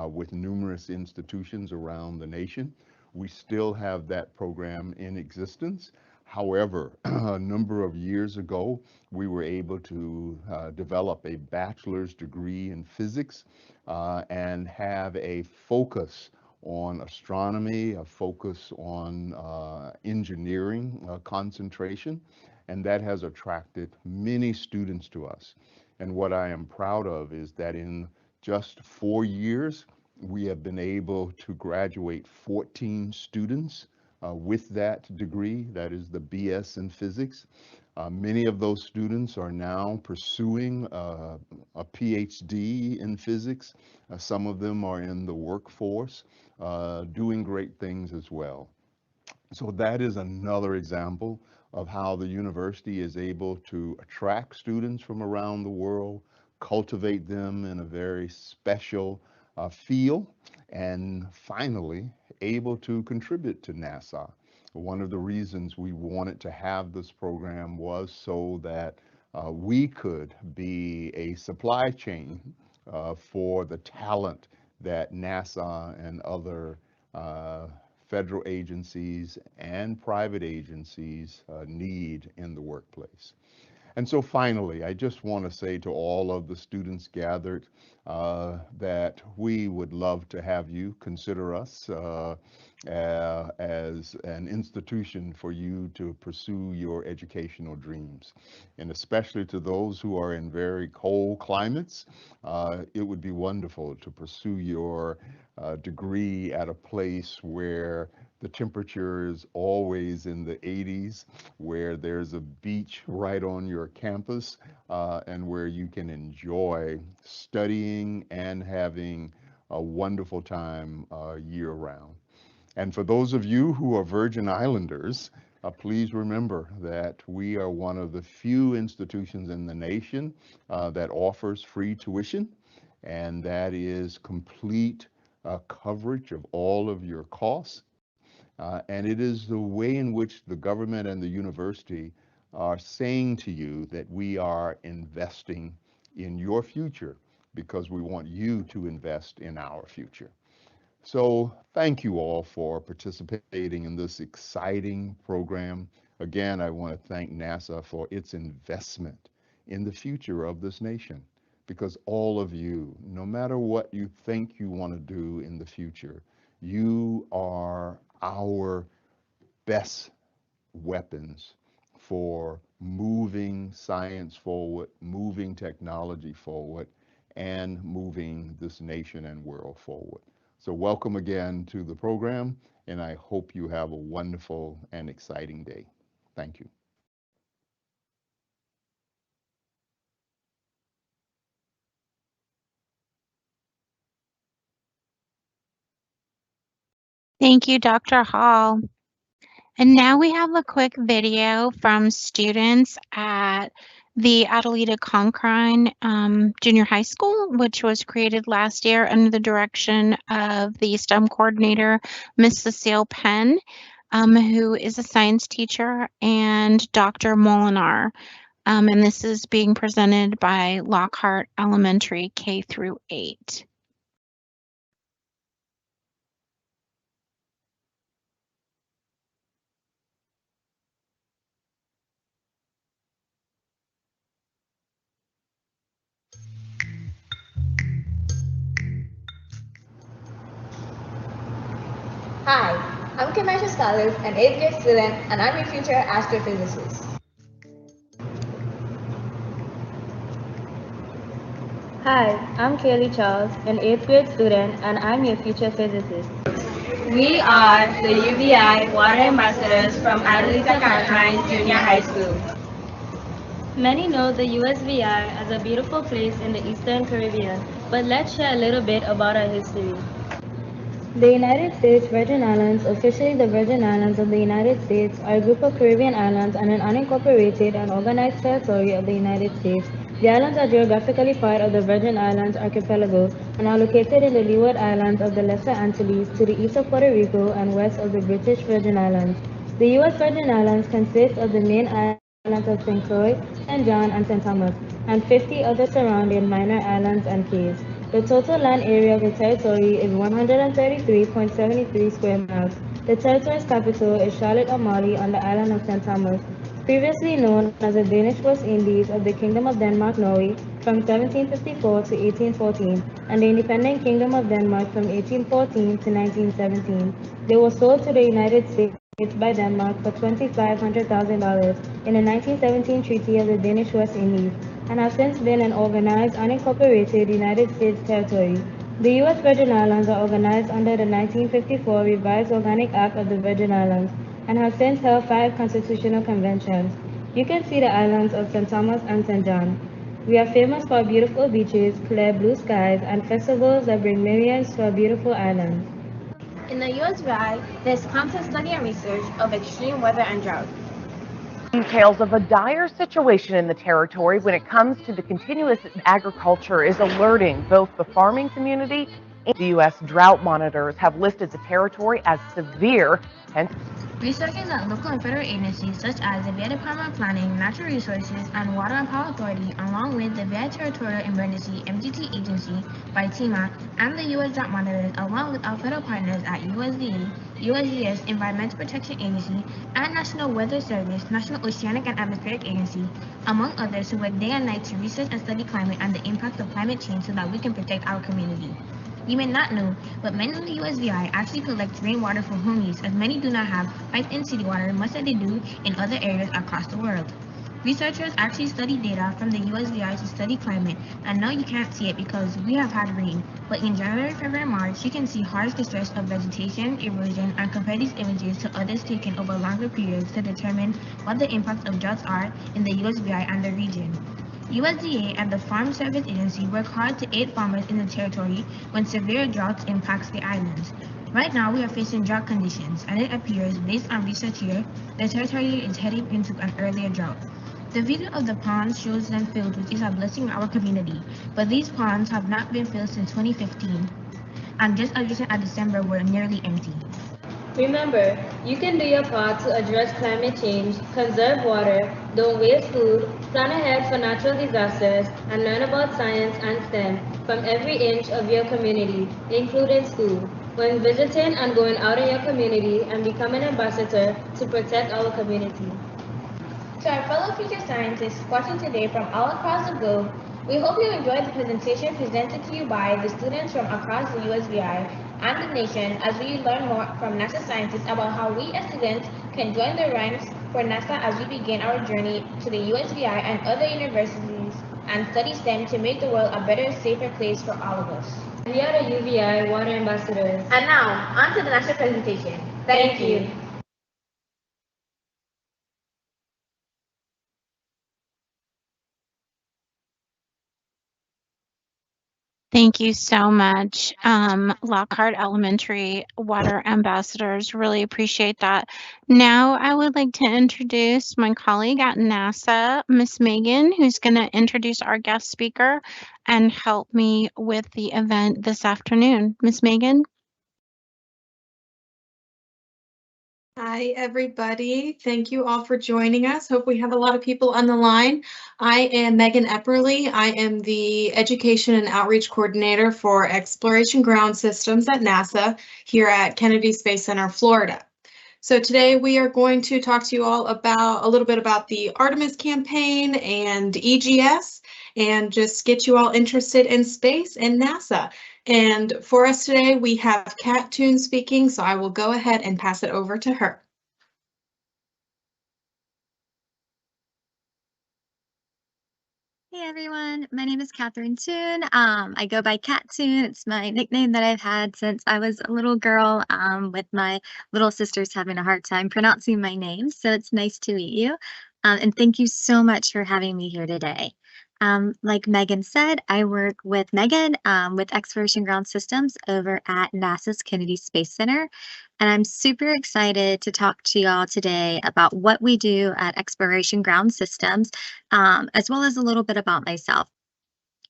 with numerous institutions around the nation. We still have that program in existence. However, a number of years ago, we were able to develop a bachelor's degree in physics and have a focus on astronomy, a focus on engineering concentration, and that has attracted many students to us. And what I am proud of is that in just 4 years, we have been able to graduate 14 students with that degree, that is the BS in physics. Many of those students are now pursuing a PhD in physics. Some of them are in the workforce, doing great things as well. So that is another example of how the university is able to attract students from around the world, cultivate them in a very special field, and finally able to contribute to NASA. One of the reasons we wanted to have this program was so that we could be a supply chain for the talent that NASA and other federal agencies and private agencies need in the workplace. And so finally, I just want to say to all of the students gathered that we would love to have you consider us as an institution for you to pursue your educational dreams. And especially to those who are in very cold climates, it would be wonderful to pursue your degree at a place where the temperature is always in the 80s, where there's a beach right on your campus, and where you can enjoy studying and having a wonderful time year-round. And for those of you who are Virgin Islanders, please remember that we are one of the few institutions in the nation that offers free tuition, and that is complete coverage of all of your costs. And it is the way in which the government and the university are saying to you that we are investing in your future because we want you to invest in our future. So thank you all for participating in this exciting program. Again, I want to thank NASA for its investment in the future of this nation, because all of you, no matter what you think you want to do in the future, you are our best weapons for moving science forward, moving technology forward, and moving this nation and world forward. So welcome again to the program, and I hope you have a wonderful and exciting day. Thank you. Thank you, Dr. Hall. And now we have a quick video from students at the Adelita Concrine Junior High School, which was created last year under the direction of the STEM coordinator, Miss Cecile Penn. who is a science teacher, and Dr. Molinar. And this is being presented by Lockhart Elementary K through 8. Hi, I'm Kamisha Scarlett, an 8th grade student, and I'm your future astrophysicist. Hi, I'm Kaylee Charles, an 8th grade student, and I'm your future physicist. We are the UVI Water Ambassadors from Adelita Cartwright Junior High School. Many know the USVI as a beautiful place in the Eastern Caribbean, but let's share a little bit about our history. The United States Virgin Islands, officially the Virgin Islands of the United States, are a group of Caribbean islands and an unincorporated and organized territory of the United States. The islands are geographically part of the Virgin Islands archipelago and are located in the Leeward Islands of the Lesser Antilles to the east of Puerto Rico and west of the British Virgin Islands. The U.S. Virgin Islands consist of the main islands of St. Croix, St. John, and St. Thomas, and 50 other surrounding minor islands and cays. The total land area of the territory is 133.73 square miles. The territory's capital is Charlotte-Amalie on the island of St. Thomas, previously known as the Danish West Indies of the Kingdom of Denmark, Norway, from 1754 to 1814, and the Independent Kingdom of Denmark from 1814 to 1917. They were sold to the United States by Denmark for $2,500,000 in the 1917 Treaty of the Danish West Indies, and have since been an organized, unincorporated United States territory. The U.S. Virgin Islands are organized under the 1954 Revised Organic Act of the Virgin Islands and have since held 5 constitutional conventions. You can see the islands of St. Thomas and St. John. We are famous for our beautiful beaches, clear blue skies, and festivals that bring millions to our beautiful islands. In the USVI, there's constant study and research of extreme weather and drought. Details of a dire situation in the territory when it comes to the continuous agriculture is alerting both the farming community and the U.S. drought monitors have listed the territory as severe, hence Researchers at local and federal agencies such as the VA Department of Planning, Natural Resources, and Water and Power Authority, along with the VA Territorial Emergency (MDT) Agency by TEMA, and the U.S. Drought Monitors, along with our federal partners at USDA, USGS, Environmental Protection Agency, and National Weather Service, National Oceanic and Atmospheric Agency, among others, who work day and night to research and study climate and the impact of climate change so that we can protect our community. You may not know, but many in the USVI actually collect rainwater for home use, as many do not have piped-in city water, much as they do in other areas across the world. Researchers actually study data from the USVI to study climate, and now you can't see it because we have had rain, but in January, February, March, you can see harsh distress of vegetation, erosion, and compare these images to others taken over longer periods to determine what the impacts of droughts are in the USVI and the region. USDA and the Farm Service Agency work hard to aid farmers in the territory when severe droughts impacts the islands. Right now, we are facing drought conditions, and it appears, based on research here, the territory is heading into an earlier drought. The video of the ponds shows them filled, which is a blessing in our community, but these ponds have not been filled since 2015, and just as recent as December were nearly empty. Remember, you can do your part to address climate change, conserve water, don't waste food, plan ahead for natural disasters, and learn about science and STEM from every inch of your community, including school, when visiting and going out in your community and become an ambassador to protect our community. To our fellow future scientists watching today from all across the globe, we hope you enjoyed the presentation presented to you by the students from across the USVI and the nation as we learn more from NASA scientists about how we as students can join the ranks for NASA as we begin our journey to the USVI and other universities and study STEM to make the world a better, safer place for all of us. We are the UVI Water Ambassadors. And now, on to the NASA presentation. Thank you. Thank you so much, Lockhart Elementary Water Ambassadors. Really appreciate that. Now I would like to introduce my colleague at NASA, Miss Megan, who's going to introduce our guest speaker and help me with the event this afternoon. Miss Megan? Hi, everybody. Thank you all for joining us. Hope we have a lot of people on the line. I am Meghan Epperly. I am the Education and Outreach Coordinator for Exploration Ground Systems at NASA here at Kennedy Space Center, Florida. So today we are going to talk to you all about a little bit about the Artemis campaign and EGS, and just get you all interested in space and NASA. And for us today, we have Toon speaking, so I will go ahead and pass it over to her. Hey everyone, my name is Toon. I go by Toon. It's my nickname that I've had since I was a little girl, with my little sisters having a hard time pronouncing my name. So it's nice to meet you. And thank you so much for having me here today. Like Megan said, I work with Megan with Exploration Ground Systems over at NASA's Kennedy Space Center. And I'm super excited to talk to y'all today about what we do at Exploration Ground Systems, as well as a little bit about myself.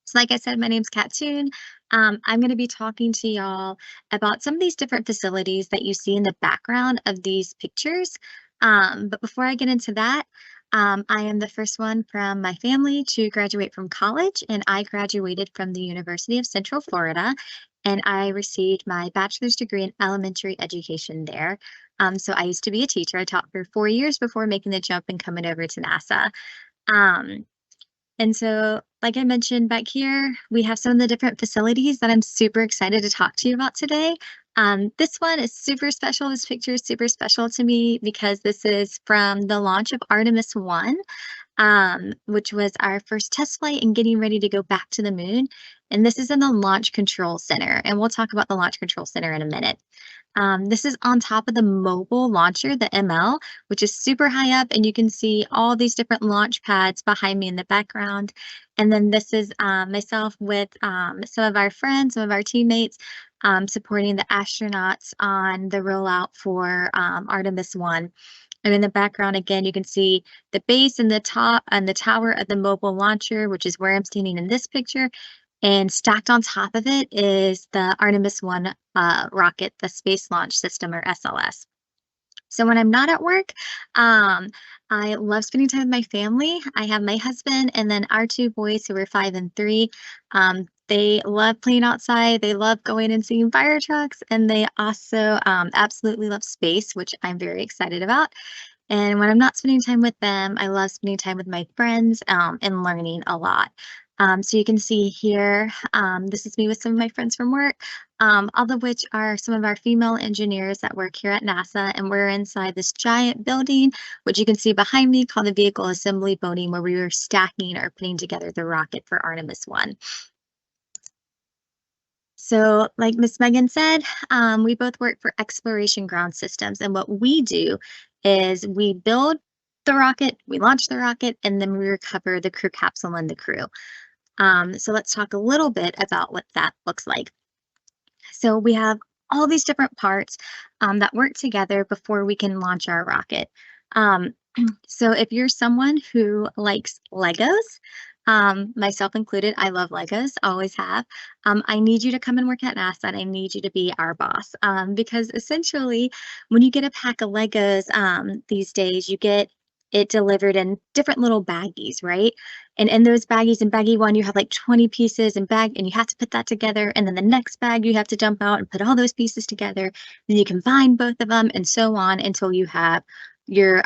So like I said, my name's Toon. I'm going to be talking to y'all about some of these different facilities that you see in the background of these pictures. But before I get into that, I am the first one from my family to graduate from college, and I graduated from the University of Central Florida, and I received my bachelor's degree in elementary education there. So I used to be a teacher. I taught for 4 years before making the jump and coming over to NASA. And so, like I mentioned back here, we have some of the different facilities that I'm super excited to talk to you about today. This one is super special. This picture is super special to me because this is from the launch of Artemis 1, which was our first test flight and getting ready to go back to the moon. And this is in the Launch Control Center. And we'll talk about the Launch Control Center in a minute. This is on top of the mobile launcher, the ML, which is super high up, and you can see all these different launch pads behind me in the background. And then this is myself with some of our friends, some of our teammates, supporting the astronauts on the rollout for Artemis 1. And in the background, again, you can see the base and the top and the tower of the mobile launcher, which is where I'm standing in this picture. And stacked on top of it is the Artemis 1 rocket, the Space Launch System, or SLS. So when I'm not at work, I love spending time with my family. I have my husband and then our 2 boys who are 5 and 3. They love playing outside. They love going and seeing fire trucks, and they also absolutely love space, which I'm very excited about. And when I'm not spending time with them, I love spending time with my friends and learning a lot. So you can see here, this is me with some of my friends from work, all of which are some of our female engineers that work here at NASA. And we're inside this giant building, which you can see behind me, called the Vehicle Assembly Building, where we were stacking or putting together the rocket for Artemis 1. So like Miss Megan said, we both work for Exploration Ground Systems. And what we do is we build the rocket, we launch the rocket, and then we recover the crew capsule and the crew. So let's talk a little bit about what that looks like. So we have all these different parts that work together before we can launch our rocket. So if you're someone who likes Legos, myself included, I love Legos, always have. I need you to come and work at NASA, and I need you to be our boss, because essentially when you get a pack of Legos these days, you get it delivered in different little baggies, right? And in those baggies, in baggie 1, you have like 20 pieces and you have to put that together. And then the next bag, you have to dump out and put all those pieces together. Then you combine both of them and so on until you have your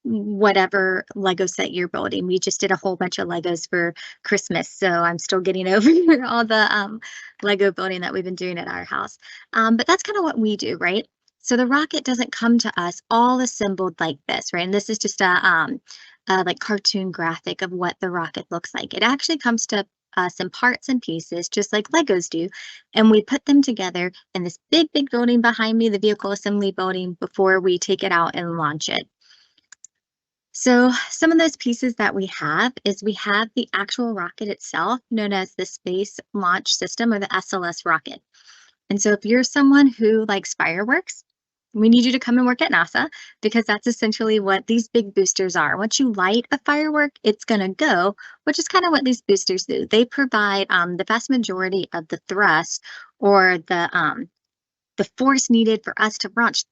whatever Lego set you're building. We just did a whole bunch of Legos for Christmas, so I'm still getting over all the Lego building that we've been doing at our house. But that's kind of what we do, right? So the rocket doesn't come to us all assembled like this, right? And this is just a like cartoon graphic of what the rocket looks like. It actually comes to us in parts and pieces, just like Legos do, and we put them together in this big building behind me, the Vehicle Assembly Building, before we take it out and launch it. So some of those pieces that we have is we have the actual rocket itself, known as the Space Launch System, or the SLS rocket. And so if you're someone who likes fireworks, we need you to come and work at NASA, because that's essentially what these big boosters are. Once you light a firework, it's going to go, which is kind of what these boosters do. They provide the vast majority of the thrust, or the the force needed for us to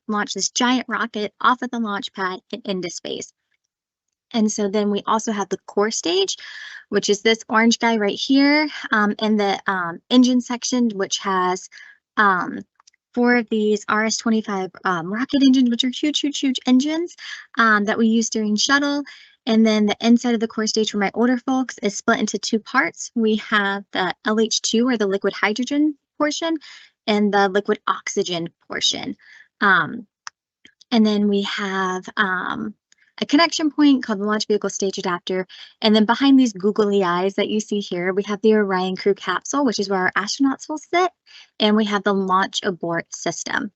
launch this giant rocket off of the launch pad and into space. And so then we also have the core stage, which is this orange guy right here, and the engine section, which has 4 of these RS-25 rocket engines, which are huge, huge, huge engines that we use during shuttle. And then the inside of the core stage for my older folks is split into 2 parts. We have the LH2, or the liquid hydrogen portion, and the liquid oxygen portion. And then we have a connection point called the launch vehicle stage adapter. And then behind these googly eyes that you see here, we have the Orion crew capsule, which is where our astronauts will sit. And we have the launch abort system.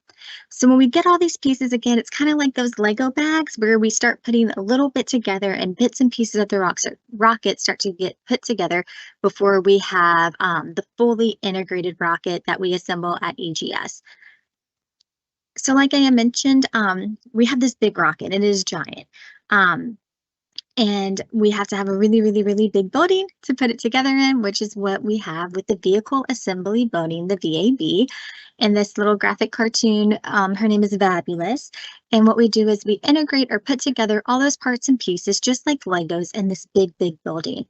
So when we get all these pieces, again, it's kind of like those Lego bags where we start putting a little bit together, and bits and pieces of the rocket start to get put together before we have the fully integrated rocket that we assemble at EGS. So like I mentioned, we have this big rocket. It is giant. And we have to have a really, really, really big building to put it together in, which is what we have with the Vehicle Assembly Building, the VAB. And this little graphic cartoon, her name is Fabulous. And what we do is we integrate or put together all those parts and pieces, just like Legos, in this big, big building.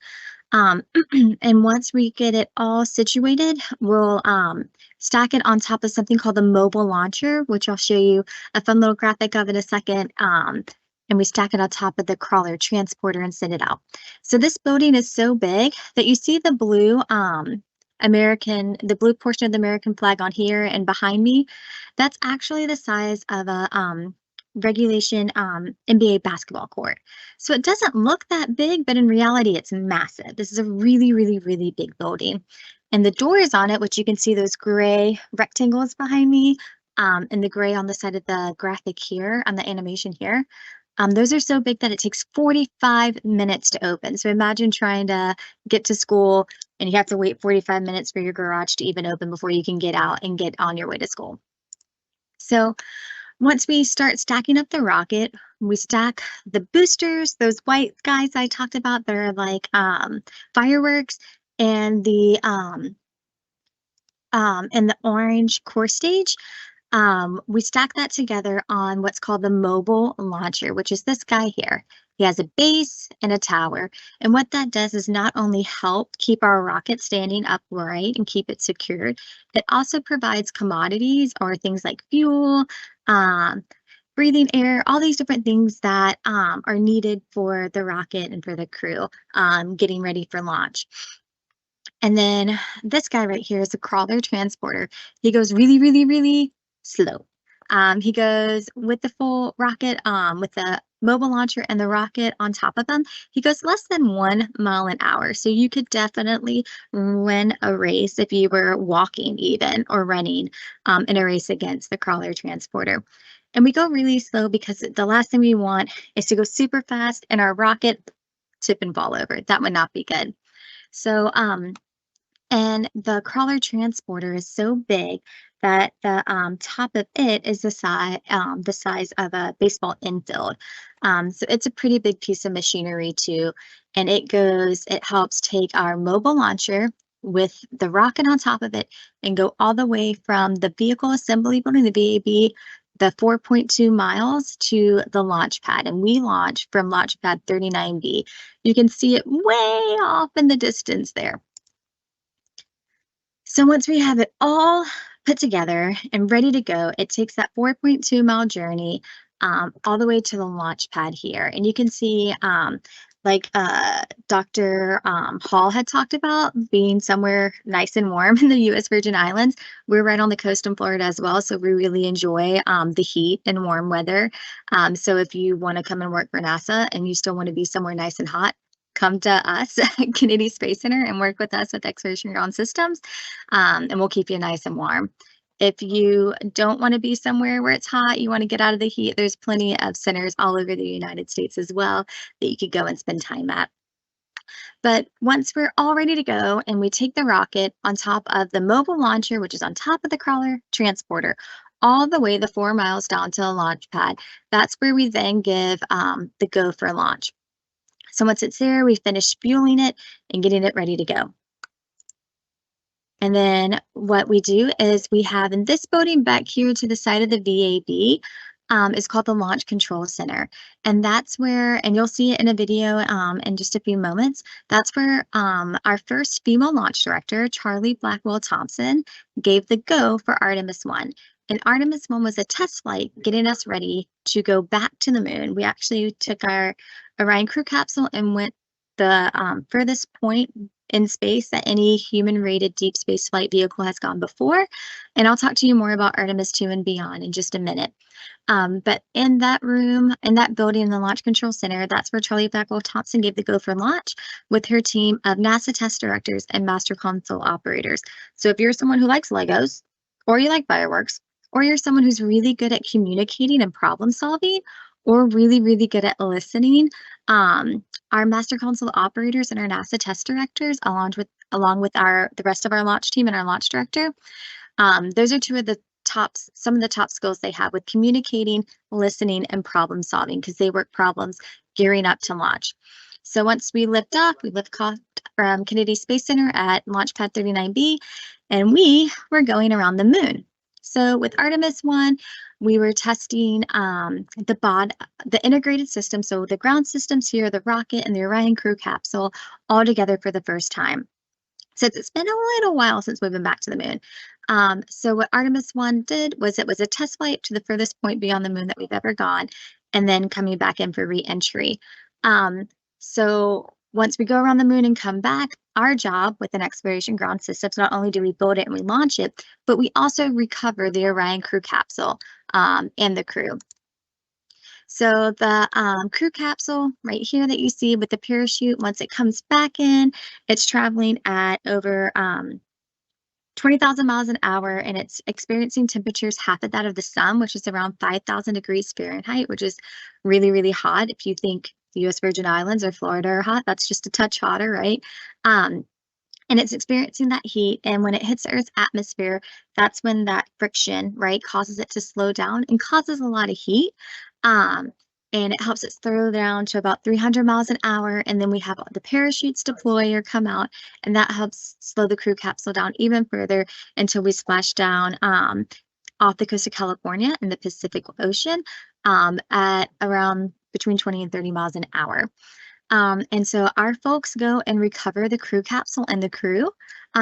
And once we get it all situated, we'll stack it on top of something called the mobile launcher, which I'll show you a fun little graphic of in a second. And we stack it on top of the crawler transporter and send it out. So this building is so big that you see the blue blue portion of the American flag on here and behind me. That's actually the size of a regulation NBA basketball court. So it doesn't look that big, but in reality, it's massive. This is a really, really, really big building. And the doors on it, which you can see those gray rectangles behind me, and the gray on the side of the graphic here, on the animation here, those are so big that it takes 45 minutes to open. So imagine trying to get to school and you have to wait 45 minutes for your garage to even open before you can get out and get on your way to school. So once we start stacking up the rocket, we stack the boosters, those white guys I talked about that are like fireworks, and the orange core stage. We stack that together on what's called the mobile launcher, which is this guy here. He has a base and a tower. And what that does is not only help keep our rocket standing upright and keep it secured, it also provides commodities, or things like fuel, breathing air, all these different things that are needed for the rocket and for the crew getting ready for launch. And then this guy right here is a crawler transporter. He goes really, really, really slow. He goes with the full rocket, with the mobile launcher and the rocket on top of them. He goes less than 1 mile an hour. So you could definitely win a race if you were walking even, or running in a race against the crawler transporter. And we go really slow because the last thing we want is to go super fast and our rocket tip and fall over. That would not be good. So, and the crawler transporter is so big that the top of it is the size of a baseball infield. So it's a pretty big piece of machinery too. And it helps take our mobile launcher with the rocket on top of it and go all the way from the Vehicle Assembly Building, the VAB, the 4.2 miles to the launch pad. And we launch from launch pad 39B. You can see it way off in the distance there. So once we have it all put together and ready to go, it takes that 4.2 mile journey all the way to the launch pad here. And you can see, like Dr. Hall had talked about, being somewhere nice and warm in the U.S. Virgin Islands. We're right on the coast in Florida as well, so we really enjoy the heat and warm weather. So if you want to come and work for NASA and you still want to be somewhere nice and hot, come to us at Kennedy Space Center and work with us with Exploration Ground Systems, and we'll keep you nice and warm. If you don't want to be somewhere where it's hot, you want to get out of the heat, there's plenty of centers all over the United States as well that you could go and spend time at. But once we're all ready to go and we take the rocket on top of the mobile launcher, which is on top of the crawler transporter, all the way the 4 miles down to the launch pad, that's where we then give the go for launch. So once it's there, we finish fueling it and getting it ready to go. And then what we do is we have in this building back here to the side of the VAB, is called the Launch Control Center. And that's where, and you'll see it in a video in just a few moments, that's where our first female launch director, Charlie Blackwell Thompson, gave the go for Artemis 1. And Artemis 1 was a test flight getting us ready to go back to the moon. We actually took our Orion crew capsule and went the furthest point in space that any human-rated deep space flight vehicle has gone before. And I'll talk to you more about Artemis 2 and beyond in just a minute. But in that room, in that building, in the Launch Control Center, that's where Charlie Blackwell Thompson gave the go for launch with her team of NASA test directors and master console operators. So if you're someone who likes Legos, or you like fireworks, or you're someone who's really good at communicating and problem solving, or really, really good at listening, our master console operators and our NASA test directors, along with the rest of our launch team and our launch director, those are some of the top skills they have with communicating, listening, and problem solving, because they work problems gearing up to launch. So once we lift off from Kennedy Space Center at Launch Pad 39B, and we were going around the moon. So with Artemis 1, we were testing the integrated system, so the ground systems here, the rocket, and the Orion crew capsule all together for the first time. Since it's been a little while since we've been back to the moon. So what Artemis 1 did was it was a test flight to the furthest point beyond the moon that we've ever gone, and then coming back in for re-entry. So once we go around the moon and come back, our job with an exploration ground system, not only do we build it and we launch it, but we also recover the Orion crew capsule and the crew. So the crew capsule right here that you see with the parachute, once it comes back in, it's traveling at over 20,000 miles an hour, and it's experiencing temperatures half of that of the sun, which is around 5,000 degrees Fahrenheit, which is really, really hot. If you think the U.S. Virgin Islands or Florida are hot, that's just a touch hotter, right? And it's experiencing that heat, and when it hits the Earth's atmosphere, that's when that friction, right, causes it to slow down and causes a lot of heat. And it helps it slow down to about 300 miles an hour, and then we have the parachutes deploy or come out, and that helps slow the crew capsule down even further until we splash down off the coast of California in the Pacific Ocean at around between 20 and 30 miles an hour. And so our folks go and recover the crew capsule and the crew.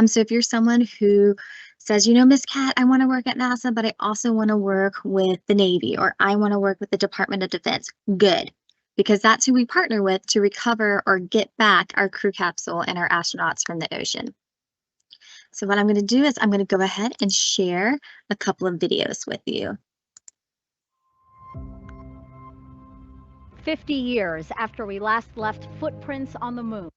So if you're someone who says, you know, Miss Cat, I want to work at NASA, but I also want to work with the Navy, or I want to work with the Department of Defense, good, because that's who we partner with to recover or get back our crew capsule and our astronauts from the ocean. So what I'm going to do is I'm going to go ahead and share a couple of videos with you. 50 years after we last left footprints on the moon.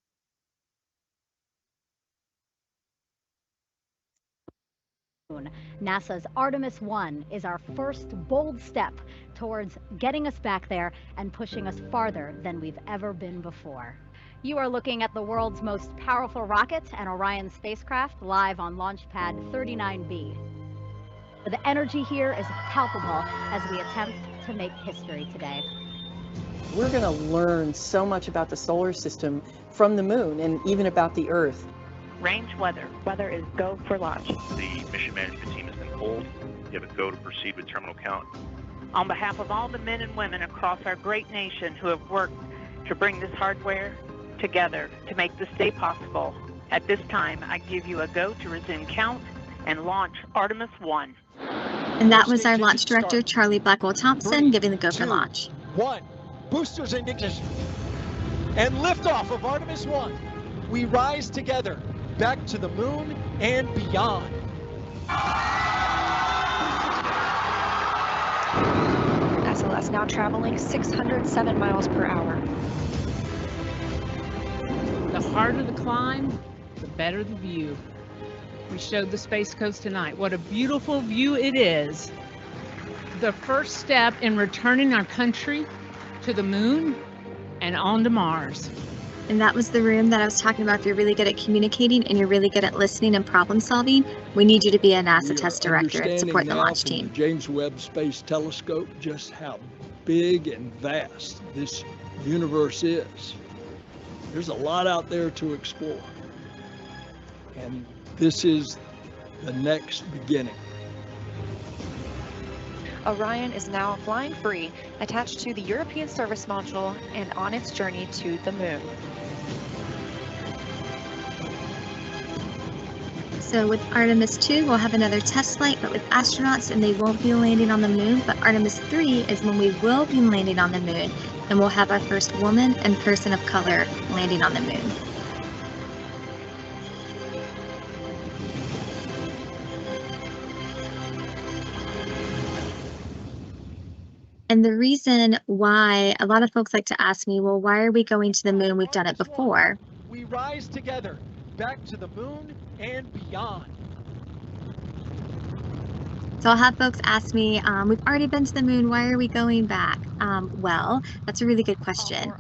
NASA's Artemis 1 is our first bold step towards getting us back there and pushing us farther than we've ever been before. You are looking at the world's most powerful rocket and Orion spacecraft live on Launch Pad 39B. The energy here is palpable as we attempt to make history today. We're going to learn so much about the solar system from the moon and even about the Earth. Range weather. Weather is go for launch. The mission management team has been told you have a go to proceed with terminal count. On behalf of all the men and women across our great nation who have worked to bring this hardware together to make this day possible, at this time I give you a go to resume count and launch Artemis 1. And that was our launch director, Charlie Blackwell Thompson, giving the go for launch. 1. Boosters in ignition. And liftoff of Artemis 1. We rise together back to the moon and beyond. SLS now traveling 607 miles per hour. The harder the climb, the better the view. We showed the Space Coast tonight. What a beautiful view it is. The first step in returning our country to the moon and on to Mars. And that was the room that I was talking about. If you're really good at communicating and you're really good at listening and problem solving, we need you to be a NASA test director and support the launch team. The James Webb Space Telescope, just how big and vast this universe is. There's a lot out there to explore. And this is the next beginning. Orion is now flying free, attached to the European Service Module and on its journey to the moon. So with Artemis 2, we'll have another test flight, but with astronauts, and they won't be landing on the moon. But Artemis 3 is when we will be landing on the moon, and we'll have our first woman and person of color landing on the moon. And the reason why a lot of folks like to ask me, well, why are we going to the moon? We've done it before. We rise together, back to the moon and beyond. So I'll have folks ask me, we've already been to the moon, why are we going back? Well, that's a really good question.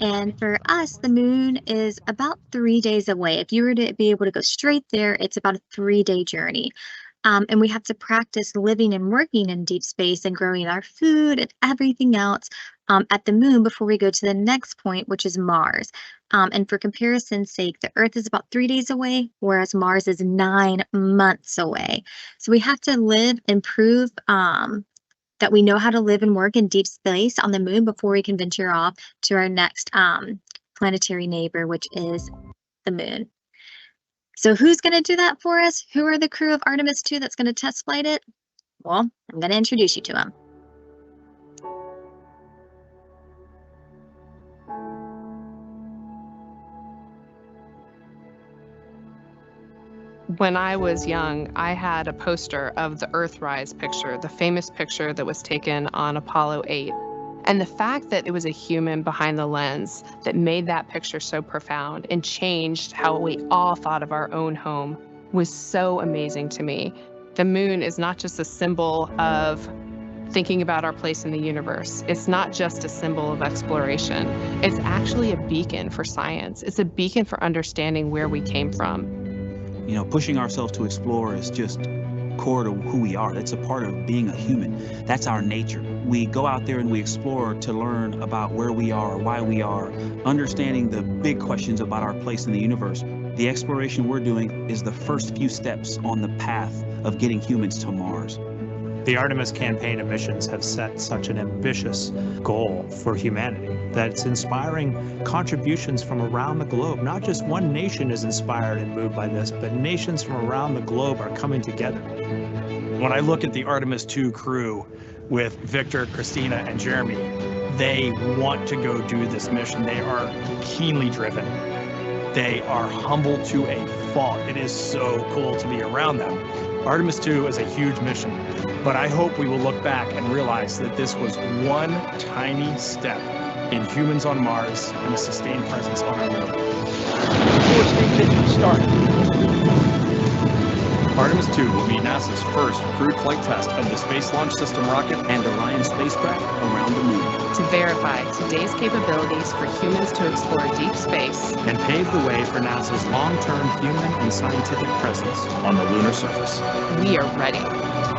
And for us, the moon is about 3 days away. If you were to be able to go straight there, it's about a 3-day journey. And we have to practice living and working in deep space and growing our food and everything else at the moon before we go to the next point, which is Mars. And for comparison's sake, the Earth is about 3 days away, whereas Mars is 9 months away. So we have to live and prove that we know how to live and work in deep space on the moon before we can venture off to our next planetary neighbor, which is the moon. So who's going to do that for us? Who are the crew of Artemis 2 that's going to test flight it? Well, I'm going to introduce you to them. When I was young, I had a poster of the Earthrise picture, the famous picture that was taken on Apollo 8. And the fact that it was a human behind the lens that made that picture so profound and changed how we all thought of our own home was so amazing to me. The moon is not just a symbol of thinking about our place in the universe. It's not just a symbol of exploration. It's actually a beacon for science. It's a beacon for understanding where we came from. You know, pushing ourselves to explore is just core to who we are. That's a part of being a human. That's our nature. We go out there and we explore to learn about where we are, why we are, understanding the big questions about our place in the universe. The exploration we're doing is the first few steps on the path of getting humans to Mars. The Artemis campaign and missions have set such an ambitious goal for humanity that it's inspiring contributions from around the globe. Not just one nation is inspired and moved by this, but nations from around the globe are coming together. When I look at the Artemis 2 crew with Victor, Christina, and Jeremy, they want to go do this mission. They are keenly driven. They are humble to a fault. It is so cool to be around them. Artemis 2 is a huge mission, but I hope we will look back and realize that this was one tiny step in humans on Mars and a sustained presence on our moon. Before stage engine start. Artemis 2 will be NASA's first crewed flight test of the Space Launch System rocket and Orion spacecraft around the moon. To verify today's capabilities for humans to explore deep space And pave the way for NASA's long-term human and scientific presence on the lunar surface. we are ready.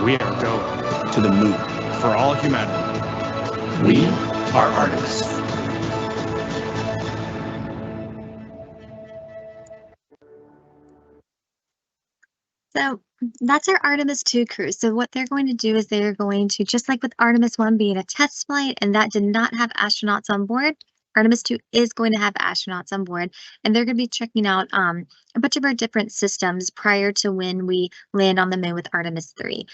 We are going to the moon for all humanity. We are Artemis. So that's our Artemis 2 crew. So what they're going to do is they're going to, just like with Artemis 1 being a test flight, and that did not have astronauts on board, Artemis 2 is going to have astronauts on board, and they're going to be checking out a bunch of our different systems prior to when we land on the moon with Artemis 3.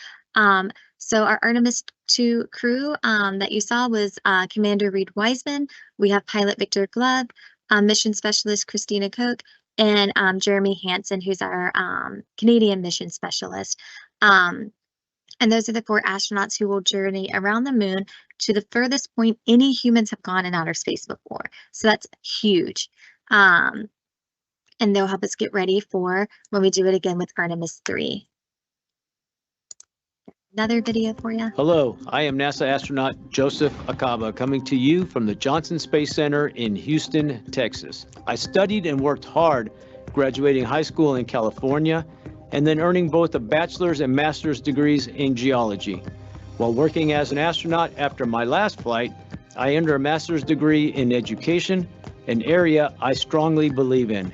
So our Artemis 2 crew that you saw was Commander Reed Wiseman. We have pilot Victor Glove, mission specialist Christina Koch, and Jeremy Hansen, who's our Canadian mission specialist. And those are the 4 astronauts who will journey around the moon to the furthest point any humans have gone in outer space before. So that's huge. And they'll help us get ready for when we do it again with Artemis 3. Another video for you. Hello, I am NASA astronaut Joseph Acaba coming to you from the Johnson Space Center in Houston, Texas. I studied and worked hard, graduating high school in California, and then earning both a bachelor's and master's degrees in geology. While working as an astronaut after my last flight, I earned a master's degree in education, an area I strongly believe in.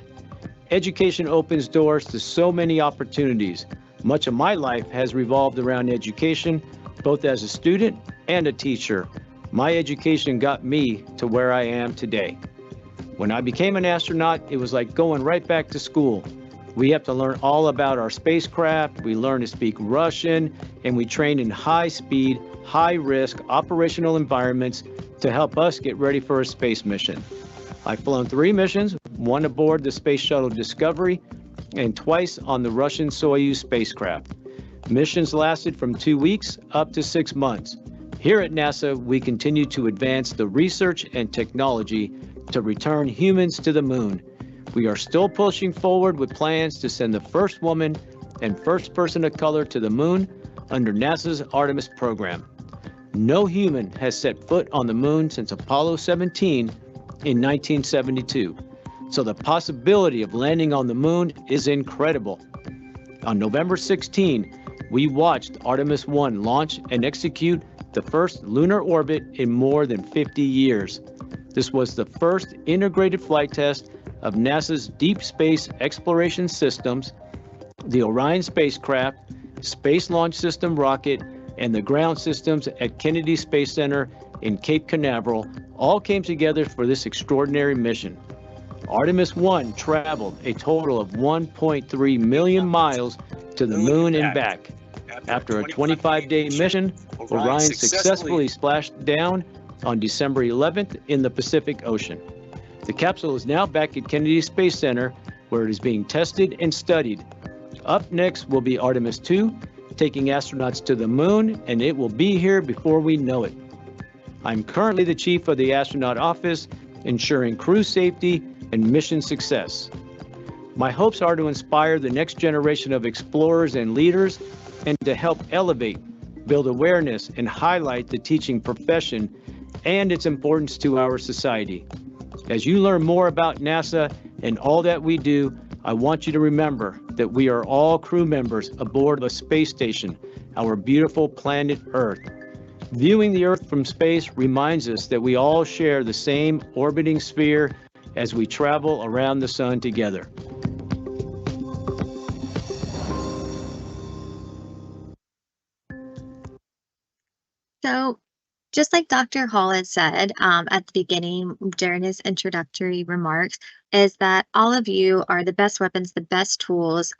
Education opens doors to so many opportunities. Much of my life has revolved around education, both as a student and a teacher. My education got me to where I am today. When I became an astronaut, it was like going right back to school. We have to learn all about our spacecraft, we learn to speak Russian, and we train in high-speed, high-risk operational environments to help us get ready for a space mission. I've flown 3 missions, one aboard the Space Shuttle Discovery, and twice on the Russian Soyuz spacecraft. Missions lasted from 2 weeks up to 6 months. Here at NASA, we continue to advance the research and technology to return humans to the moon. We are still pushing forward with plans to send the first woman and first person of color to the moon under NASA's Artemis program. No human has set foot on the moon since Apollo 17 in 1972. So the possibility of landing on the moon is incredible. On November 16, we watched Artemis 1 launch and execute the first lunar orbit in more than 50 years. This was the first integrated flight test of NASA's deep space exploration systems, the Orion spacecraft, Space Launch System rocket, and the ground systems at Kennedy Space Center in Cape Canaveral all came together for this extraordinary mission. Artemis 1 traveled a total of 1.3 million miles to the moon and back. After a 25-day mission, Orion successfully splashed down on December 11th in the Pacific Ocean. The capsule is now back at Kennedy Space Center, where it is being tested and studied. Up next will be Artemis 2, taking astronauts to the moon, and it will be here before we know it. I'm currently the chief of the astronaut office, ensuring crew safety and mission success. My hopes are to inspire the next generation of explorers and leaders, and to help elevate, build awareness, and highlight the teaching profession and its importance to our society. As you learn more about NASA and all that we do, I want you to remember that we are all crew members aboard a space station, our beautiful planet Earth. Viewing the Earth from space reminds us that we all share the same orbiting sphere as we travel around the sun together. So, just like Dr. Hall had said at the beginning during his introductory remarks, is that all of you are the best weapons, the best tools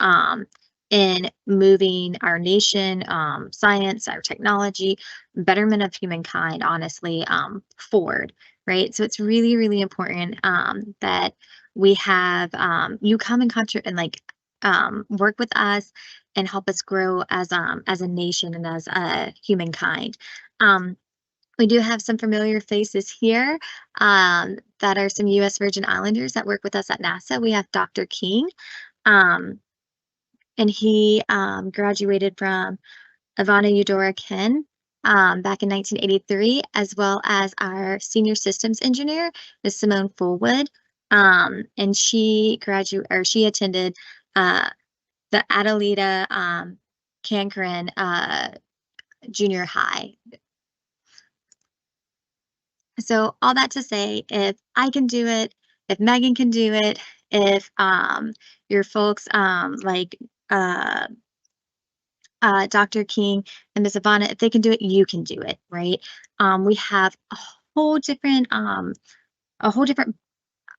in moving our nation, science, our technology, betterment of humankind, honestly, forward, right? So it's really, really important that we have you come and work with us and help us grow as a nation and as a humankind. We do have some familiar faces here that are some U.S. Virgin Islanders that work with us at NASA. We have Dr. King, and he graduated from Ivana Eudora Ken back in 1983, as well as our senior systems engineer, Ms. Simone Fullwood, and she attended the Adelita Cancren Junior High. So all that to say, if I can do it, if Megan can do it, if your folks Dr. King and Ms. Ivana, if they can do it, you can do it, right? We have a whole different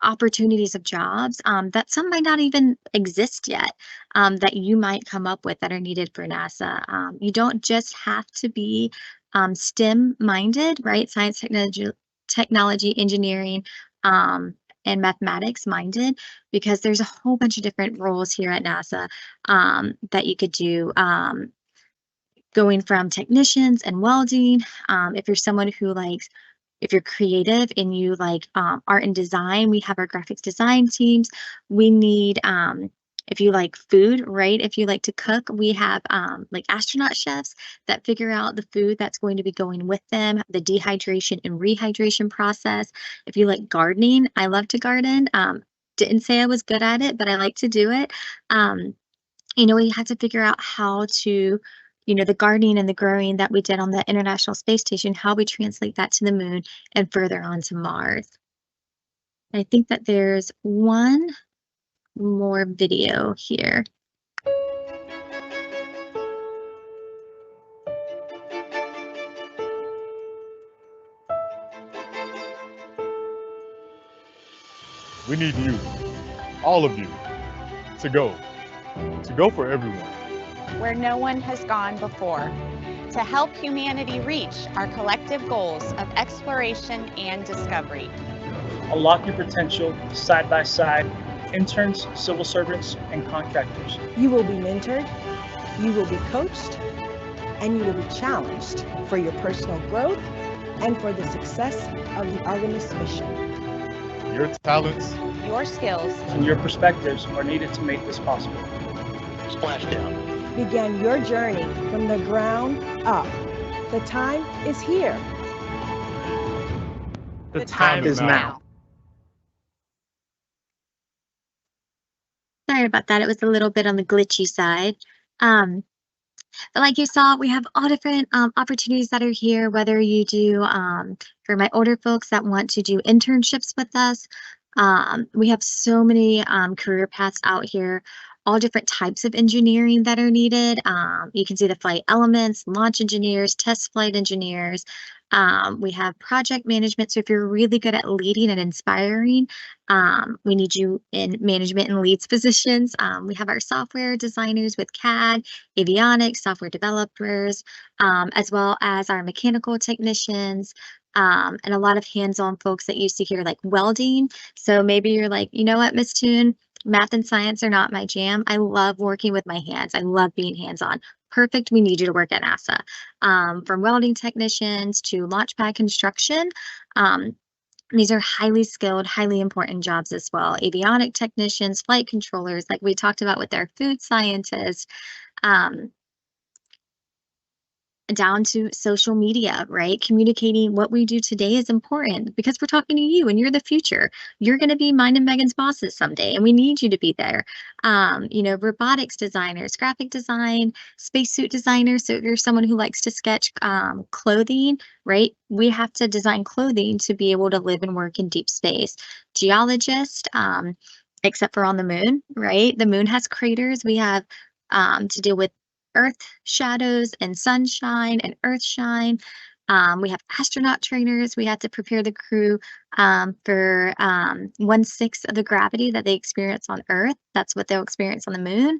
opportunities of jobs that some might not even exist yet, that you might come up with that are needed for NASA. You don't just have to be STEM minded, right? Science, technology, engineering, and mathematics minded, because there's a whole bunch of different roles here at NASA that you could do, going from technicians and welding. If you're someone who likes, if you're creative and you like art and design, we have our graphics design teams. We need, if you like food, right? If you like to cook, we have like astronaut chefs that figure out the food that's going to be going with them, the dehydration and rehydration process. If you like gardening, I love to garden. Didn't say I was good at it, but I like to do it. We had to figure out how to, the gardening and the growing that we did on the International Space Station, how we translate that to the moon and further on to Mars. I think that there's one more video here. We need you, all of you, to go for everyone. Where no one has gone before, to help humanity reach our collective goals of exploration and discovery. Unlock your potential side by side, interns, civil servants, and contractors. You will be mentored, you will be coached, and you will be challenged for your personal growth and for the success of the Artemis mission. Your talents, your skills, and your perspectives are needed to make this possible. Splashdown. Begin your journey from the ground up. The time is here. The time is now. Sorry about that. It was a little bit on the glitchy side. But like you saw, we have all different opportunities that are here, whether you do, for my older folks that want to do internships with us, we have so many career paths out here, all different types of engineering that are needed. You can see the flight elements, launch engineers, test flight engineers. We have project management. So if you're really good at leading and inspiring, we need you in management and leads positions. We have our software designers with CAD, avionics, software developers, as well as our mechanical technicians, and a lot of hands-on folks that you see here, like welding. So maybe you're like, you know what, Miss Toon, math and science are not my jam. I love working with my hands. I love being hands-on. Perfect. We need you to work at NASA. From welding technicians to launch pad construction. These are highly skilled, highly important jobs as well. Avionic technicians, flight controllers, like we talked about with our food scientists, down to social media, right? Communicating what we do today is important because we're talking to you and you're the future. You're going to be mine and Meghan's bosses someday, and we need you to be there. You know, robotics designers, graphic design, spacesuit designers. So if you're someone who likes to sketch clothing, right? We have to design clothing to be able to live and work in deep space. Geologist, except for on the moon, right? The moon has craters. We have to deal with earth shadows and sunshine and earth shine. We have astronaut trainers. We have to prepare the crew for 1/6 of the gravity that they experience on Earth. That's what they'll experience on the moon.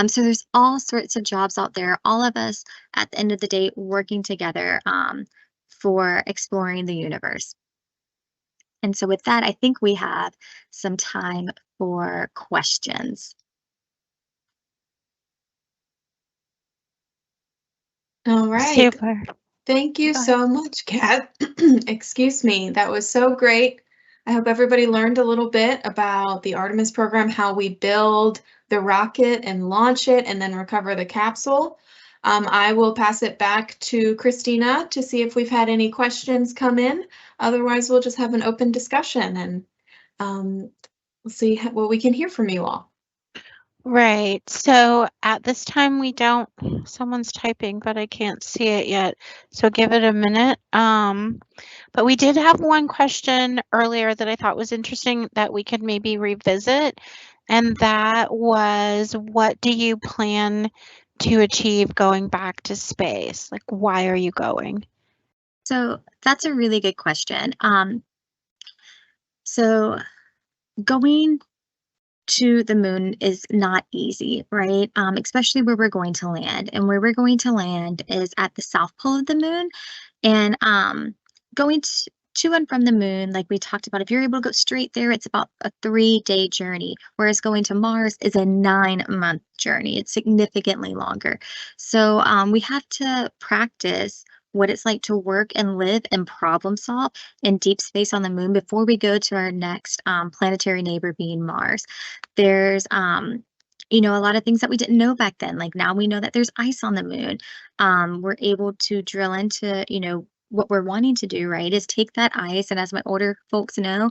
So there's all sorts of jobs out there, all of us at the end of the day working together for exploring the universe. And so with that, I think we have some time for questions. All right. Super. Thank you so much, Kat. Excuse me. That was so great. I hope everybody learned a little bit about the Artemis program, how we build the rocket and launch it and then recover the capsule. I will pass it back to Christina to see if we've had any questions come in. Otherwise, we'll just have an open discussion and we'll see what we can hear from you all. Right. So at this time we don't, someone's typing, but I can't see it yet. So give it a minute. But we did have one question earlier that I thought was interesting that we could maybe revisit. And that was, what do you plan to achieve going back to space? Like, why are you going? So that's a really good question. So going to the moon is not easy, right? Especially where we're going to land. And where we're going to land is at the south pole of the moon. And going to and from the moon, like we talked about, if you're able to go straight there, it's about a 3-day journey, whereas going to Mars is a 9-month journey. It's significantly longer. So we have to practice what it's like to work and live and problem solve in deep space on the moon before we go to our next planetary neighbor, being Mars. There's you know, a lot of things that we didn't know back then. Like now we know that there's ice on the moon. We're able to drill into, you know, what we're wanting to do, right, is take that ice, and as my older folks know,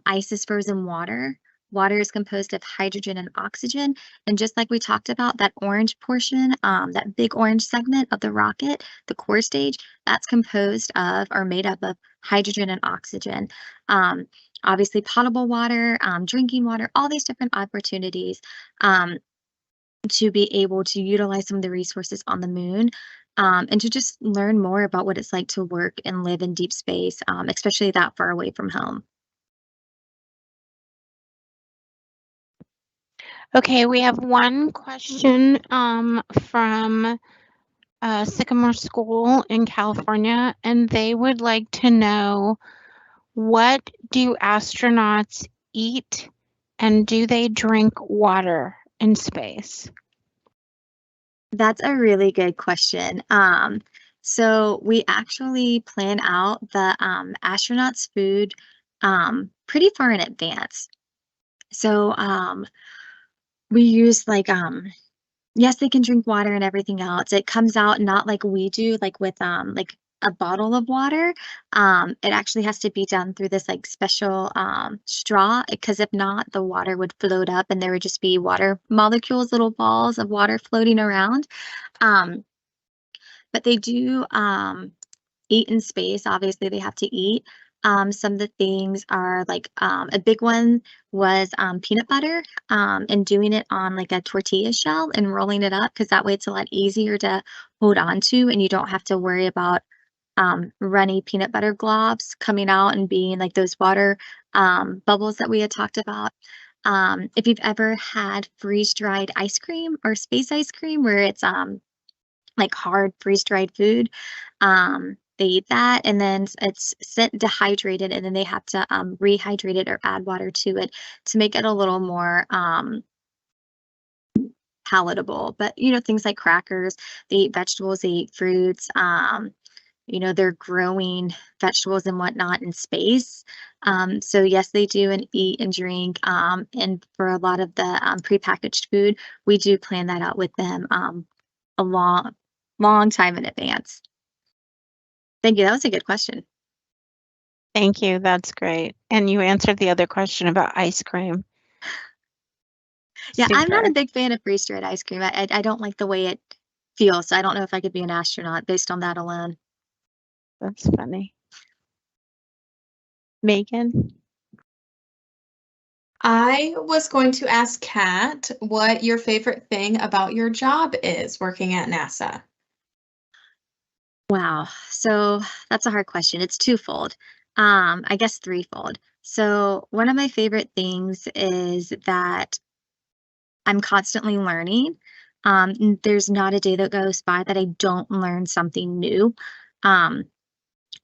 ice is frozen water. Water is composed of hydrogen and oxygen. And just like we talked about, that orange portion, that big orange segment of the rocket, the core stage, that's composed of or made up of hydrogen and oxygen. Obviously, potable water, drinking water, all these different opportunities to be able to utilize some of the resources on the moon. And to just learn more about what it's like to work and live in deep space, especially that far away from home. Okay, we have one question from Sycamore School in California, and they would like to know, what do astronauts eat and do they drink water in space? That's a really good question. So we actually plan out the astronauts' food pretty far in advance. So we use like yes, they can drink water and everything else. It comes out not like we do, like with like a bottle of water. It actually has to be done through this like special straw, because if not, the water would float up and there would just be water molecules, little balls of water floating around. Um, but they do eat in space. Obviously, they have to eat. Some of the things are like a big one was peanut butter, and doing it on like a tortilla shell and rolling it up, because that way it's a lot easier to hold on to and you don't have to worry about runny peanut butter globs coming out and being like those water bubbles that we had talked about. If you've ever had freeze-dried ice cream or space ice cream where it's like hard freeze-dried food, they eat that and then it's sent dehydrated, and then they have to rehydrate it or add water to it to make it a little more palatable. But you know, things like crackers, they eat vegetables, they eat fruits. You know, they're growing vegetables and whatnot in space. So yes, they do and eat and drink. And for a lot of the prepackaged food, we do plan that out with them a long time in advance. Thank you. That was a good question. Thank you. That's great. And you answered the other question about ice cream. Yeah, I'm not Super. a big fan of freeze-dried ice cream. I don't like the way it feels. So I don't know if I could be an astronaut based on that alone. That's funny. Megan? I was going to ask Kat what your favorite thing about your job is working at NASA. Wow. So that's a hard question. It's twofold. I guess threefold. So one of my favorite things is that I'm constantly learning. There's not a day that goes by that I don't learn something new. Um,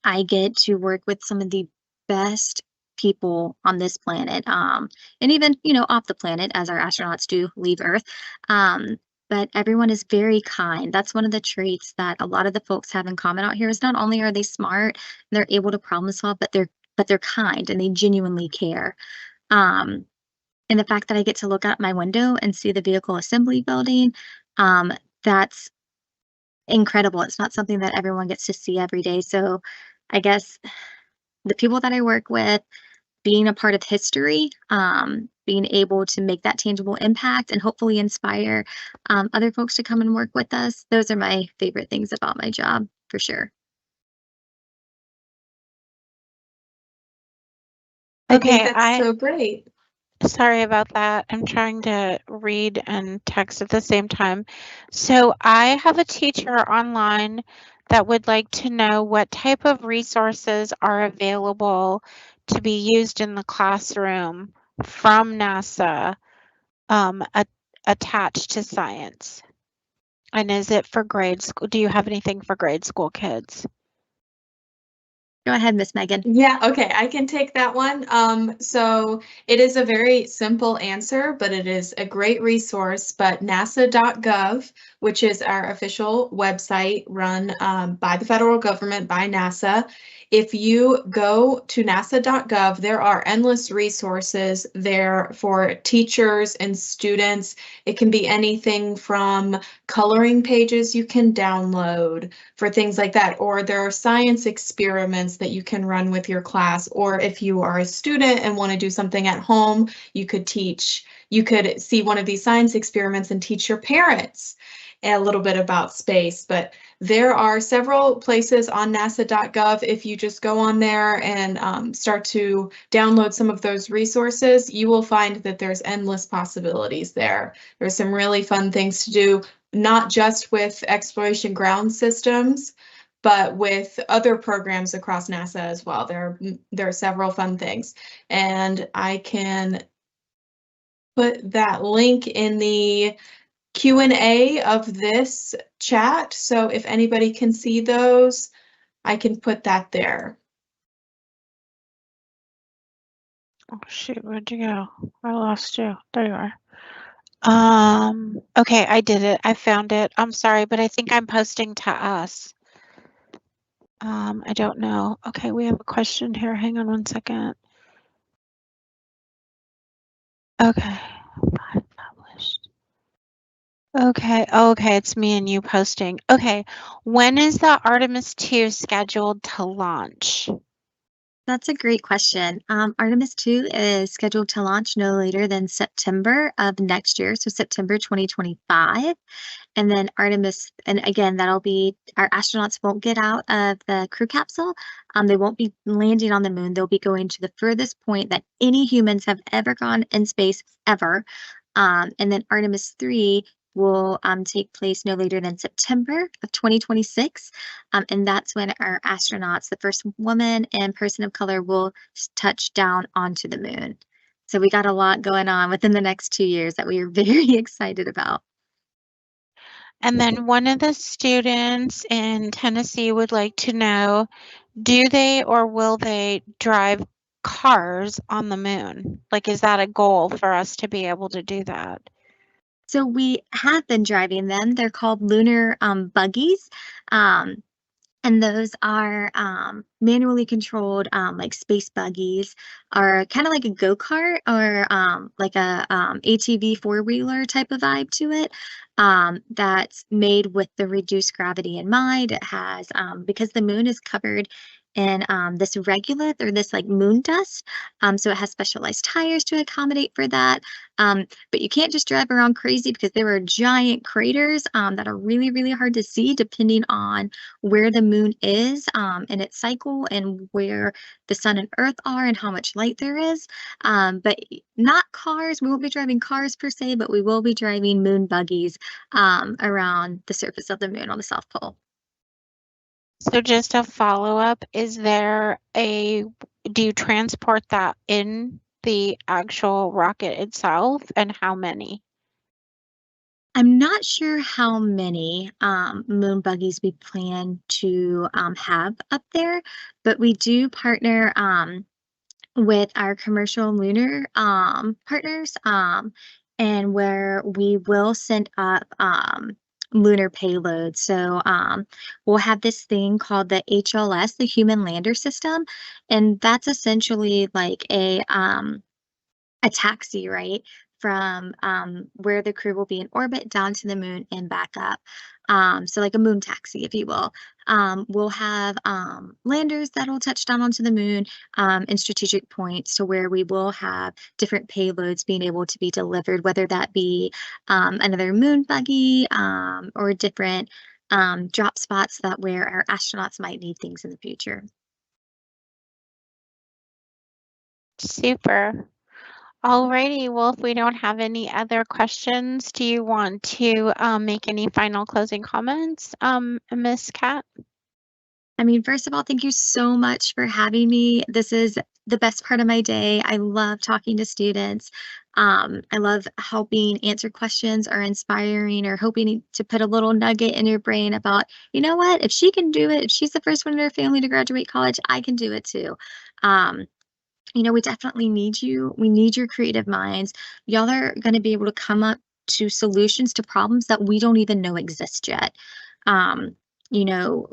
I get to work with some of the best people on this planet, and even, you know, off the planet as our astronauts do leave Earth. But everyone is very kind. That's one of the traits that a lot of the folks have in common out here is not only are they smart, they're able to problem solve, but they're kind and they genuinely care. Um, and the fact that I get to look out my window and see the vehicle assembly building, that's incredible. It's not something that everyone gets to see every day. So I guess the people that I work with, being a part of history, being able to make that tangible impact and hopefully inspire other folks to come and work with us. Those are my favorite things about my job, for sure. I think Okay, that's so great. Sorry about that. I'm trying to read and text at the same time. So I have a teacher online that would like to know what type of resources are available to be used in the classroom from NASA attached to science. And is it for grade school? Do you have anything for grade school kids? Go ahead, Miss Megan. Yeah, okay, I can take that one. So it is a very simple answer, but it is a great resource. But nasa.gov, which is our official website run by the federal government, by NASA. If you go to nasa.gov, there are endless resources there for teachers and students. It can be anything from coloring pages you can download for things like that, or there are science experiments that you can run with your class, or if you are a student and want to do something at home, you could see one of these science experiments and teach your parents a little bit about space. But there are several places on nasa.gov. If you just go on there and start to download some of those resources, you will find that there's endless possibilities there. There's some really fun things to do, not just with exploration ground systems, but with other programs across NASA as well. There are several fun things, and I can put that link in the Q&A of this chat. So if anybody can see those, I can put that there. Oh shoot, where'd you go? I lost you. There you are. Okay, I did it. I found it. I'm sorry, but I think I'm posting to us. I don't know. Okay, we have a question here. Hang on one second. Okay, published. Okay, okay, it's me and you posting. Okay, when is the Artemis 2 scheduled to launch? That's a great question. Artemis 2 is scheduled to launch no later than September of next year, so September 2025. And then Artemis, and again, that'll be, our astronauts won't get out of the crew capsule. They won't be landing on the moon. They'll be going to the furthest point that any humans have ever gone in space ever. And then Artemis 3 will take place no later than September of 2026. And that's when our astronauts, the first woman and person of color, will touch down onto the moon. So we got a lot going on within the next 2 years that we are very excited about. And then one of the students in Tennessee would like to know, do they or will they drive cars on the moon? Like, is that a goal for us to be able to do that? So we have been driving them. They're called lunar buggies. And those are manually controlled, like space buggies, are kind of like a go-kart or like a ATV four-wheeler type of vibe to it. That's made with the reduced gravity in mind. It has, because the moon is covered in this regolith or this like moon dust, so it has specialized tires to accommodate for that. But you can't just drive around crazy because there are giant craters that are really, really hard to see depending on where the moon is in its cycle and where the sun and earth are and how much light there is. But not cars. We won't be driving cars per se, but we will be driving moon buggies around the surface of the moon on the South Pole. So just a follow-up, do you transport that in the actual rocket itself, and how many? I'm not sure how many moon buggies we plan to have up there, but we do partner with our commercial lunar partners, and where we will send up lunar payloads. So we'll have this thing called the HLS, the Human Lander System, and that's essentially like a taxi, right? From where the crew will be in orbit down to the moon and back up. So like a moon taxi, if you will. We'll have landers that will touch down onto the moon in strategic points to where we will have different payloads being able to be delivered, whether that be another moon buggy or different drop spots that where our astronauts might need things in the future. Super. Alrighty, well, if we don't have any other questions, do you want to make any final closing comments, Miss Kat? I mean, first of all, thank you so much for having me. This is the best part of my day. I love talking to students. I love helping answer questions or inspiring or hoping to put a little nugget in your brain about, you know what, if she can do it, if she's the first one in her family to graduate college, I can do it too. You know, we definitely need you. We need your creative minds. Y'all are going to be able to come up to solutions to problems that we don't even know exist yet. You know,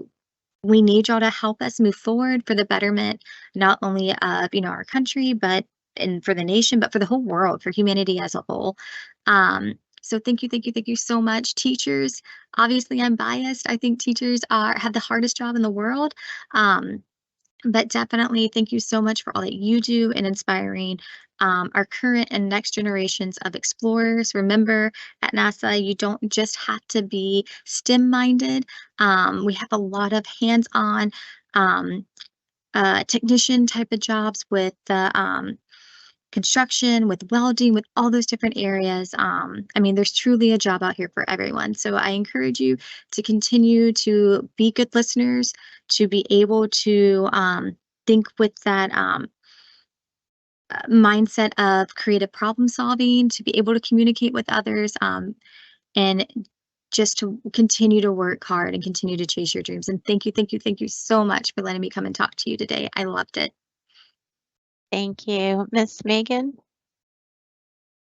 we need y'all to help us move forward for the betterment, not only of, you know, our country, and for the nation, but for the whole world, for humanity as a whole. So thank you so much. Teachers, obviously I'm biased. I think teachers have the hardest job in the world. But definitely thank you so much for all that you do in inspiring our current and next generations of explorers. Remember, at NASA, you don't just have to be STEM-minded. We have a lot of hands-on technician type of jobs with the construction, with welding, with all those different areas. I mean, there's truly a job out here for everyone. So I encourage you to continue to be good listeners, to be able to think with that mindset of creative problem solving, to be able to communicate with others, and just to continue to work hard and continue to chase your dreams. And thank you so much for letting me come and talk to you today. I loved it. Thank you. Miss Meghan?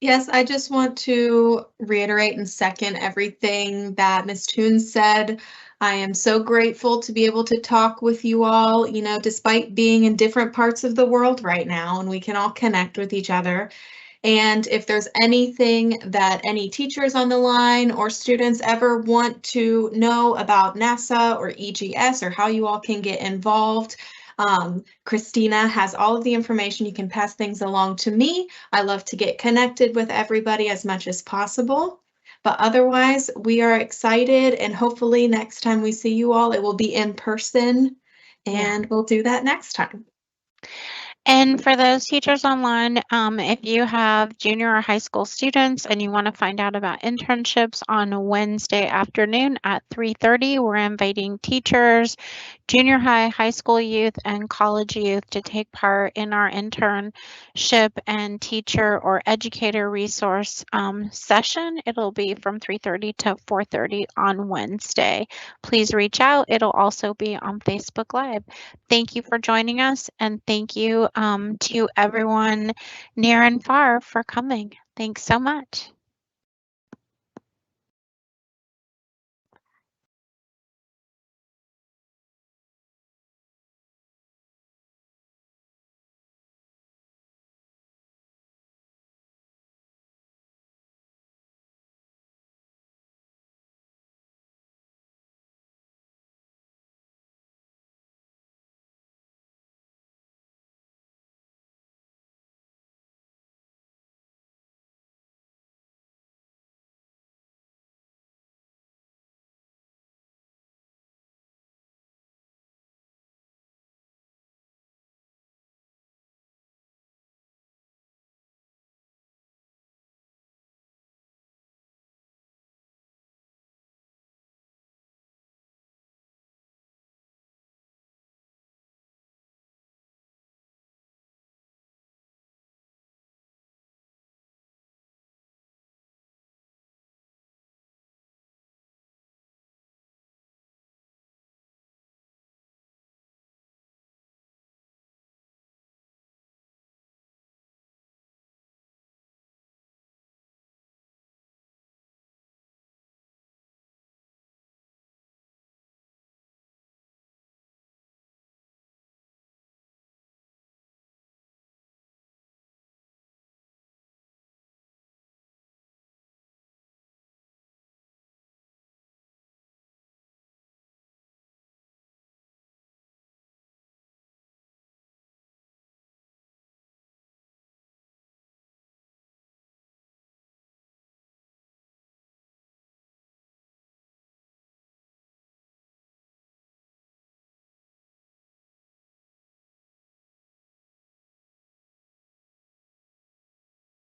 Yes, I just want to reiterate and second everything that Ms. Toon said. I am so grateful to be able to talk with you all, you know, despite being in different parts of the world right now, and we can all connect with each other. And if there's anything that any teachers on the line or students ever want to know about NASA or EGS or how you all can get involved, Christina has all of the information. You can pass things along to me. I love to get connected with everybody as much as possible. But otherwise, we are excited, and hopefully next time we see you all, it will be in person, and we'll do that next time. And for those teachers online, if you have junior or high school students and you want to find out about internships on Wednesday afternoon at 3:30, we're inviting teachers, junior high, high school youth, and college youth to take part in our internship and teacher or educator resource session. It'll be from 3:30 to 4:30 on Wednesday. Please reach out. It'll also be on Facebook Live. Thank you for joining us, and thank you to everyone near and far for coming. Thanks so much.